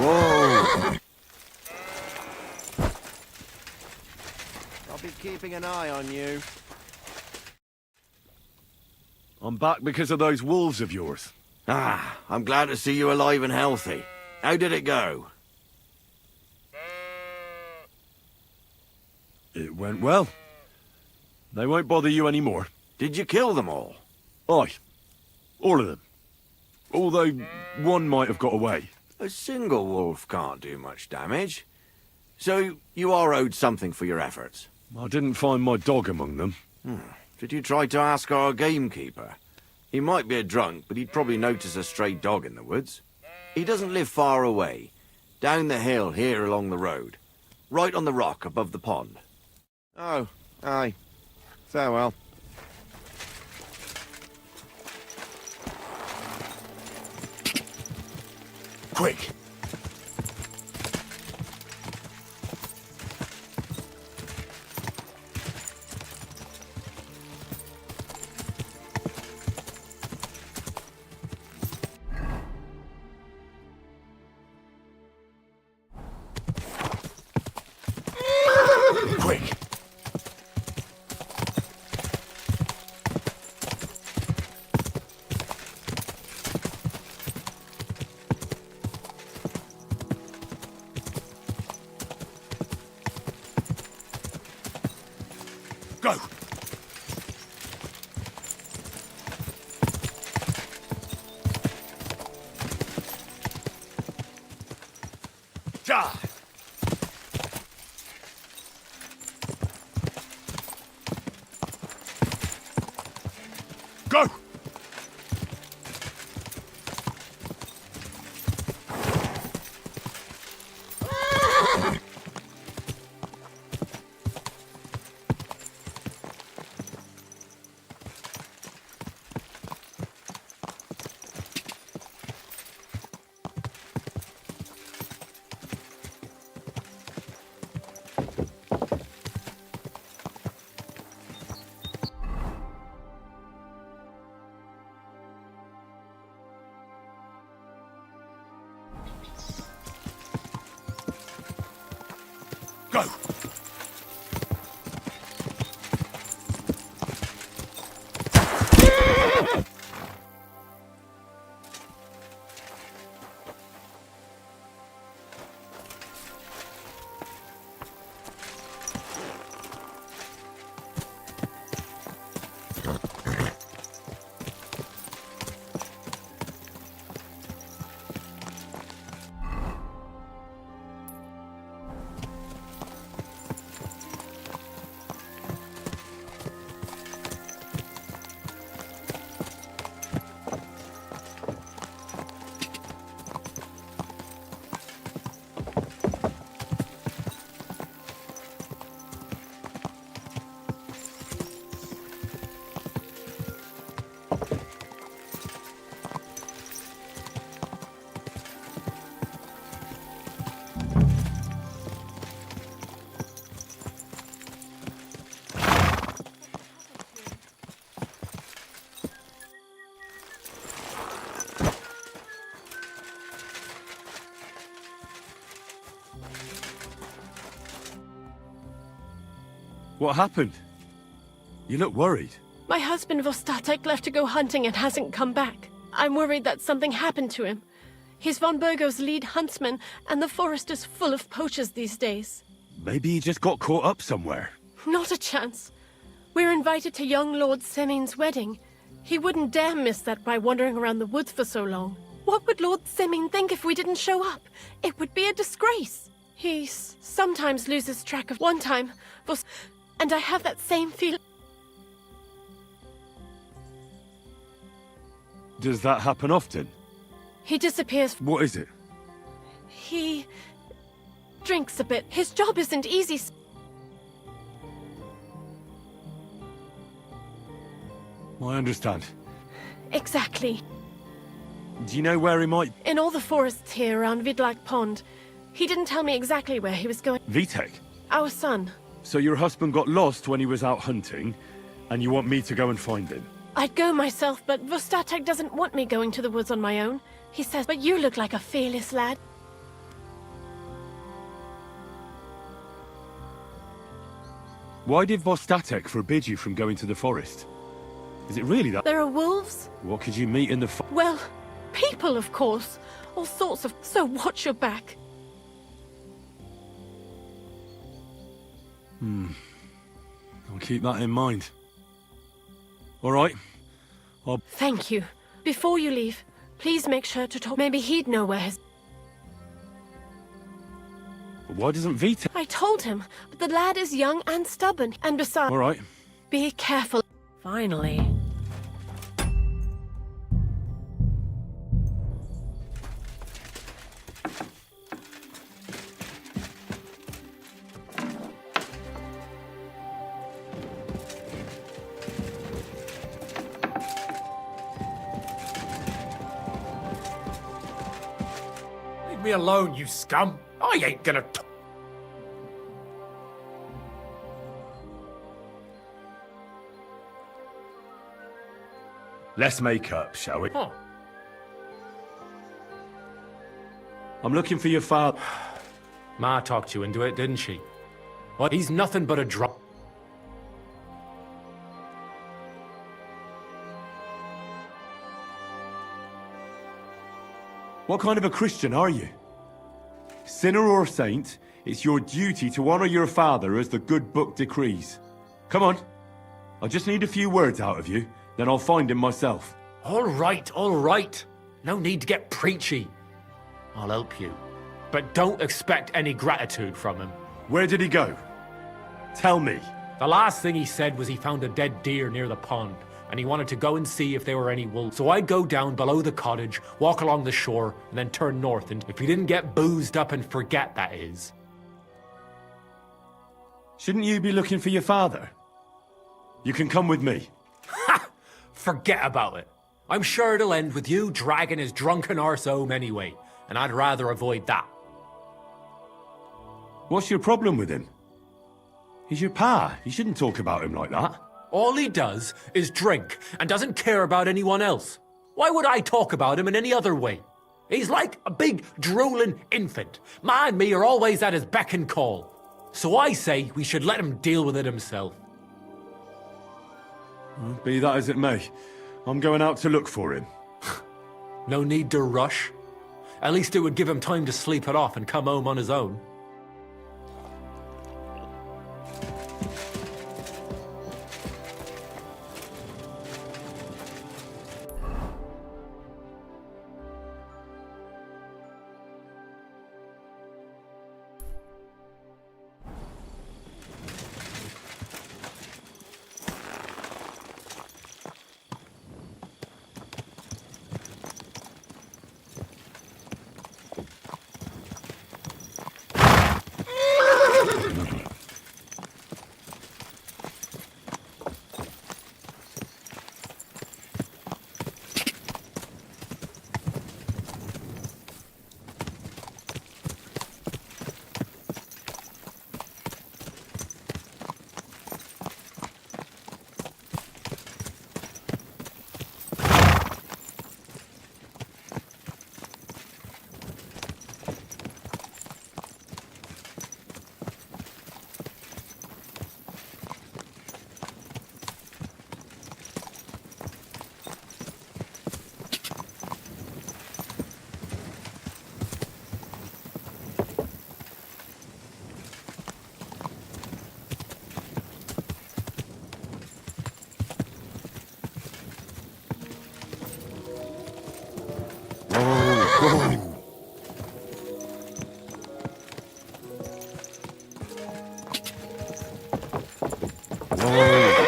Whoa! I'll be keeping an eye on you. I'm back because of those wolves of yours. Ah, I'm glad to see you alive and healthy. How did it go? It went well. They won't bother you anymore. Did you kill them all? Aye. All of them. Although one might have got away. A single wolf can't do much damage. So you are owed something for your efforts. I didn't find my dog among them. Did you try to ask our gamekeeper? He might be a drunk, but he'd probably notice a stray dog in the woods. He doesn't live far away. Down the hill here along the road. Right on the rock above the pond. Oh, aye. Farewell. Quick! Quick! Go! Die! Go! Go! What happened? You look worried. My husband Vostatek left to go hunting and hasn't come back. I'm worried that something happened to him. He's von Burgo's lead huntsman, and the forest is full of poachers these days. Maybe he just got caught up somewhere. Not a chance. We're invited to young Lord Semin's wedding. He wouldn't dare miss that by wandering around the woods for so long. What would Lord Semin think if we didn't show up? It would be a disgrace. He sometimes loses track of one time, and I have that same feeling. Does that happen often? He disappears. What is it? He drinks a bit. His job isn't easy. I understand. Exactly. Do you know where he might... In all the forests here around Vidlak Pond. He didn't tell me exactly where he was going. Vitek? Our son. So your husband got lost when he was out hunting, and you want me to go and find him? I'd go myself, but Vostatek doesn't want me going to the woods on my own. He says, but you look like a fearless lad. Why did Vostatek forbid you from going to the forest? Is it really that... There are wolves? What could you meet in the... Well, people, of course. All sorts of... So watch your back. I'll keep that in mind. All right. Thank you. Before you leave, please make sure to talk. Maybe he'd know where his... Why doesn't Vitek... I told him, but the lad is young and stubborn. And besides... All right. Be careful. Finally. Leave me alone, you scum. I ain't gonna... Let's make up, shall we? Huh. I'm looking for your father. Ma talked you into it, didn't she? Well, he's nothing but a drunk. What kind of a Christian are you? Sinner or saint, it's your duty to honor your father as the good book decrees. Come on. I just need a few words out of you, then I'll find him myself. All right, all right. No need to get preachy. I'll help you. But don't expect any gratitude from him. Where did he go? Tell me. The last thing he said was he found a dead deer near the pond, and he wanted to go and see if there were any wolves. So I'd go down below the cottage, walk along the shore, and then turn north, and if he didn't get boozed up and forget, that is. Shouldn't you be looking for your father? You can come with me. Ha! Forget about it. I'm sure it'll end with you dragging his drunken arse home anyway, and I'd rather avoid that. What's your problem with him? He's your pa. You shouldn't talk about him like that. All he does is drink and doesn't care about anyone else. Why would I talk about him in any other way? He's like a big drooling infant. Ma and me are always at his beck and call. So I say we should let him deal with it himself. Well, be that as it may, I'm going out to look for him. No need to rush. At least it would give him time to sleep it off and come home on his own.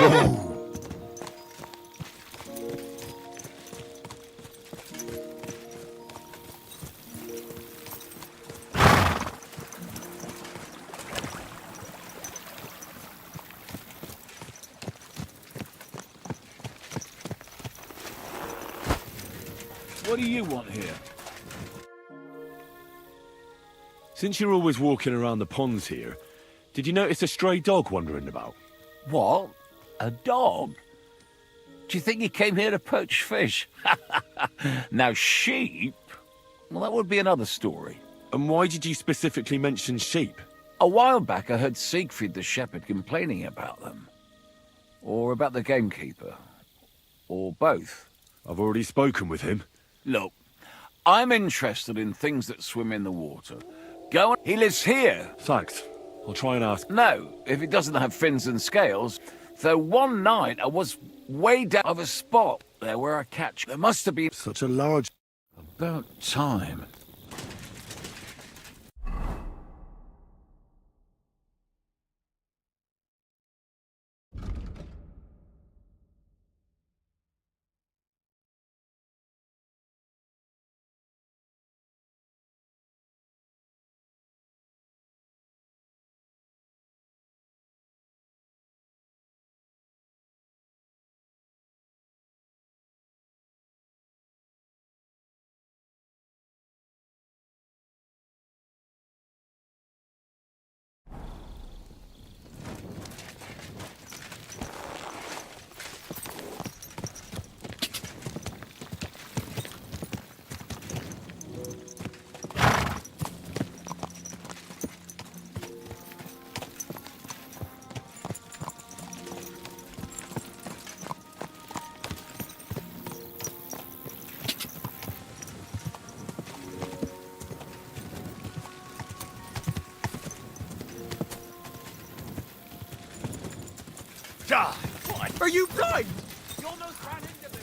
What do you want here? Since you're always walking around the ponds here, did you notice a stray dog wandering about? What? A dog? Do you think he came here to poach fish? Now, sheep? Well, that would be another story. And why did you specifically mention sheep? A while back, I heard Siegfried the shepherd complaining about them. Or about the gamekeeper. Or both. I've already spoken with him. Look, I'm interested in things that swim in the water. Go on. He lives here. Thanks. I'll try and ask. No, if it doesn't have fins and scales. Though one night I was way down of a spot there where I catch. There must have been such a large... About time. What? Are you blind? You almost ran into me.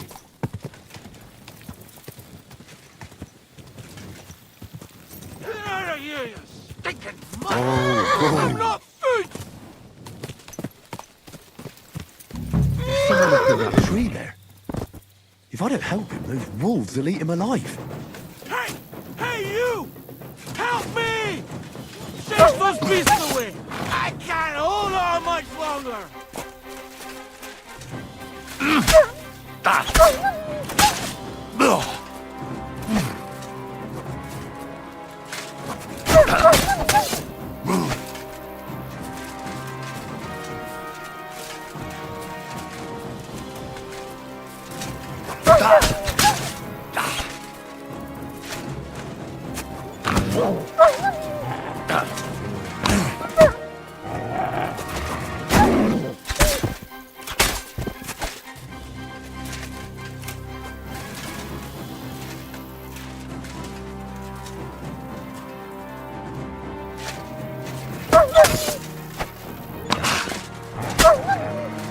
Get out of here, you stinking mother! I'm not food! There's someone up in that tree there. If I don't help him, those wolves will eat him alive. Hey! Hey, you! Help me! Chase those beasts away! I can't hold on much longer!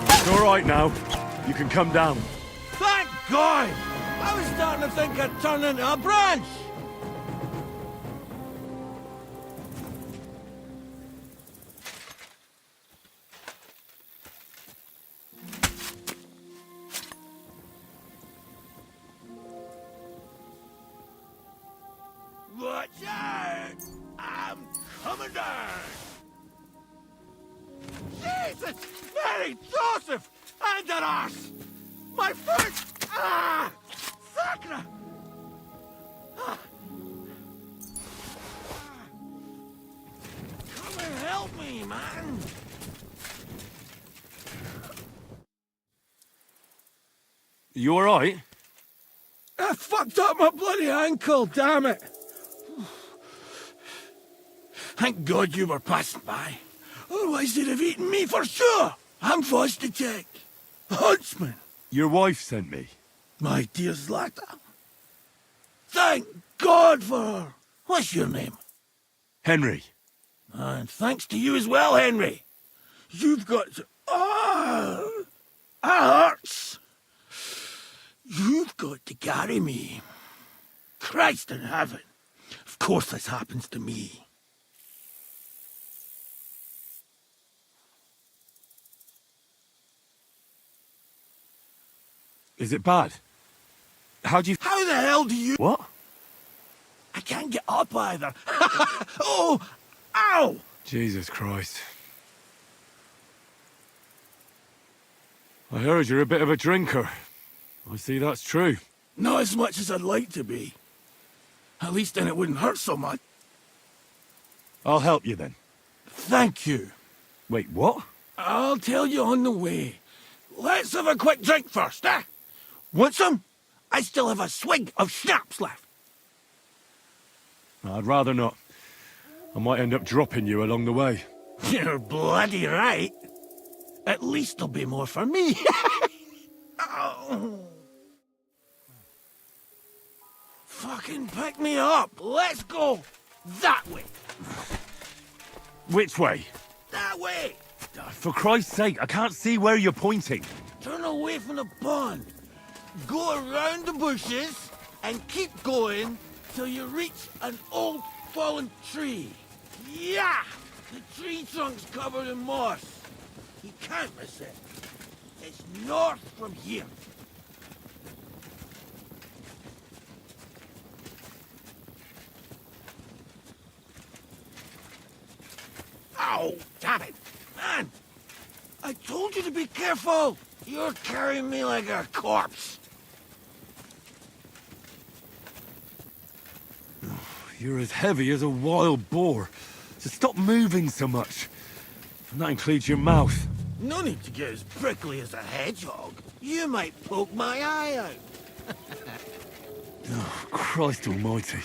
It's all right now. You can come down. Thank God! I was starting to think I'd turn into a branch! Watch out! I'm coming down! Jesus! Mary Joseph! And an arse! My foot! Ah! Sacra! Ah. Come and help me, man! You all right? I fucked up my bloody ankle, damn it! Thank God you were passing by. Otherwise they'd have eaten me for sure. I'm Vostitech. Huntsman. Your wife sent me. My dear Zlata. Thank God for her. What's your name? Henry. And thanks to you as well, Henry. You've got to... Oh! That hurts. You've got to carry me. Christ in heaven. Of course this happens to me. Is it bad? How do you... How the hell do you... What? I can't get up either. Oh! Ow! Jesus Christ. I heard you're a bit of a drinker. I see that's true. Not as much as I'd like to be. At least then it wouldn't hurt so much. I'll help you then. Thank you. Wait, what? I'll tell you on the way. Let's have a quick drink first, eh? Want some? I still have a swig of schnapps left. I'd rather not. I might end up dropping you along the way. You're bloody right. At least there'll be more for me. Oh. Fucking pick me up. Let's go that way. Which way? That way. For Christ's sake, I can't see where you're pointing. Turn away from the pond. Go around the bushes and keep going till you reach an old fallen tree. Yeah! The tree trunk's covered in moss. You can't miss it. It's north from here. Ow! Damn it! Man! I told you to be careful! You're carrying me like a corpse. You're as heavy as a wild boar. So stop moving so much. And that includes your mouth. No need to get as prickly as a hedgehog. You might poke my eye out. Oh, Christ almighty.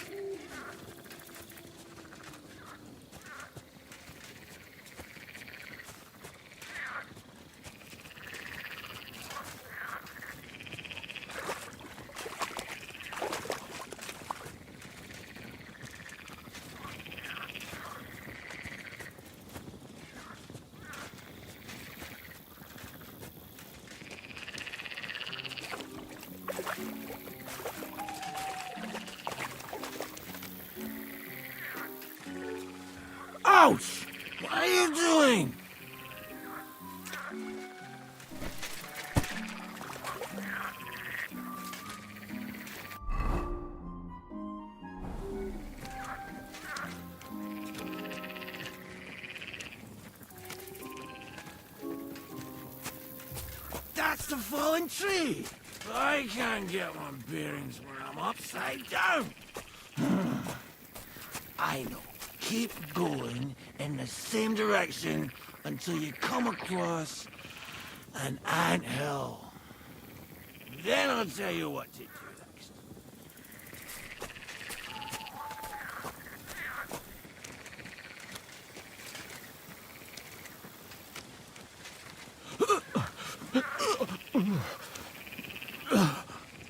Ouch! What are you doing? That's the fallen tree. I can't get my bearings when I'm upside down. I know. Keep going in the same direction until you come across an anthill. Then I'll tell you what to do next.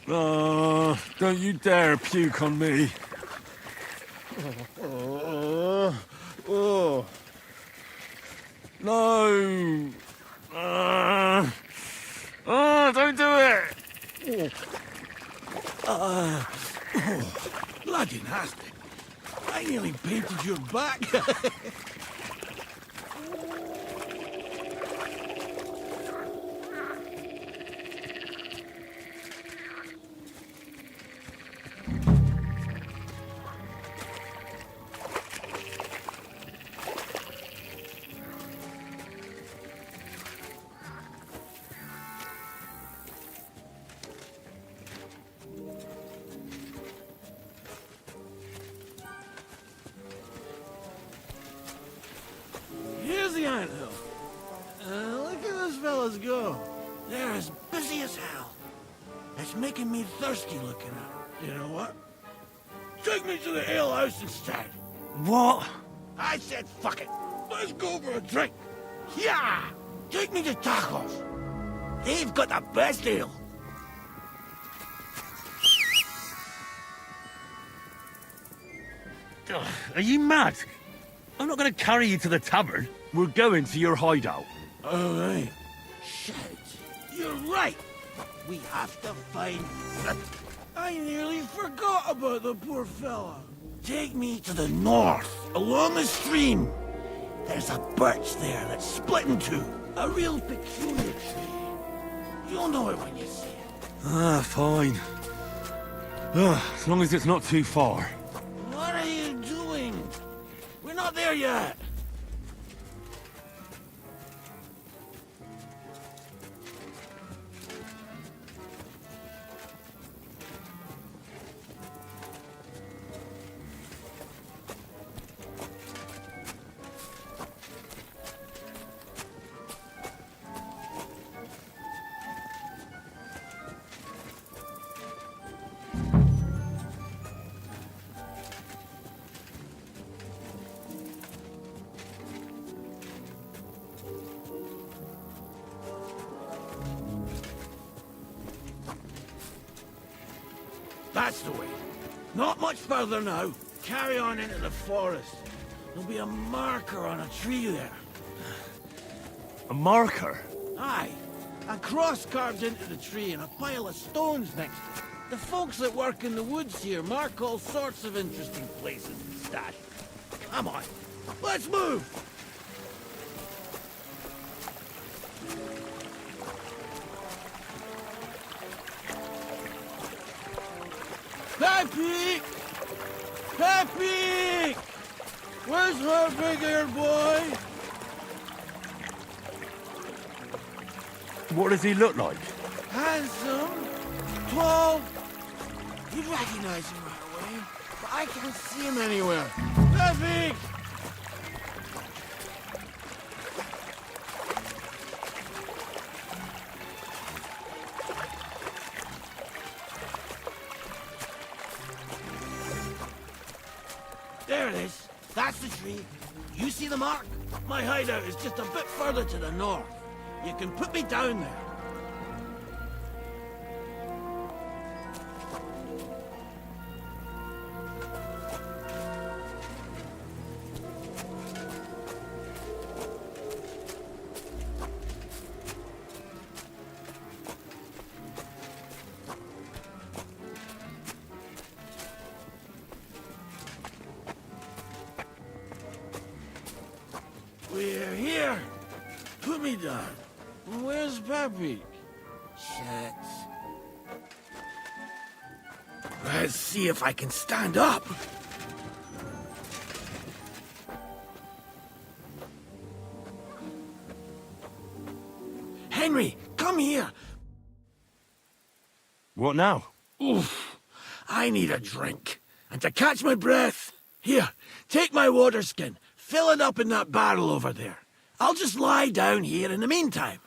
Oh, don't you dare puke on me. Oh. No. Don't do it. Bloody nasty. I nearly painted your back. Here's the anthill. Look at those fellas go. They're as busy as hell. It's making me thirsty looking at them. You know what? Take me to the alehouse instead. What? I said fuck it. Let's go for a drink. Yeah! Take me to Tacos. They've got the best ale. Ugh, are you mad? I'm not going to carry you to the tavern. We're going to your hideout. All right. Shit. You're right. We have to find... I nearly forgot about the poor fella. Take me to the north, along the stream. There's a birch there that's split in two. A real peculiar tree. You'll know it when you see it. Fine. As long as it's not too far. What are you doing? We're not there yet. That's the way. Not much further now. Carry on into the forest. There'll be a marker on a tree there. A marker? Aye. A cross carved into the tree and a pile of stones next to it. The folks that work in the woods here mark all sorts of interesting places and stash. Come on. Let's move! Peppy! Peppy! Where's her big-eared boy? What does he look like? Handsome, tall. You'd recognize him right away, but I can't see him anywhere. Peppy! There it is. That's the tree. You see the mark? My hideout is just a bit further to the north. You can put me down there. We're here. Put me down. Where's Peppy? Shit. Let's see if I can stand up. Henry, come here. What now? Oof. I need a drink. And to catch my breath, here, take my water skin. Fill it up in that barrel over there. I'll just lie down here in the meantime.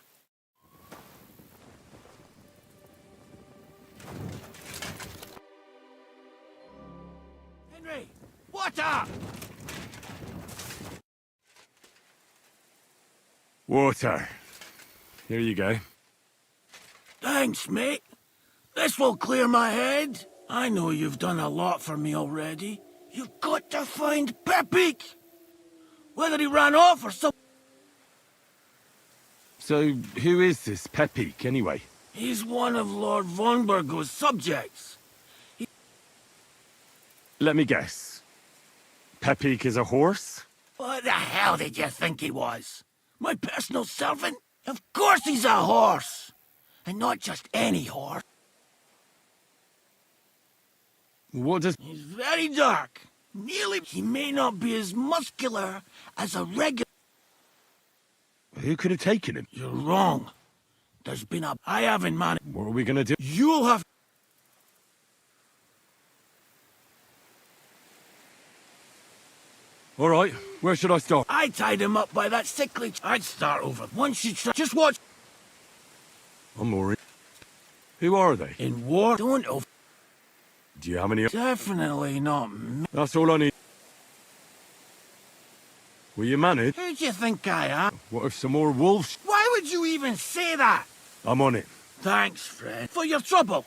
Henry, water! Water. Here you go. Thanks, mate. This will clear my head. I know you've done a lot for me already. You've got to find Peppy. Whether he ran off or some... So, who is this Peppy, anyway? He's one of Lord Vonbergo's subjects. Let me guess. Peppy is a horse? What the hell did you think he was? My personal servant? Of course he's a horse! And not just any horse. What does... He's very dark. Nearly... He may not be as muscular as a regular... Who could have taken him? You're wrong. There's been a... I haven't managed... What are we gonna do? You'll have... All right, where should I start? I tied him up by that sickly... I'd start over. Once you try... Just watch... I'm worried. Who are they? In war, don't over... Do you have any... Definitely not me. That's all I need. Will you manage? Who do you think I am? What if some more wolves... Why would you even say that? I'm on it. Thanks, Fred, for your trouble.